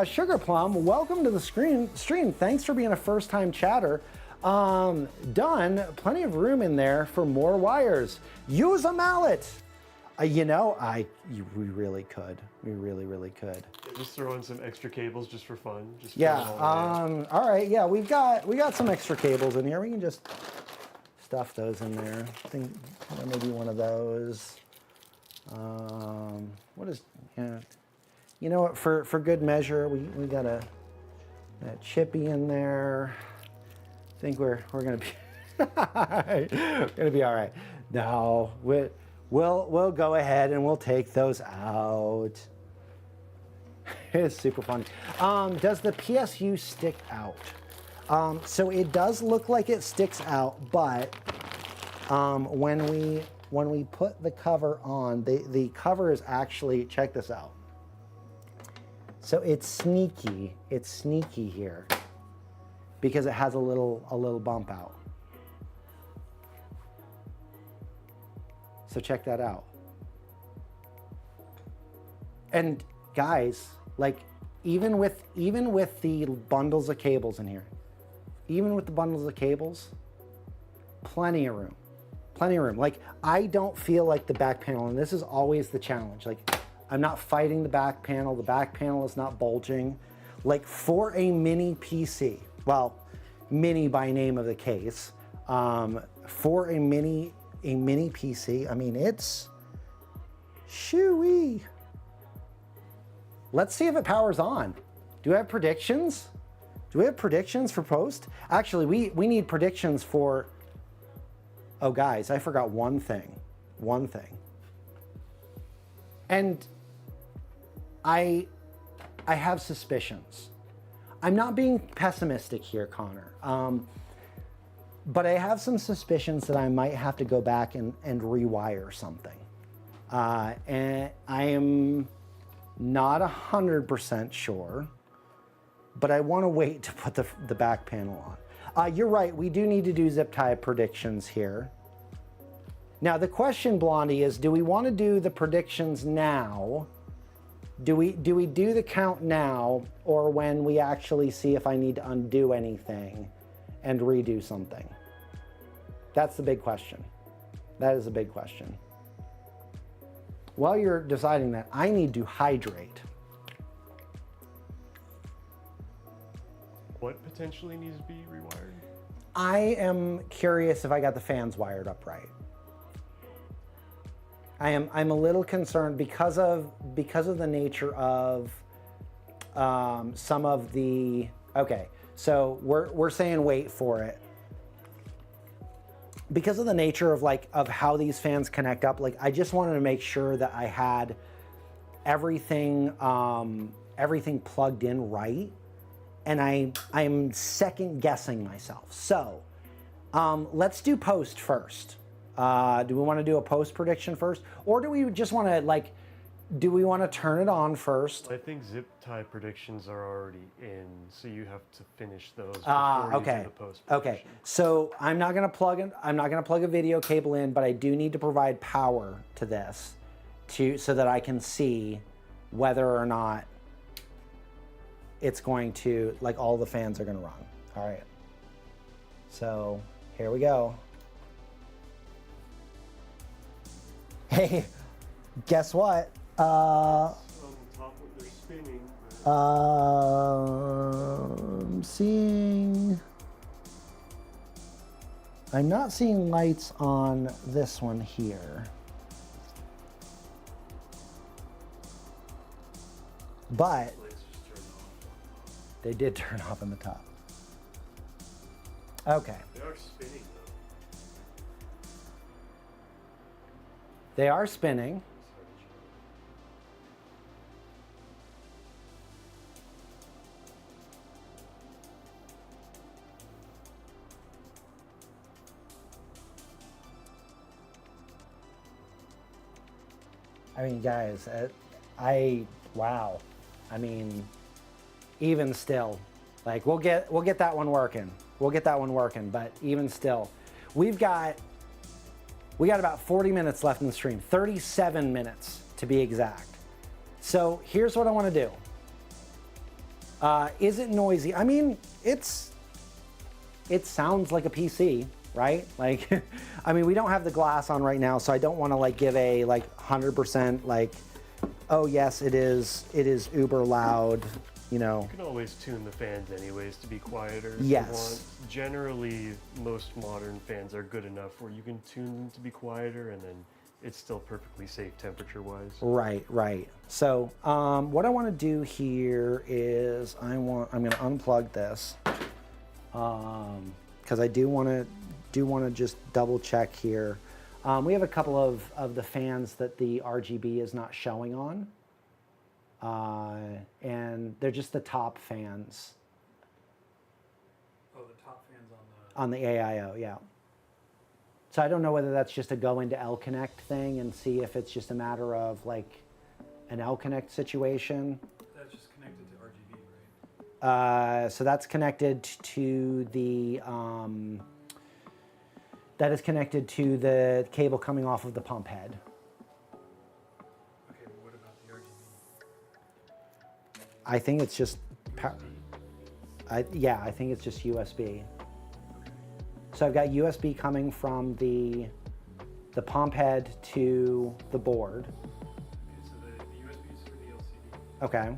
Speaker 1: Sugar Plum, welcome to the stream. Thanks for being a first-time chatter. Done. Plenty of room in there for more wires. Use a mallet. You know, we really could. We really could.
Speaker 2: Just throw in some extra cables just for fun. Just
Speaker 1: yeah. All right. Yeah, we got some extra cables in here. We can just stuff those in there. I think maybe one of those. What is, yeah. You know what, for good measure, we got a chippy in there. I think we're gonna be all right. No, we'll go ahead and we'll take those out. It's super fun. Does the PSU stick out? So it does look like it sticks out, but when we put the cover on, the cover is actually, check this out. So it's sneaky here because it has a little bump out. So check that out. And guys, like even with the bundles of cables in here, even with the bundles of cables, plenty of room. Plenty of room. Like, I don't feel like the back panel, and this is always the challenge, like, I'm not fighting the back panel. The back panel is not bulging. Like, for a mini PC, well, mini by name of the case, for a mini PC, I mean, it's shoo-wee. Let's see if it powers on. Do we have predictions? Do we have predictions for post? Actually, we need predictions for, oh guys, I forgot one thing. And I have suspicions. I'm not being pessimistic here, Connor. But I have some suspicions that I might have to go back and rewire something. And I am not 100% sure, but I want to wait to put the back panel on. You're right, we do need to do zip tie predictions here. Now the question, Blondie, is do we want to do the predictions now? Do we do the count now, or when we actually see if I need to undo anything and redo something? That's the big question. That is a big question. While you're deciding that, I need to hydrate.
Speaker 2: What potentially needs to be rewired?
Speaker 1: I am curious if I got the fans wired up right. I'm a little concerned because of the nature of some of the, okay, so we're saying wait for it. Because of the nature of how these fans connect up, like I just wanted to make sure that I had everything everything plugged in right, and I'm second guessing myself. So let's do post first. Do we want to do a post prediction first, or do we just want to do we want to turn it on first?
Speaker 2: I think zip tie predictions are already in, so you have to finish those before you do the post prediction.
Speaker 1: Okay, so I'm not gonna plug a video cable in, but I do need to provide power to this so that I can see whether or not it's going to, like, all the fans are gonna run. All right, so here we go. Hey, guess what?
Speaker 2: On top of their spinning.
Speaker 1: I'm not seeing lights on this one here. But they did turn off on the top. Okay.
Speaker 2: They are spinning though.
Speaker 1: They are spinning. I mean, guys, wow. I mean, even still, like we'll get that one working. We'll get that one working, but even still, we got about 40 minutes left in the stream, 37 minutes to be exact. So here's what I want to do. Is it noisy? I mean, it sounds like a PC, right? Like, I mean, we don't have the glass on right now, so I don't want to like give a 100% like, oh yes, it is uber loud, you know.
Speaker 2: You can always tune the fans anyways to be quieter if
Speaker 1: yes.
Speaker 2: you want. Generally, most modern fans are good enough where you can tune them to be quieter and then it's still perfectly safe temperature-wise.
Speaker 1: Right, right. So what I want to do here is I'm going to unplug this because I do want to just double check here. We have a couple of the fans that the RGB is not showing on, and they're just the top fans.
Speaker 2: Oh,
Speaker 1: On the AIO, yeah. So I don't know whether that's just a go into L Connect thing and see if it's just a matter of like an L Connect situation.
Speaker 3: That's just connected to RGB, right?
Speaker 1: So that's connected to the that is connected to the cable coming off of the pump head.
Speaker 3: Okay, but what about the RGB?
Speaker 1: I think it's just,
Speaker 3: USB?
Speaker 1: yeah, I think it's just USB.
Speaker 3: Okay.
Speaker 1: So I've got USB coming from the pump head to the board.
Speaker 3: Okay, so the USB is for the LCD.
Speaker 1: Okay.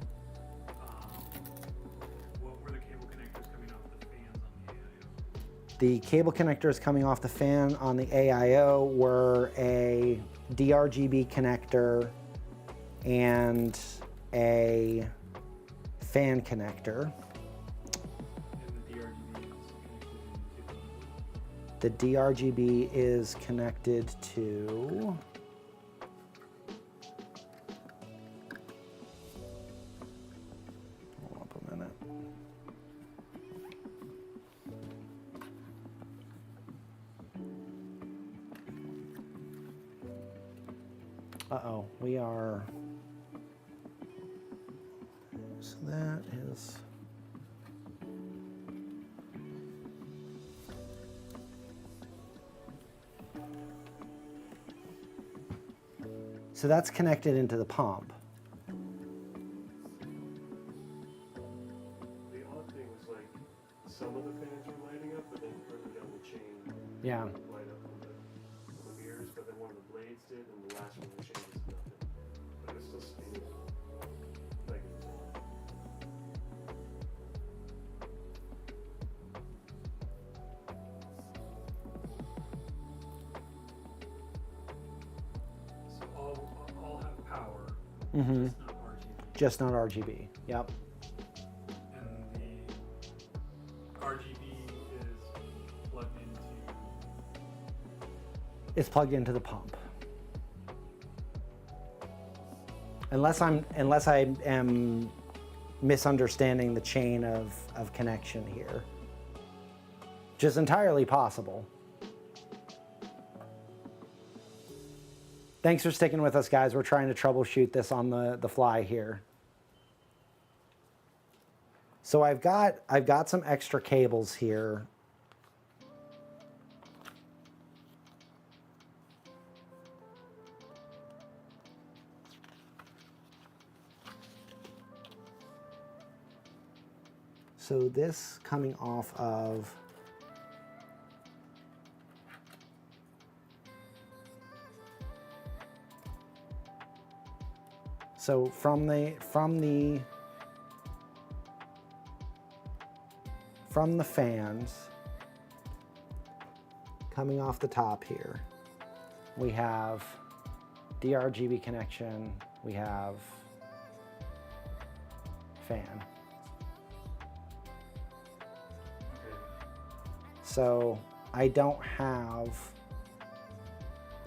Speaker 3: What were the cable connectors coming off the fans on the AIO?
Speaker 1: The cable connectors coming off the fan on the AIO were a DRGB connector and a fan connector.
Speaker 3: And the DRGB is connected to
Speaker 1: The DRGB is connected to, hold up a minute. Uh-oh, we are, so that is, so that's connected into the pump.
Speaker 2: The odd thing was like some of the fans were lighting up, but then further down the chain,
Speaker 1: Yeah.
Speaker 2: light up on the mirrors, but then one of the blades did, and the last one of the chain was nothing. But it was still spinning. Like,
Speaker 3: so all have power,
Speaker 1: Mm-hmm.
Speaker 3: just not RGB.
Speaker 1: Just not RGB. Yep.
Speaker 3: And the RGB is plugged into.
Speaker 1: It's plugged into the pump. Unless I am misunderstanding the chain of connection here, which is entirely possible. Thanks for sticking with us, guys. We're trying to troubleshoot this on the fly here. So I've got some extra cables here. So this coming off of from the fans coming off the top here, we have DRGB connection, we have fan.
Speaker 3: Okay.
Speaker 1: So I don't have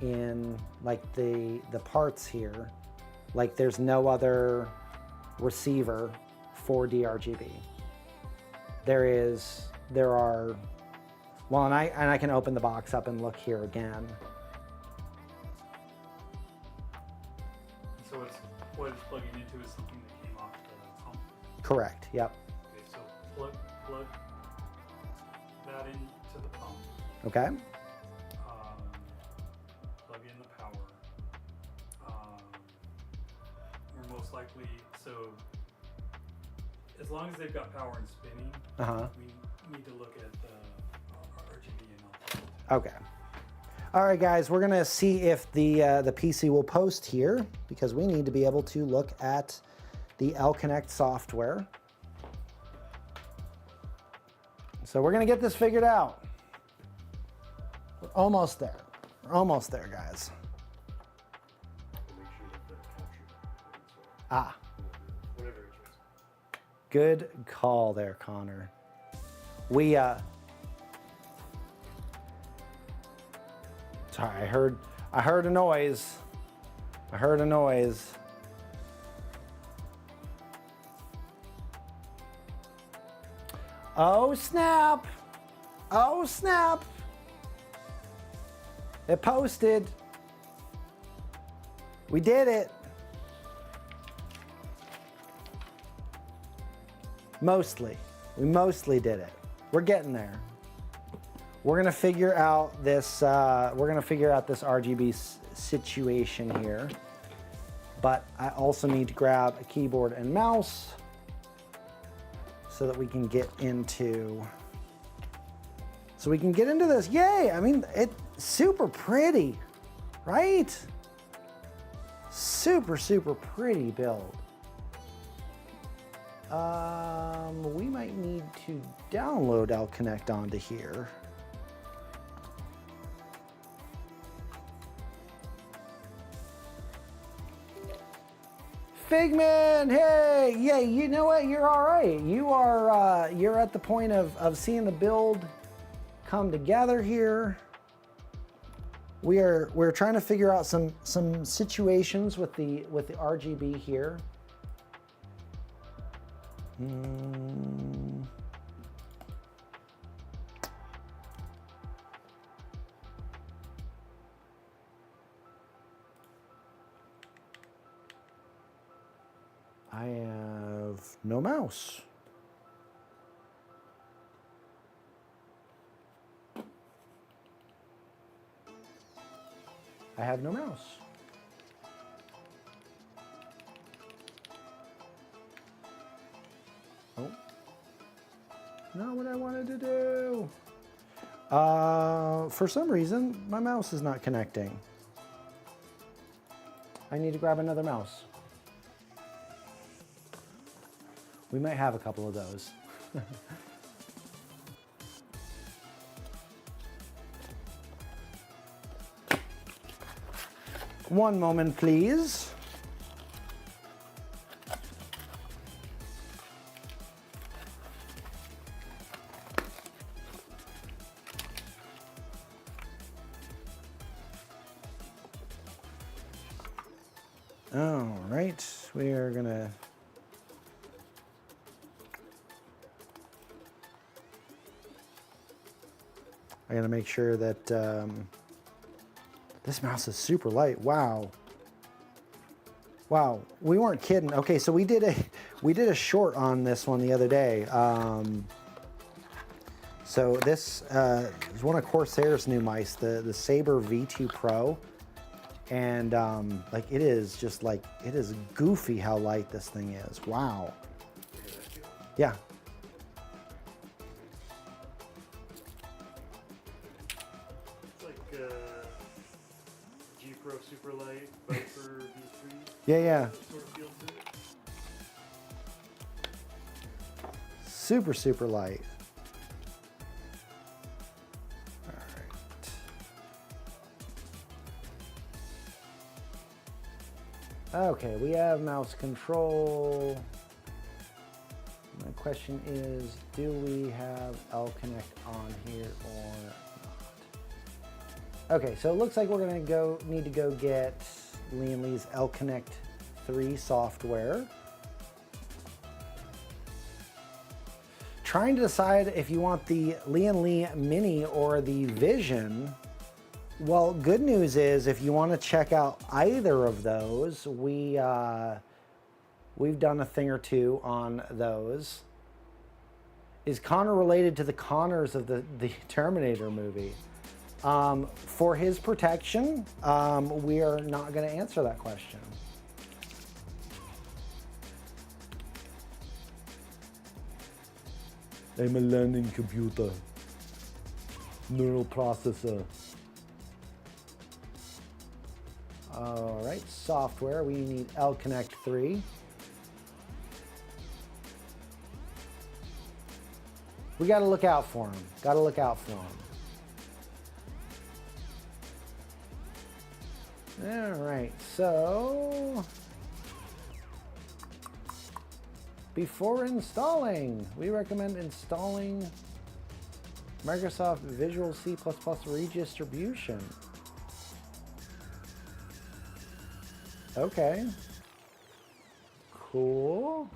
Speaker 1: in like the parts here, like there's no other receiver for DRGB. There are, well, and I can open the box up and look here again.
Speaker 3: So what it's plugging into is something that came off the pump.
Speaker 1: Correct, yep.
Speaker 3: Okay, so plug that into the pump.
Speaker 1: Okay,
Speaker 3: Plug in the power. We're most likely, so as long as they've got power and spinning, we need to look at the RGB and all.
Speaker 1: okay. All right, guys, we're gonna see if the PC will post here because we need to be able to look at the L Connect software. So we're gonna get this figured out. We're almost there. We're almost there, guys.
Speaker 2: make sure that they're captured.
Speaker 1: Ah,
Speaker 2: Whatever it is.
Speaker 1: good call there, Connor. We sorry, I heard a noise. I heard a noise. Oh, snap. Oh, snap. It posted. We did it. Mostly. We mostly did it. We're getting there. We're gonna figure out this. This RGB situation here. But I also need to grab a keyboard and mouse so that we can get into. This. Yay! I mean, it's super pretty, right? Super, super pretty build. We might need to download L-Connect onto here. Figman, hey, yeah, you know what? You're all right. You're at the point of seeing the build come together here. We're trying to figure out some situations with the RGB here. I have no mouse. I have no mouse. Oh. Not what I wanted to do. For some reason, my mouse is not connecting. I need to grab another mouse. We might have a couple of those. One moment, please. All right, we are gonna I gotta make sure that this mouse is super light. Wow. Wow, we weren't kidding. Okay, so we did a short on this one the other day. So this is one of Corsair's new mice, the Saber V2 Pro. And like it is goofy how light this thing is. Wow. Yeah.
Speaker 2: G-Pro Superlight, Viper V3.
Speaker 1: Yeah.
Speaker 2: Sort of feels to it.
Speaker 1: Super, super light. All right. Okay, we have mouse control. My question is, do we have L-Connect on here or not? Okay, so it looks like we're gonna need to go get Lian Li's L-Connect 3 software. Trying to decide if you want the Lian Li Mini or the Vision. Well, good news is if you want to check out either of those, we've done a thing or two on those. Is Connor related to the Connors of the Terminator movie? For his protection, we are not going to answer that question. I'm a learning computer. Neural processor. All right, software. We need L-Connect 3. We got to look out for him. Got to look out for him. All right, so before installing, we recommend installing Microsoft Visual C++ redistribution. Okay. Cool.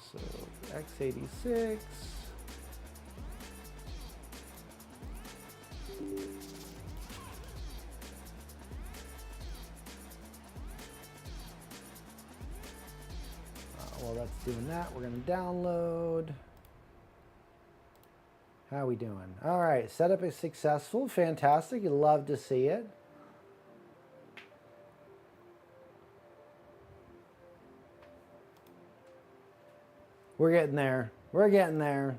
Speaker 1: So x86. While that's doing that, we're going to download. How are we doing? All right, setup is successful. Fantastic. You love to see it. We're getting there. We're getting there.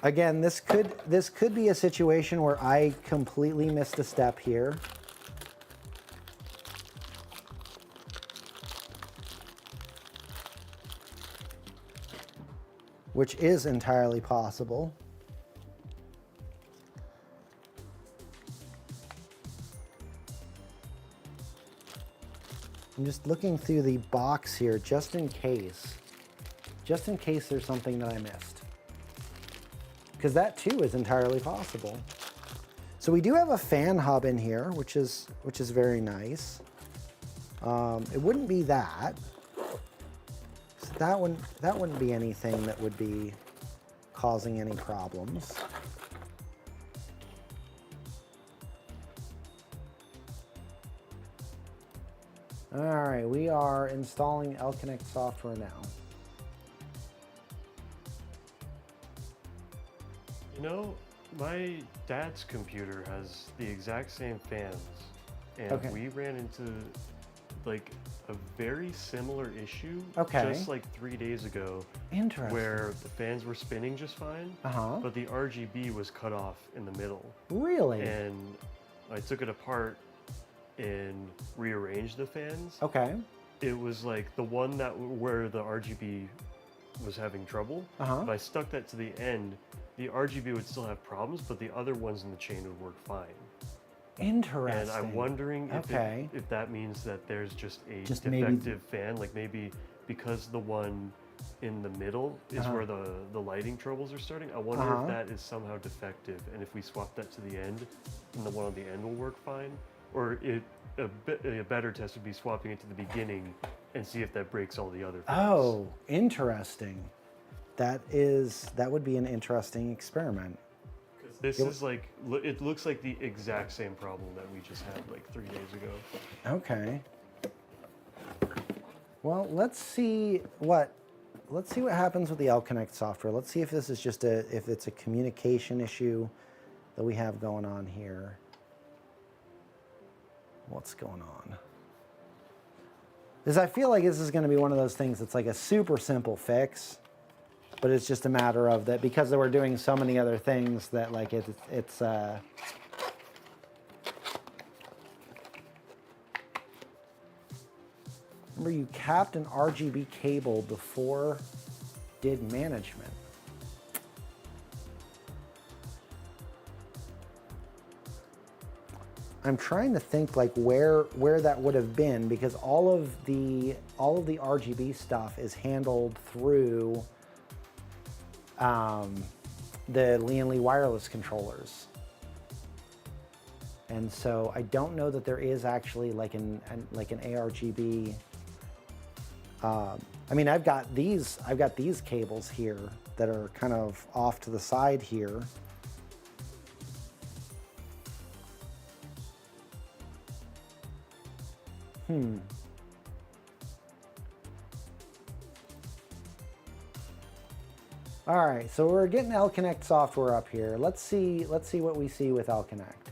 Speaker 1: Again, this could be a situation where I completely missed a step here. Which is entirely possible. I'm just looking through the box here just in case there's something that I missed. Because that too is entirely possible. So we do have a fan hub in here, which is very nice. It wouldn't be that. So that wouldn't be anything that would be causing any problems. All right, we are installing L-Connect software now.
Speaker 2: You know, my dad's computer has the exact same fans, and
Speaker 1: Okay.
Speaker 2: we ran into like a very similar issue just like 3 days ago.
Speaker 1: Interesting.
Speaker 2: Where the fans were spinning just fine, but the RGB was cut off in the middle.
Speaker 1: Really?
Speaker 2: And I took it apart and rearranged the fans.
Speaker 1: Okay.
Speaker 2: It was like the one where the RGB was having trouble. If I stuck that to the end, the RGB would still have problems, but the other ones in the chain would work fine.
Speaker 1: Interesting.
Speaker 2: And I'm wondering if that means that there's just a defective
Speaker 1: maybe
Speaker 2: fan, like maybe because the one in the middle is where the lighting troubles are starting. I wonder if that is somehow defective, and if we swap that to the end, then the one on the end will work fine. Or a better test would be swapping it to the beginning and see if that breaks all the other fans.
Speaker 1: Oh, interesting. That would be an interesting experiment.
Speaker 2: This is like, it looks like the exact same problem that we just had like 3 days ago.
Speaker 1: Okay. Well, let's see what happens with the L-Connect software. Let's see if this is just if it's a communication issue that we have going on here. What's going on? Because I feel like this is going to be one of those things that's like a super simple fix, but it's just a matter of that because we're doing so many other things that like it's remember you capped an RGB cable before did management. I'm trying to think like where that would have been, because all of the RGB stuff is handled through the Lian Li wireless controllers. And so I don't know that there is actually like an ARGB. I mean, I've got these cables here that are kind of off to the side here. All right, so we're getting L-Connect software up here. Let's see what we see with L-Connect.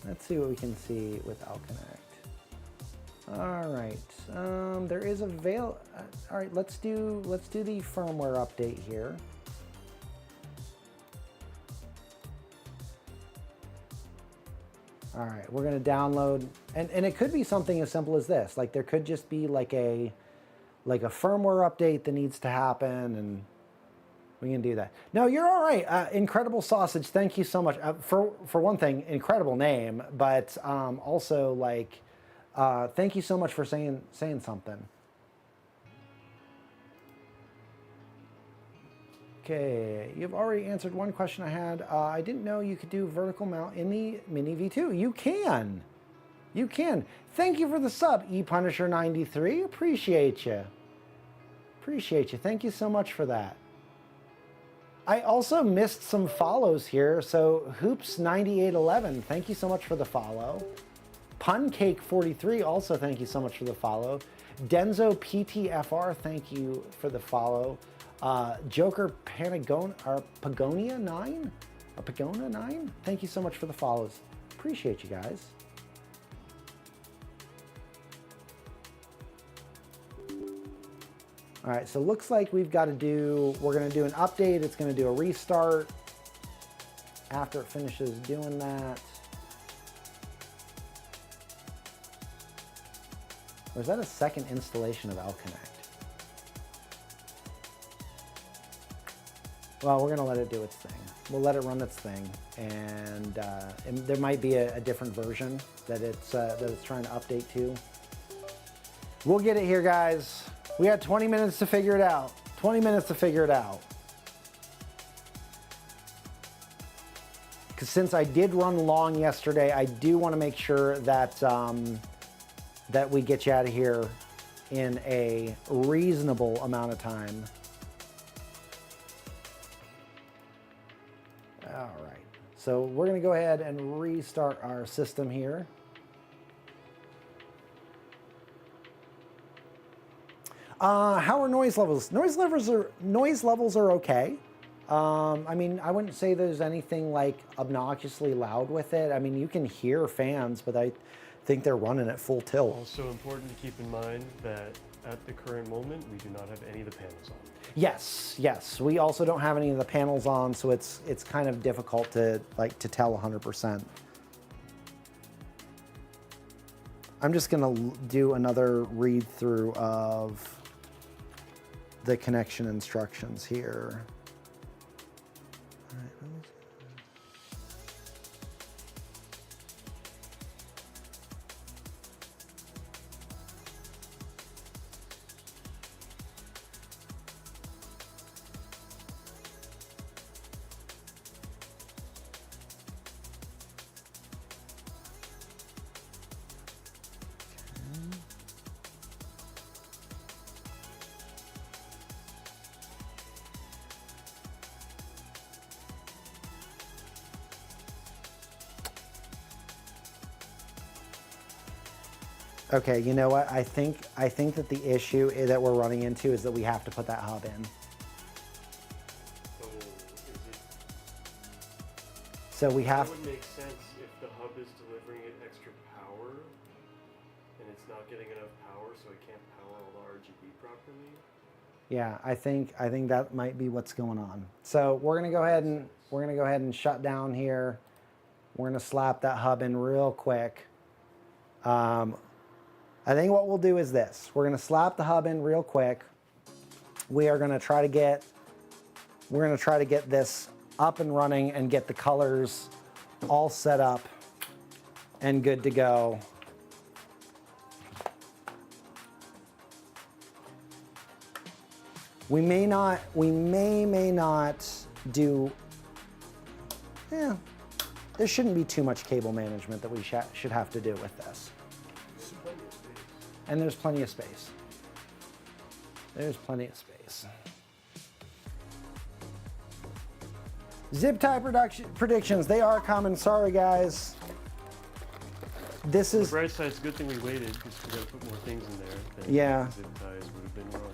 Speaker 1: Let's see what we can see with L-Connect. All right, there is all right, let's do the firmware update here. All right, we're gonna download, and it could be something as simple as this. Like there could just be like a firmware update that needs to happen, and we can do that. No, you're all right. Incredible Sausage, thank you so much. For one thing, incredible name, but also like, thank you so much for saying something. Okay, you've already answered one question I had. I didn't know you could do vertical mount in the Mini V2. You can. You can. Thank you for the sub, ePunisher93. Appreciate you. Appreciate you. Thank you so much for that. I also missed some follows here. So Hoops9811, thank you so much for the follow. Puncake43, also thank you so much for the follow. Denzo PTFR, thank you for the follow. Joker Pagonia 9? Or Pagona 9? Thank you so much for the follows. Appreciate you guys. All right, so looks like we're gonna do an update. It's gonna do a restart after it finishes doing that. Or is that a second installation of L-Connect? Well, we're gonna let it do its thing. We'll let it run its thing, and there might be a different version that it's trying to update to. We'll get it here, guys. We got 20 minutes to figure it out. 20 minutes to figure it out. Because since I did run long yesterday, I do want to make sure that that we get you out of here in a reasonable amount of time. All right, so we're gonna go ahead and restart our system here. How are noise levels? Noise levels are okay. I mean, I wouldn't say there's anything like obnoxiously loud with it. I mean, you can hear fans, but I think they're running at full tilt.
Speaker 2: Also important to keep in mind that at the current moment, we do not have any of the panels on.
Speaker 1: Yes, yes. We also don't have any of the panels on, so it's kind of difficult to tell 100%. I'm just gonna do another read through of the connection instructions here. All right, let me see. Okay, you know what? I think that the issue that we're running into is that we have to put that hub in.
Speaker 2: So is it?
Speaker 1: So we have.
Speaker 2: That would make sense if the hub is delivering it extra power, and it's not getting enough power, so it can't power all the RGB properly.
Speaker 1: Yeah, I think that might be what's going on. So we're gonna go ahead and shut down here. We're gonna slap that hub in real quick. I think what we'll do is this. We're gonna slap the hub in real quick. We're gonna try to get this up and running and get the colors all set up and good to go. We may not do, yeah, there shouldn't be too much cable management that we should have to do with this. And there's plenty of space. There's plenty of space. Zip tie predictions, they are coming. Sorry, guys. This is.
Speaker 2: The bright side, it's a good thing we waited because we got to put more things in there. Than
Speaker 1: Yeah.
Speaker 2: Zip ties would have been wrong.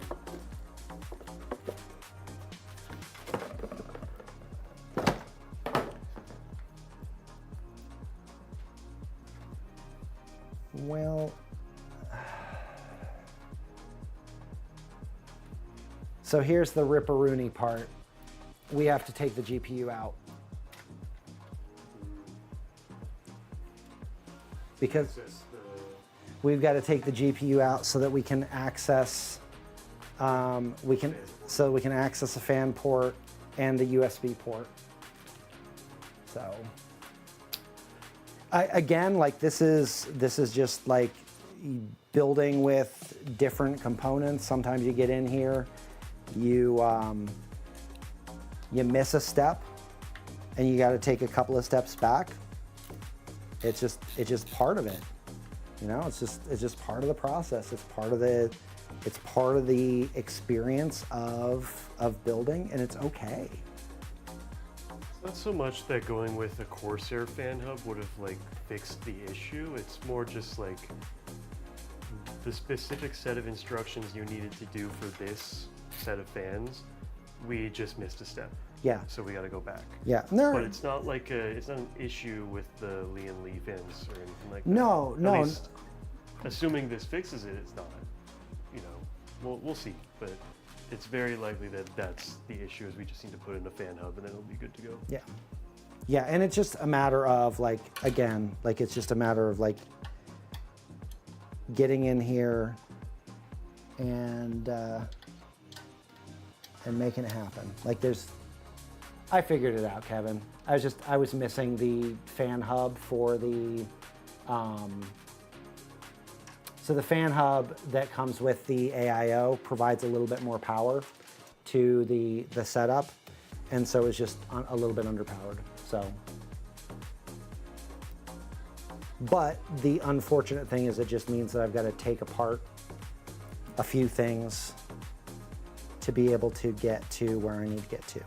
Speaker 1: Well. So here's the ripperoonie part. We have to take the GPU out. Because we've got to take the GPU out so that we can access access a fan port and the USB port. So again, like this is just like building with different components. Sometimes you get in here, you miss a step and you got to take a couple of steps back. It's just part of it. You know, it's just part of the process. It's part of the experience of building, and it's okay.
Speaker 2: It's not so much that going with a Corsair fan hub would have like fixed the issue. It's more just like the specific set of instructions you needed to do for this set of fans. We just missed a step.
Speaker 1: Yeah.
Speaker 2: So we got to go back.
Speaker 1: Yeah.
Speaker 2: But it's not like it's not an issue with the Lian Li fans or anything like that.
Speaker 1: No, no.
Speaker 2: At least, assuming this fixes it, it's not. You know, we'll see. But it's very likely that that's the issue. Is we just need to put in a fan hub and then it'll be good to go.
Speaker 1: Yeah. Yeah, and it's just a matter of like, again, like it's just a matter of like getting in here and making it happen. Like I figured it out, Kevin. I was missing the fan hub for the, so the fan hub that comes with the AIO provides a little bit more power to the setup. And so it's just a little bit underpowered, so. But the unfortunate thing is it just means that I've got to take apart a few things to be able to get to where I need to get to.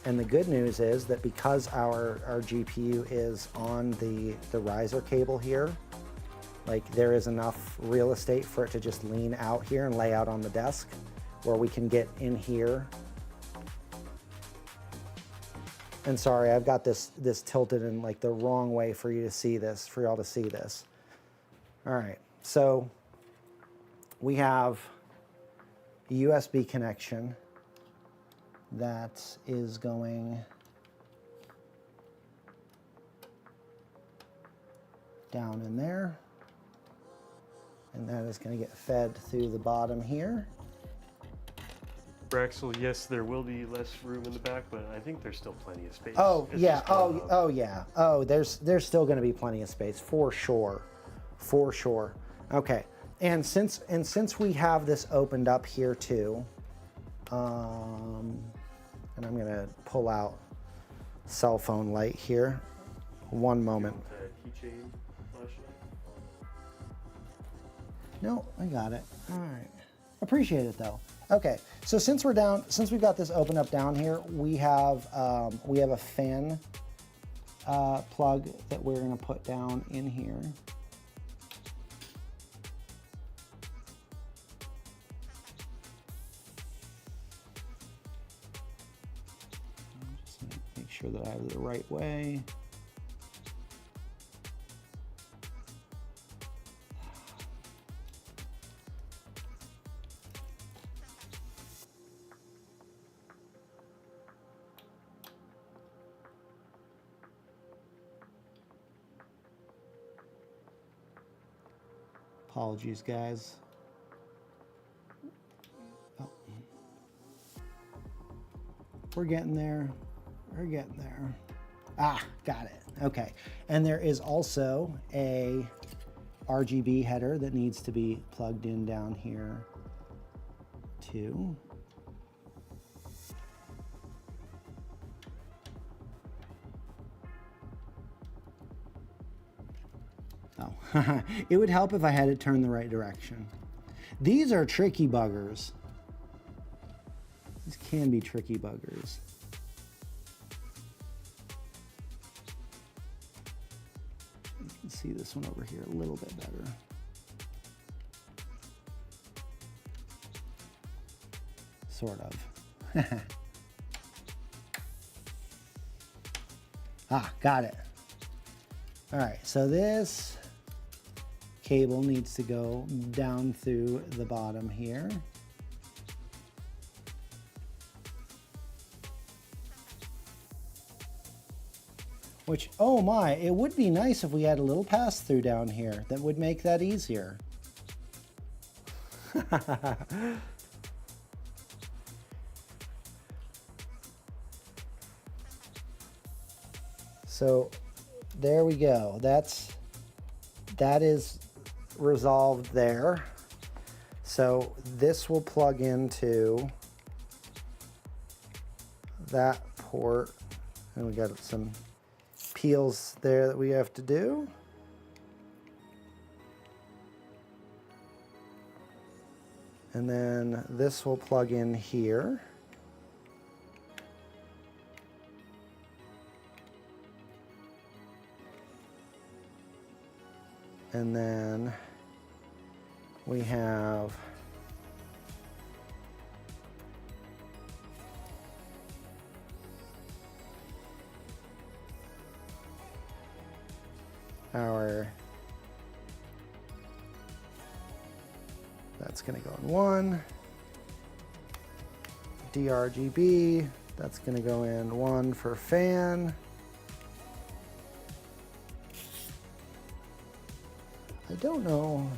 Speaker 1: And the good news is that because our GPU is on the riser cable here, like there is enough real estate for it to just lean out here and lay out on the desk where we can get in here. And sorry, I've got this tilted in like the wrong way for you to see this, for y'all to see this. All right, so we have a USB connection that is going down in there. And that is going to get fed through the bottom here.
Speaker 2: Braxel, yes, there will be less room in the back, but I think there's still plenty of space.
Speaker 1: Oh,
Speaker 2: It's
Speaker 1: yeah.
Speaker 2: just one hub.
Speaker 1: Oh, yeah. Oh, there's still going to be plenty of space for sure. For sure. Okay. And since we have this opened up here too, and I'm going to pull out cell phone light here. One moment.
Speaker 2: Keychain flashlight.
Speaker 1: No, I got it. All right. Appreciate it though. Okay, so since we've got this open up down here, we have a fan plug that we're going to put down in here. Just make sure that I have it the right way. Apologies, guys. Oh. We're getting there. We're getting there. Ah, got it. Okay. And there is also a RGB header that needs to be plugged in down here too. Oh, it would help if I had it turned the right direction. These are tricky buggers. These can be tricky buggers. You can see this one over here a little bit better. Sort of. Ah, got it. All right, so this cable needs to go down through the bottom here. Which, oh my, it would be nice if we had a little pass through down here. That would make that easier. So there we go. That is resolved there. So this will plug into that port, and we got some peels there that we have to do. And then this will plug in here. And then we have our, that's going to go in one. DRGB, that's going to go in one for fan. I don't know.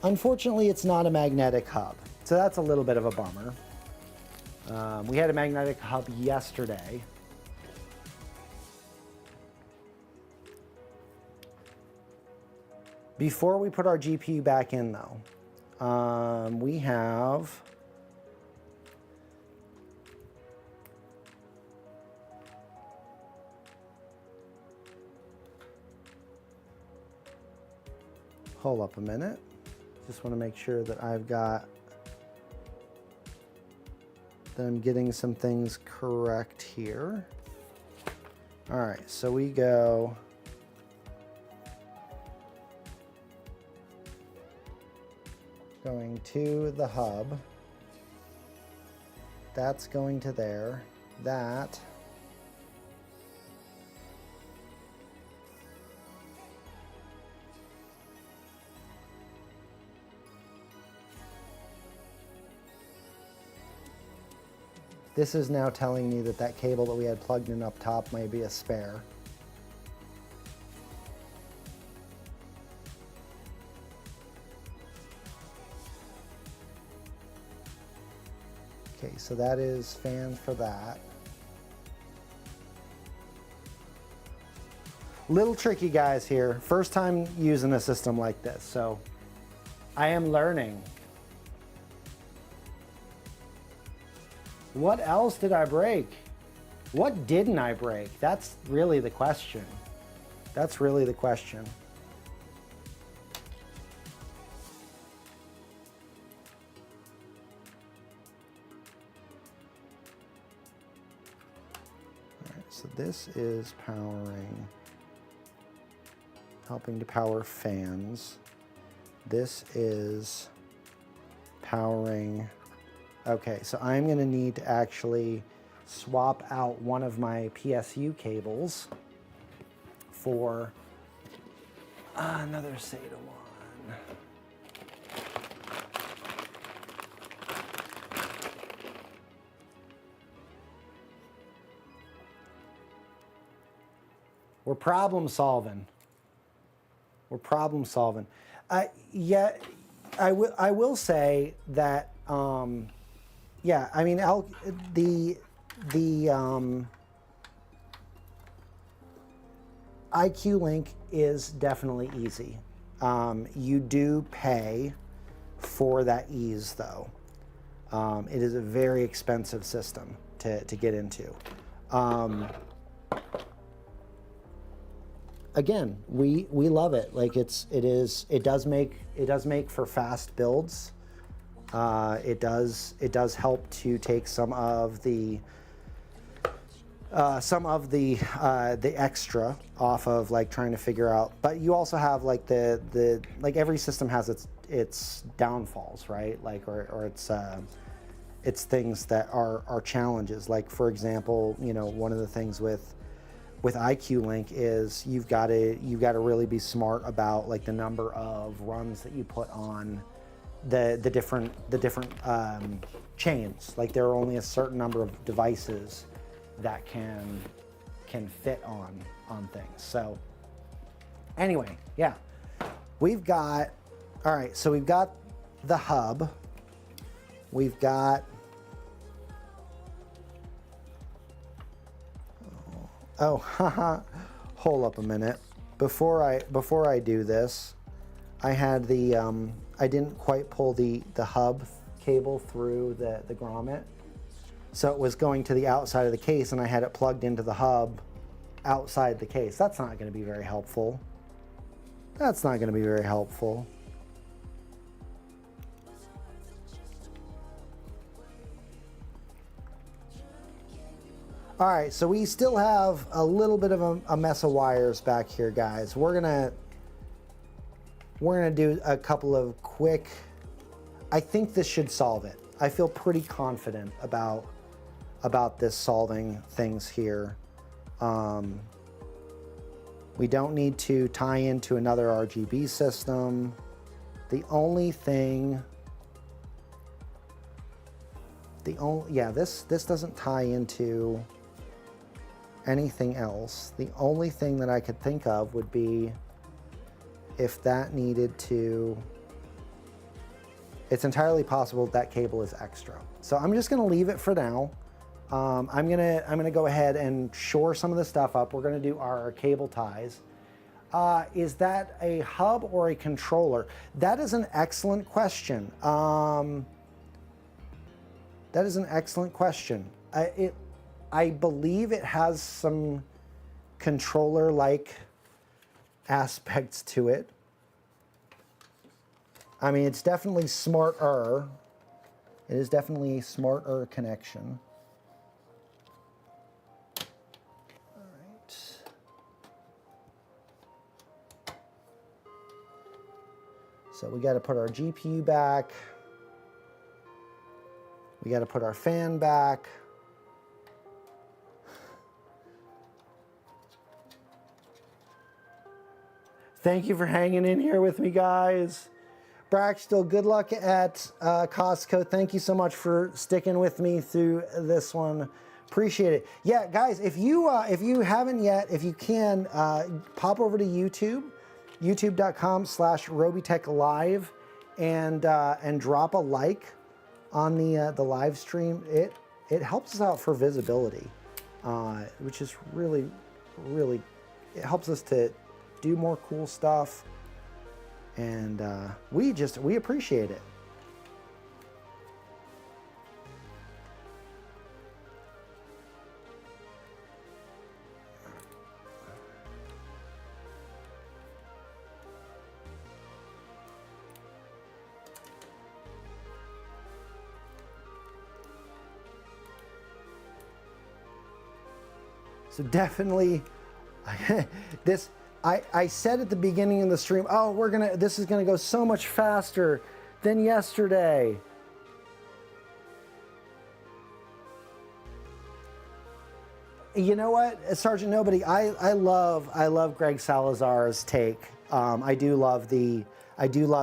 Speaker 1: Unfortunately, it's not a magnetic hub, so that's a little bit of a bummer. We had a magnetic hub yesterday. Before we put our GPU back in though, we have hold up a minute. Just want to make sure that that I'm getting some things correct here. All right, so we go going to the hub. That's going to there. That. This is now telling me that that cable that we had plugged in up top may be a spare. Okay, so that is fans for that. Little tricky guys here. First time using a system like this, so I am learning. What else did I break? What didn't I break? That's really the question. That's really the question. All right, so this is powering, helping to power fans. This is powering. Okay, so I'm going to need to actually swap out one of my PSU cables for another SATA one. We're problem solving. We're problem solving. Yeah, I will say that. Yeah, I mean, the IQ Link is definitely easy. You do pay for that ease, though. It is a very expensive system to get into. Again, we love it. Like it does make for fast builds. It does help to take some of the extra off of like trying to figure out, but you also have like the like every system has its downfalls, right? Like or it's things that are challenges. Like for example, you know, one of the things with IQ Link is you've got to really be smart about like the number of runs that you put on the different chains. Like there are only a certain number of devices that can fit on things. So anyway, yeah, we've got, all right, so we've got the hub, we've got, oh, haha, hold up a minute. Before I do this, I had the I didn't quite pull the hub cable through the grommet, so it was going to the outside of the case, and I had it plugged into the hub outside the case. That's not going to be very helpful. That's not going to be very helpful. All right, so we still have a little bit of a mess of wires back here, guys. We're gonna do a couple of quick, I think this should solve it. I feel pretty confident about this solving things here. We don't need to tie into another RGB system. The only thing, this doesn't tie into anything else. The only thing that I could think of would be if that needed to, it's entirely possible that cable is extra. So I'm just gonna leave it for now. I'm gonna go ahead and shore some of the stuff up. We're gonna do our cable ties. Is that a hub or a controller? That is an excellent question. That is an excellent question. I believe it has some controller-like aspects to it. I mean, it's definitely smarter. It is definitely a smarter connection. All right. So we got to put our GPU back. We got to put our fan back. Thank you for hanging in here with me, guys. Braxton, good luck at Costco. Thank you so much for sticking with me through this one. Appreciate it. Yeah, guys, if you haven't yet, if you can, pop over to YouTube, youtube.com/Robeytech Live, and drop a like on the live stream. It helps us out for visibility, which is really, it helps us to do more cool stuff, and we appreciate it. So definitely this, I said at the beginning of the stream, oh, this is gonna go so much faster than yesterday. You know what, Sergeant Nobody, I love Greg Salazar's take. I do love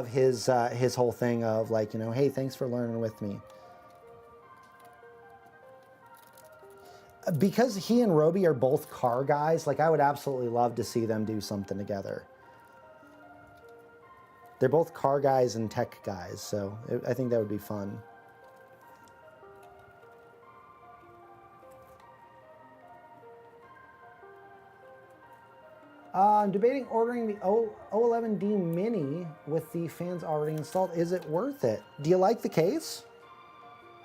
Speaker 1: his whole thing of, like, you know, hey, thanks for learning with me. Because he and Robey are both car guys, like, I would absolutely love to see them do something together. They're both car guys and tech guys, so I think that would be fun. I'm debating ordering the o11D Mini with the fans already installed. Is it worth it? Do you like the case?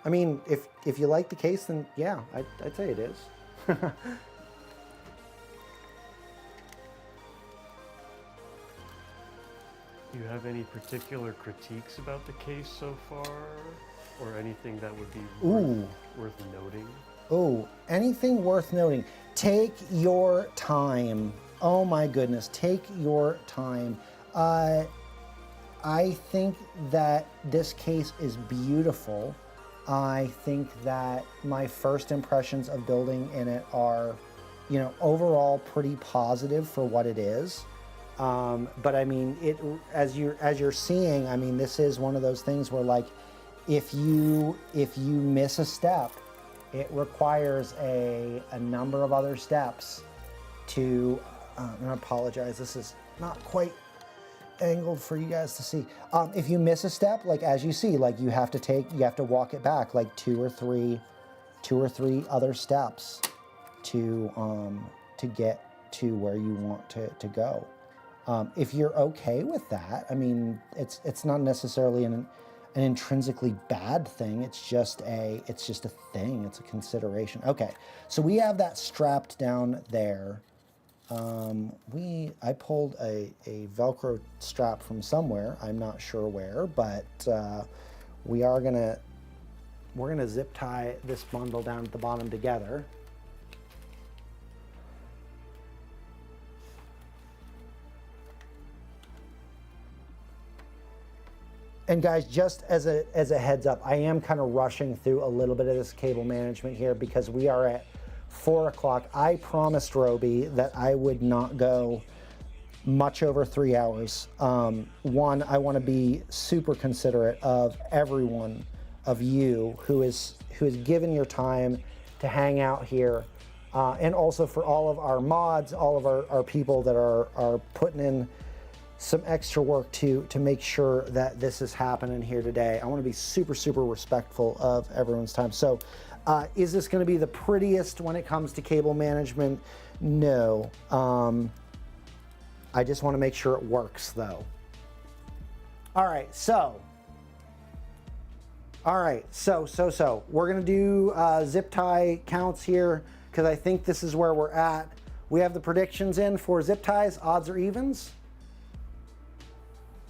Speaker 1: I mean, if you like the case, then yeah, I'd say it is.
Speaker 2: Do you have any particular critiques about the case so far? Or anything that would be worth noting?
Speaker 1: Oh, anything worth noting. Take your time. Oh my goodness, take your time. I think that this case is beautiful. I think that my first impressions of building in it are, you know, overall pretty positive for what it is. But I mean, as you're seeing, I mean, this is one of those things where, like, if you miss a step, it requires a number of other steps to. And I apologize. This is not quite angled for you guys to see. If you miss a step, like, as you see, like, you have to walk it back like two or three other steps to get to where you want to go. If you're okay with that, I mean, it's not necessarily an intrinsically bad thing. It's just a thing. It's a consideration. Okay, so we have that strapped down there. I pulled a Velcro strap from somewhere. I'm not sure where, but we're gonna zip tie this bundle down at the bottom together. And guys, just as a heads up, I am kind of rushing through a little bit of this cable management here because we are at 4 o'clock. I promised Robey that I would not go much over 3 hours. One, I want to be super considerate of everyone of you who is given your time to hang out here, and also for all of our mods, all of our people that are putting in some extra work to make sure that this is happening here today. I want to be super, super respectful of everyone's time. So is this going to be the prettiest when it comes to cable management? No. I just want to make sure it works though. All right, so we're going to do zip tie counts here because I think this is where we're at. We have the predictions in for zip ties, odds or evens.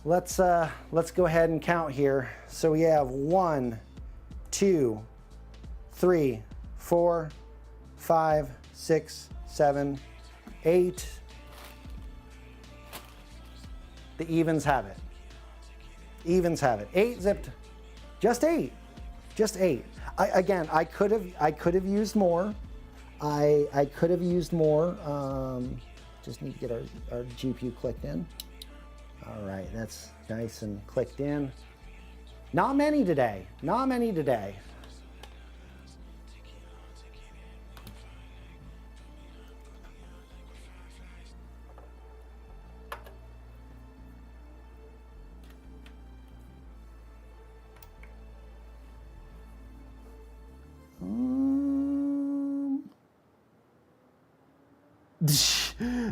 Speaker 1: Let's go ahead and count here. So we have 1, 2, 3, 4, 5, 6, 7, 8. The evens have it. Evens have it. 8 zipped. Just 8. Just 8. Again, I could have used more. I could have used more. Just need to get our GPU clicked in. All right, that's nice and clicked in. Not many today. Not many today.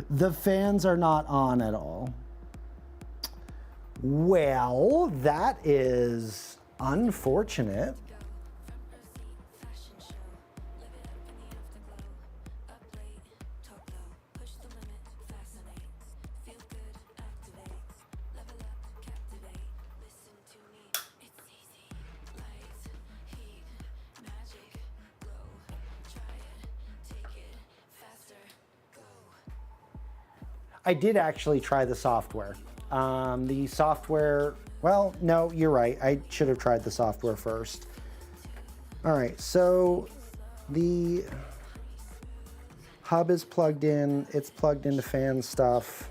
Speaker 1: The fans are not on at all. Well, that is unfortunate. I did actually try the software. The software, well, no, you're right. I should have tried the software first. All right, so the hub is plugged in. It's plugged into fan stuff.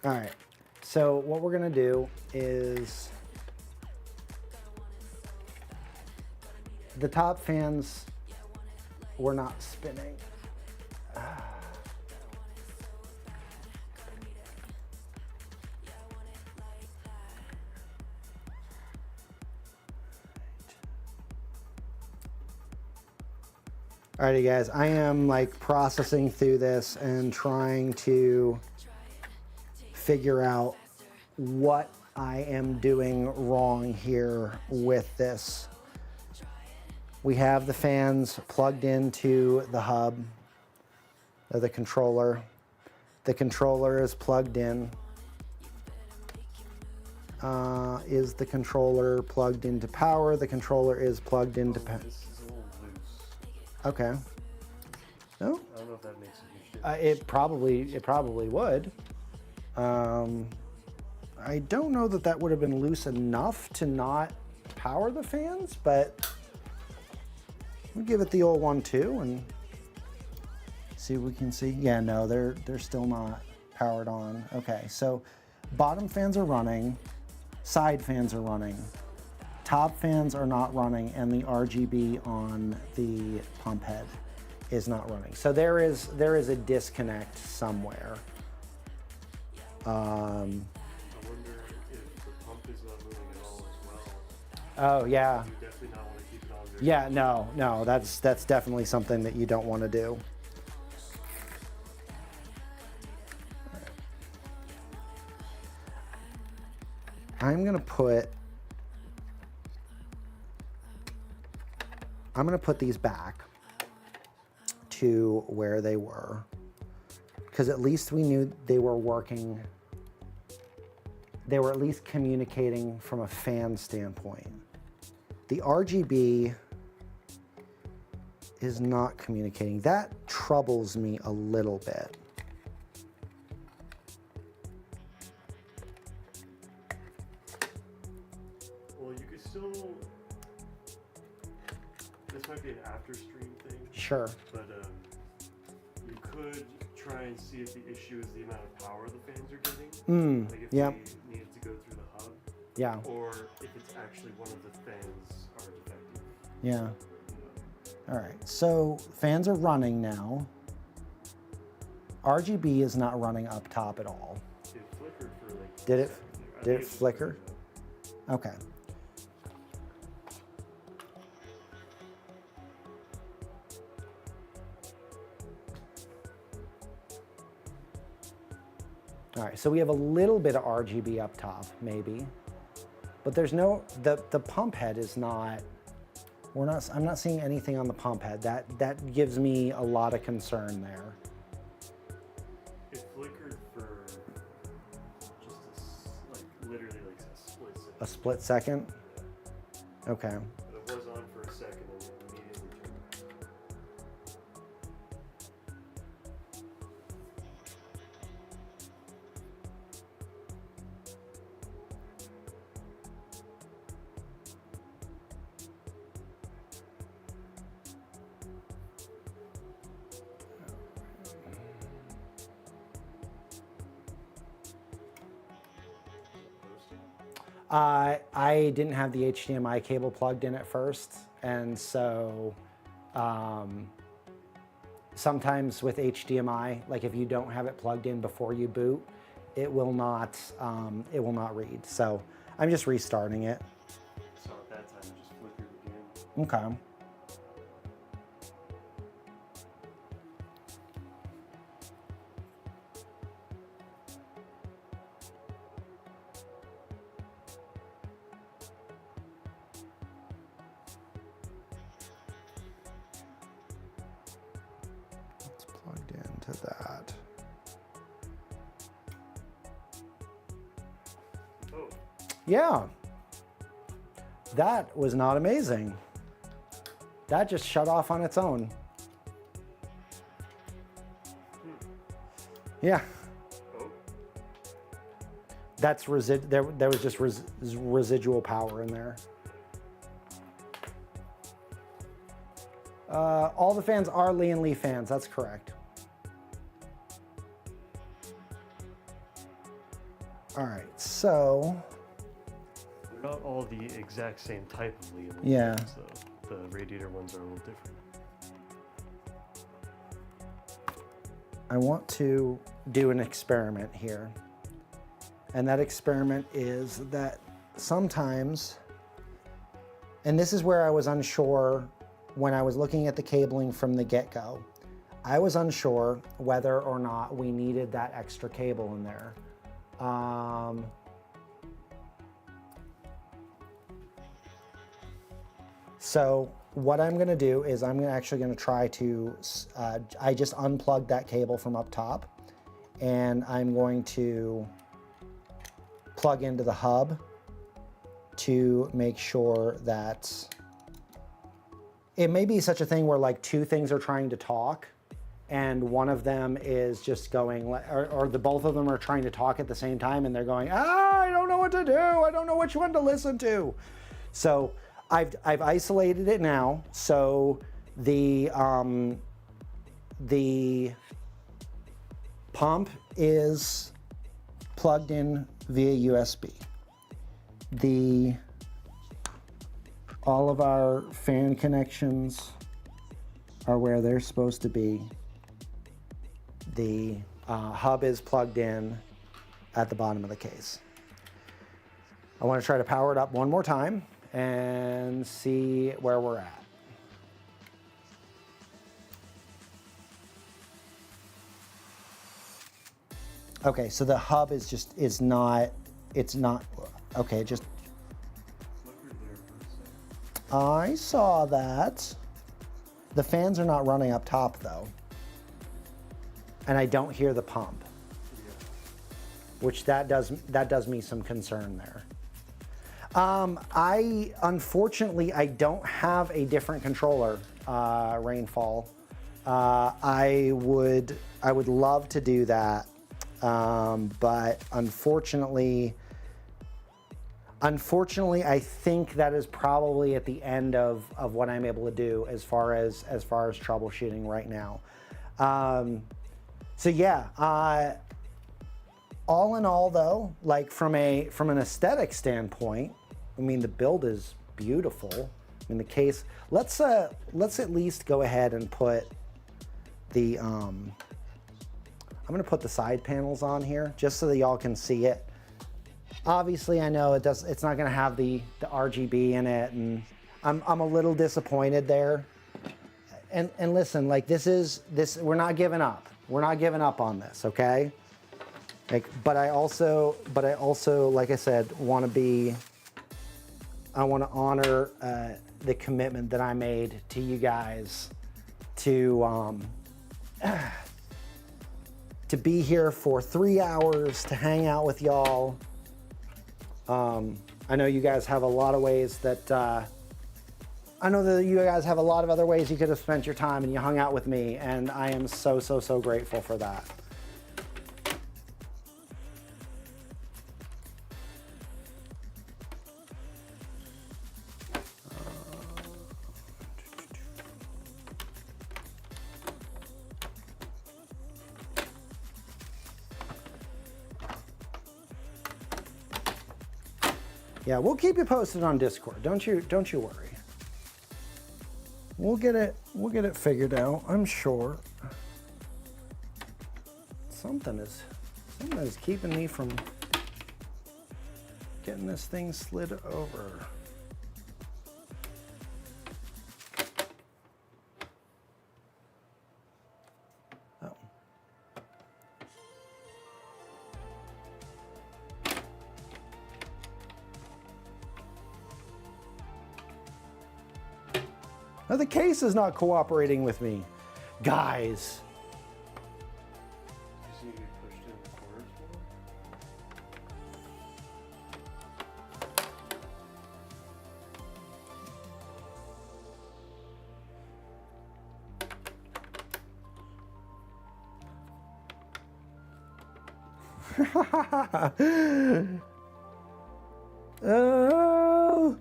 Speaker 1: All right, so what we're gonna do is the top fans were not spinning. Alrighty guys, I am like processing through this and trying to figure out what I am doing wrong here with this. We have the fans plugged into the hub of the controller. The controller is plugged in. Is the controller plugged into power? The controller is plugged into power.
Speaker 2: This is a little loose.
Speaker 1: Okay. No?
Speaker 2: I don't know if that makes a huge difference.
Speaker 1: It probably would. I don't know that that would have been loose enough to not power the fans, but we'll give it the old 1-2 and see what we can see. Yeah, no, they're still not powered on. Okay, so bottom fans are running, side fans are running, top fans are not running, and the RGB on the pump head is not running. So there is a disconnect somewhere.
Speaker 2: I wonder if the pump is not moving at all as well.
Speaker 1: Oh yeah.
Speaker 2: You definitely not want to keep it on there.
Speaker 1: Yeah, no, that's definitely something that you don't want to do. I'm gonna put these back to where they were, because at least we knew they were working they were at least communicating from a fan standpoint. The RGB is not communicating. That troubles me a little bit.
Speaker 2: Well, you could still, this might be an after stream thing.
Speaker 1: Sure.
Speaker 2: But you could try and see if the issue is the amount of power the fans are getting. Like if they needed to go through the hub.
Speaker 1: Yeah.
Speaker 2: Or if it's actually one of the fans are defective.
Speaker 1: Yeah. All right, so fans are running now. RGB is not running up top at all.
Speaker 2: It flickered for like
Speaker 1: Did it flicker? Okay. All right, so we have a little bit of RGB up top, maybe, but there's no, the pump head is not, I'm not seeing anything on the pump head. That gives me a lot of concern there.
Speaker 2: It flickered for just literally like a split second.
Speaker 1: A split second? Okay.
Speaker 2: But it was on for a second and then immediately turned back.
Speaker 1: I didn't have the HDMI cable plugged in at first, and so sometimes with HDMI, like if you don't have it plugged in before you boot, it will not read. So I'm just restarting it.
Speaker 2: So at that time it just flickered again.
Speaker 1: Okay. Plugged into that.
Speaker 2: Oh.
Speaker 1: Yeah. That was not amazing. That just shut off on its own. Yeah.
Speaker 2: Oh.
Speaker 1: That's there was just residual power in there. All the fans are Lian Li fans, that's correct. All right, so.
Speaker 2: They're not all the exact same type of Lian Li
Speaker 1: Yeah.
Speaker 2: fans, though. The radiator ones are a little different.
Speaker 1: I want to do an experiment here. And that experiment is that sometimes, and this is where I was unsure when I was looking at the cabling from the get-go, I was unsure whether or not we needed that extra cable in there. So what I'm gonna do is I'm actually gonna try to, I just unplugged that cable from up top, and I'm going to plug into the hub to make sure that it may be such a thing where like two things are trying to talk and one of them is just going, or the both of them are trying to talk at the same time and they're going, I don't know what to do. I don't know which one to listen to. So I've isolated it now. So the pump is plugged in via USB. All of our fan connections are where they're supposed to be. The hub is plugged in at the bottom of the case. I want to try to power it up one more time and see where we're at. Okay, so the hub is not, okay, just, I saw that. The fans are not running up top though. And I don't hear the pump. which that does me some concern there. Unfortunately, I don't have a different controller, Rainfall. I would love to do that, but unfortunately, I think that is probably at the end of what I'm able to do as far as troubleshooting right now. So yeah, all in all though, like from an aesthetic standpoint, I mean, the build is beautiful. I mean, the case, let's at least go ahead and put the, I'm gonna put the side panels on here just so that y'all can see it. Obviously, I know it's not gonna have the RGB in it, and I'm a little disappointed there. And listen, like we're not giving up. We're not giving up on this, okay? Like, but I also, like I said, I want to honor the commitment that I made to you guys to be here for 3 hours to hang out with y'all. I know you guys have a lot of ways that I know that you guys have a lot of other ways you could have spent your time, and you hung out with me, and I am so grateful for that. Yeah, we'll keep you posted on Discord. Don't you worry. We'll get it figured out, I'm sure. Something is keeping me from getting this thing slid over. Oh. Now the case is not cooperating with me. Guys.
Speaker 2: You need to get pushed in the corners
Speaker 1: Oh.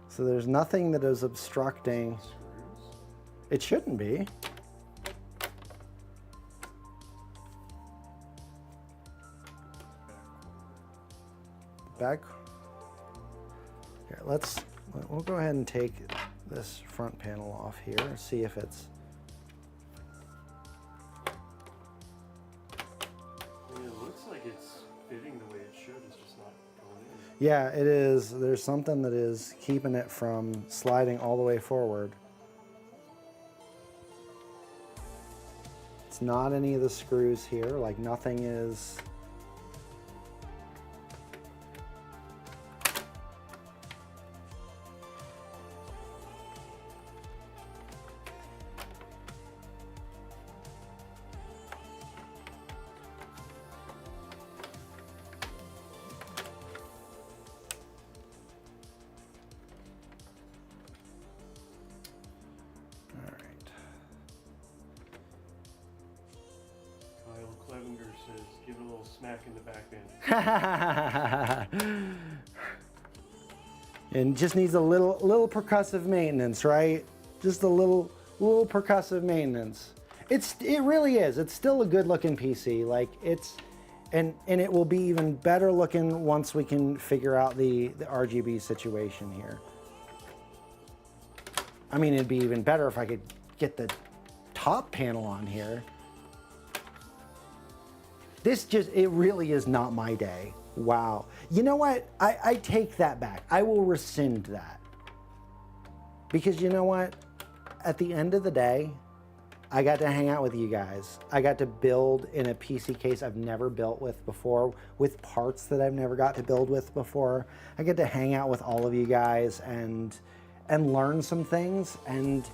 Speaker 1: So there's nothing that is obstructing. It shouldn't be. Back. Here, we'll go ahead and take this front panel off here, see if it's.
Speaker 2: I mean, it looks like it's fitting the way it should, it's just not going in.
Speaker 1: Yeah, it is. There's something that is keeping it from sliding all the way forward. It's not any of the screws here, like nothing is.
Speaker 2: Says, give it a little smack in the back end.
Speaker 1: And just needs a little percussive maintenance, right? Just a little percussive maintenance. It really is. It's still a good looking PC. Like and it will be even better looking once we can figure out the RGB situation here. I mean, it'd be even better if I could get the top panel on here. It really is not my day. Wow. You know what? I take that back. I will rescind that. Because you know what? At the end of the day, I got to hang out with you guys. I got to build in a PC case I've never built with before, with parts that I've never got to build with before. I get to hang out with all of you guys and learn some things. And,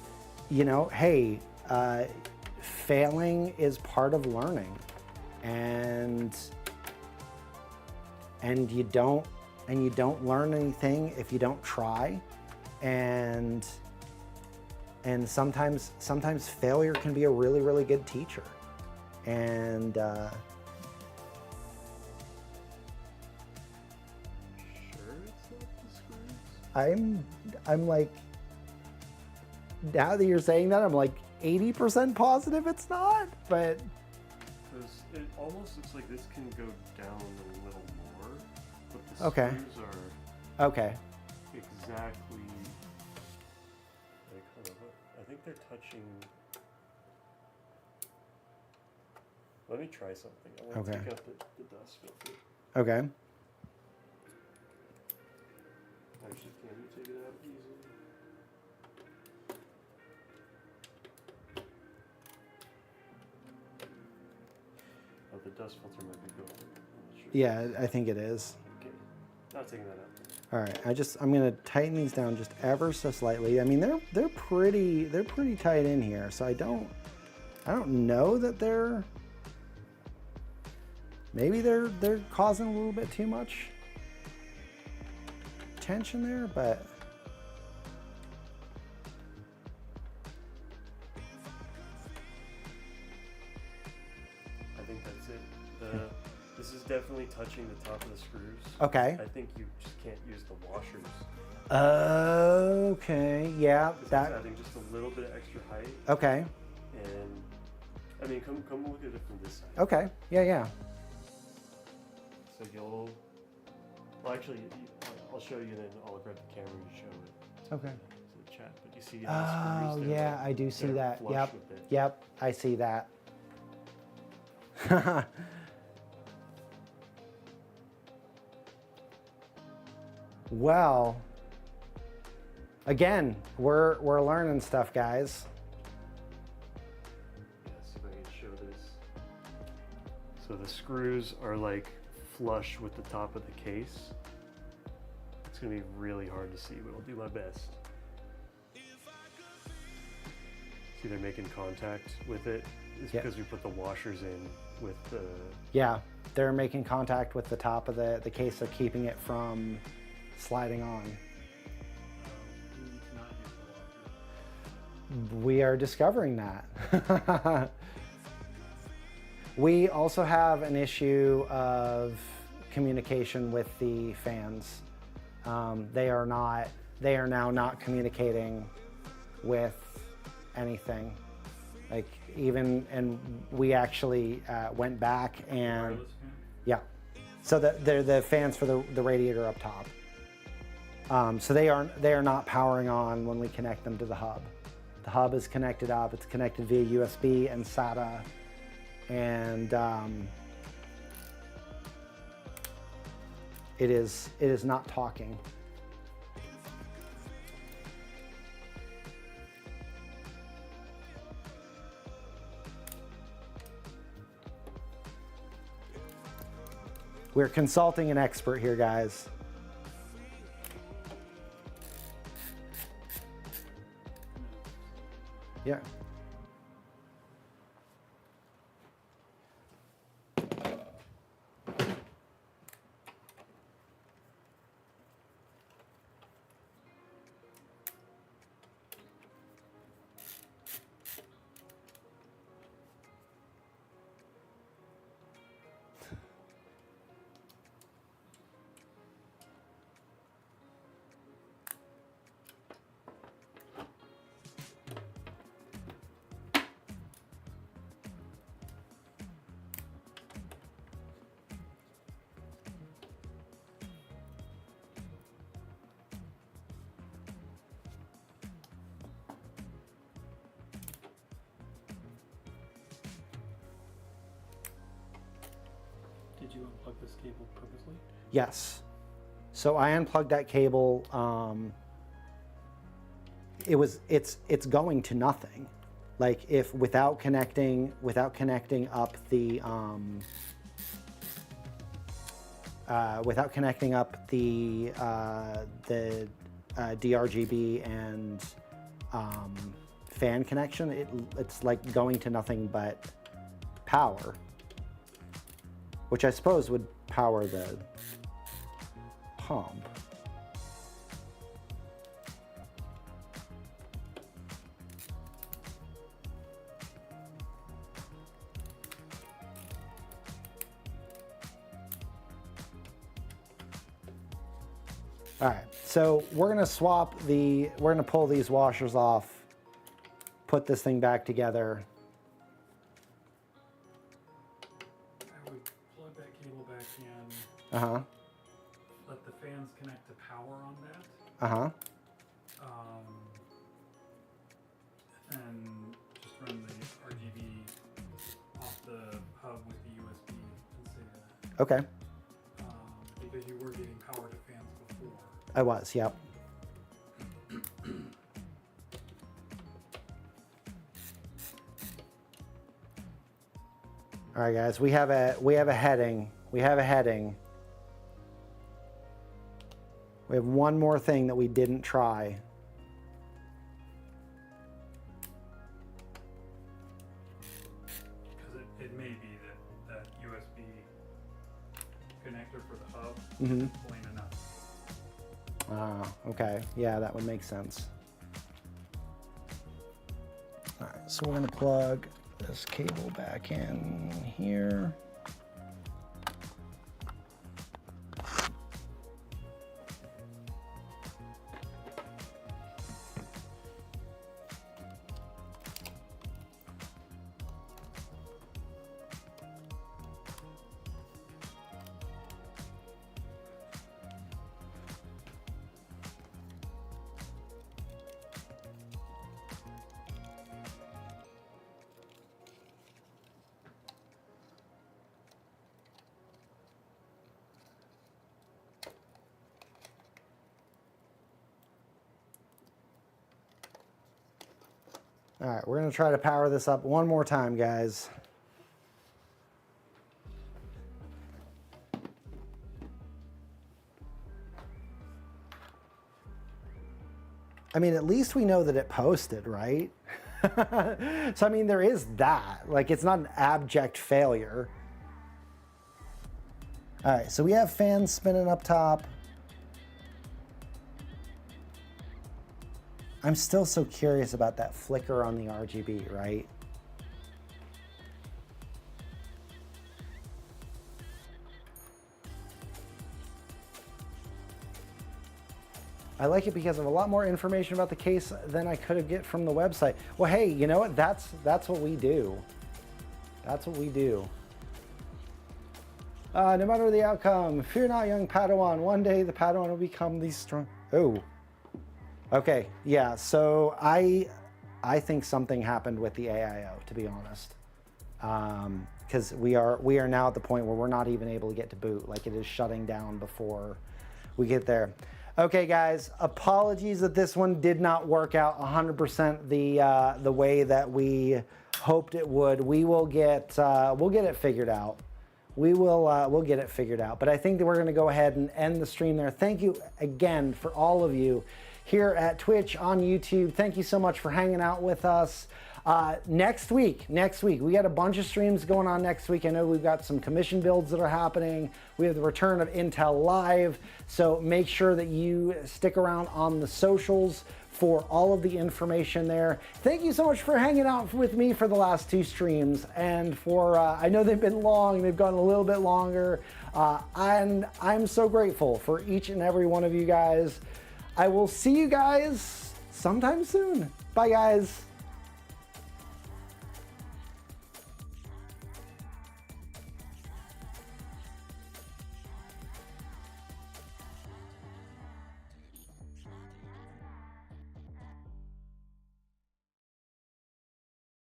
Speaker 1: you know, hey, failing is part of learning, and you don't learn anything if you don't try, and sometimes failure can be a really, really good teacher. And
Speaker 2: Sure it's not the screws?
Speaker 1: I'm like, now that you're saying that, I'm like 80% positive it's not, but
Speaker 2: Because it almost looks like this can go down a little more, but the
Speaker 1: Okay.
Speaker 2: screws are
Speaker 1: okay.
Speaker 2: exactly like, hold on, I think they're touching. Let me try something. I want to
Speaker 1: Okay.
Speaker 2: take out the dust filter.
Speaker 1: Okay.
Speaker 2: Actually, can you take it out easily? Oh, the dust filter might be going. I'm not sure.
Speaker 1: Yeah, I think it is.
Speaker 2: Okay. Not taking that out.
Speaker 1: All right, I'm gonna tighten these down just ever so slightly. I mean, they're pretty tight in here, so I don't know that they're, maybe they're causing a little bit too much tension there, but
Speaker 2: I think that's it. This is definitely touching the top of the screws.
Speaker 1: okay.
Speaker 2: I think you just can't use the washers.
Speaker 1: Okay, yeah,
Speaker 2: It's
Speaker 1: that,
Speaker 2: adding just a little bit of extra height.
Speaker 1: okay,
Speaker 2: And I mean, come look at it from this side.
Speaker 1: okay, yeah.
Speaker 2: So you'll, well, actually, I'll show you, and then I'll grab the camera and show it
Speaker 1: Okay.
Speaker 2: to the chat. But you see how the
Speaker 1: Oh,
Speaker 2: screws there,
Speaker 1: yeah, I do see
Speaker 2: they're
Speaker 1: that.
Speaker 2: flush
Speaker 1: Yep,
Speaker 2: with it.
Speaker 1: yep, I see that. Well, again, we're learning stuff, guys.
Speaker 2: Yeah, see if I can show this. So the screws are like flush with the top of the case. It's gonna be really hard to see, but I'll do my best. See, they're making contact with it. It's
Speaker 1: Yep.
Speaker 2: because we put the washers in with the.
Speaker 1: Yeah, they're making contact with the top of the case, so keeping it from sliding on.
Speaker 3: We need to not use the washers.
Speaker 1: We are discovering that. We also have an issue of communication with the fans. They are now not communicating with anything. Like and we actually went back and
Speaker 3: Wireless fan?
Speaker 1: yeah. So they're the fans for the radiator up top. So they are not powering on when we connect them to the hub. The hub is connected up. It's connected via USB and SATA, and it is not talking. We're consulting an expert here, guys. Yeah.
Speaker 3: Did you unplug this cable purposely?
Speaker 1: Yes. So I unplugged that cable. It's going to nothing. Like if without connecting up the DRGB and fan connection, it's like going to nothing but power, which I suppose would power the pump. All right, so we're gonna we're gonna pull these washers off, put this thing back together.
Speaker 3: I would plug that cable back in.
Speaker 1: Uh-huh.
Speaker 3: Let the fans connect to power on that.
Speaker 1: Uh-huh.
Speaker 3: And just run the RGB off the hub with the USB and save that.
Speaker 1: Okay.
Speaker 3: Because you were getting power to fans before.
Speaker 1: I was, yep. All right, guys, we have a heading. We have a heading. We have one more thing that we didn't try.
Speaker 3: Because it may be that USB connector for the hub
Speaker 1: Mm-hmm.
Speaker 3: is plain enough.
Speaker 1: Ah, okay. Yeah, that would make sense. All right, so we're gonna plug this cable back in here. All right, we're gonna try to power this up one more time, guys. I mean, at least we know that it posted, right? So, I mean, there is that. Like, it's not an abject failure. All right, so we have fans spinning up top. I'm still so curious about that flicker on the RGB, right? I like it because of a lot more information about the case than I could have get from the website. Well, hey, you know what? That's what we do. That's what we do. No matter the outcome, fear not, young Padawan. One day the Padawan will become the strong. Oh. Okay, yeah, so I think something happened with the AIO, to be honest. Because we are now at the point where we're not even able to get to boot. Like, it is shutting down before we get there. Okay, guys, apologies that this one did not work out 100% the way that we hoped it would. We'll get it figured out. We'll get it figured out. But I think that we're going to go ahead and end the stream there. Thank you again for all of you here at Twitch, on YouTube. Thank you so much for hanging out with us. Next week, we got a bunch of streams going on next week. I know we've got some commission builds that are happening. We have the return of Intel Live. So make sure that you stick around on the socials for all of the information there. Thank you so much for hanging out with me for the last 2 streams. And for, I know they've been long, they've gone a little bit longer. And I'm so grateful for each and every one of you guys. I will see you guys sometime soon. Bye, guys.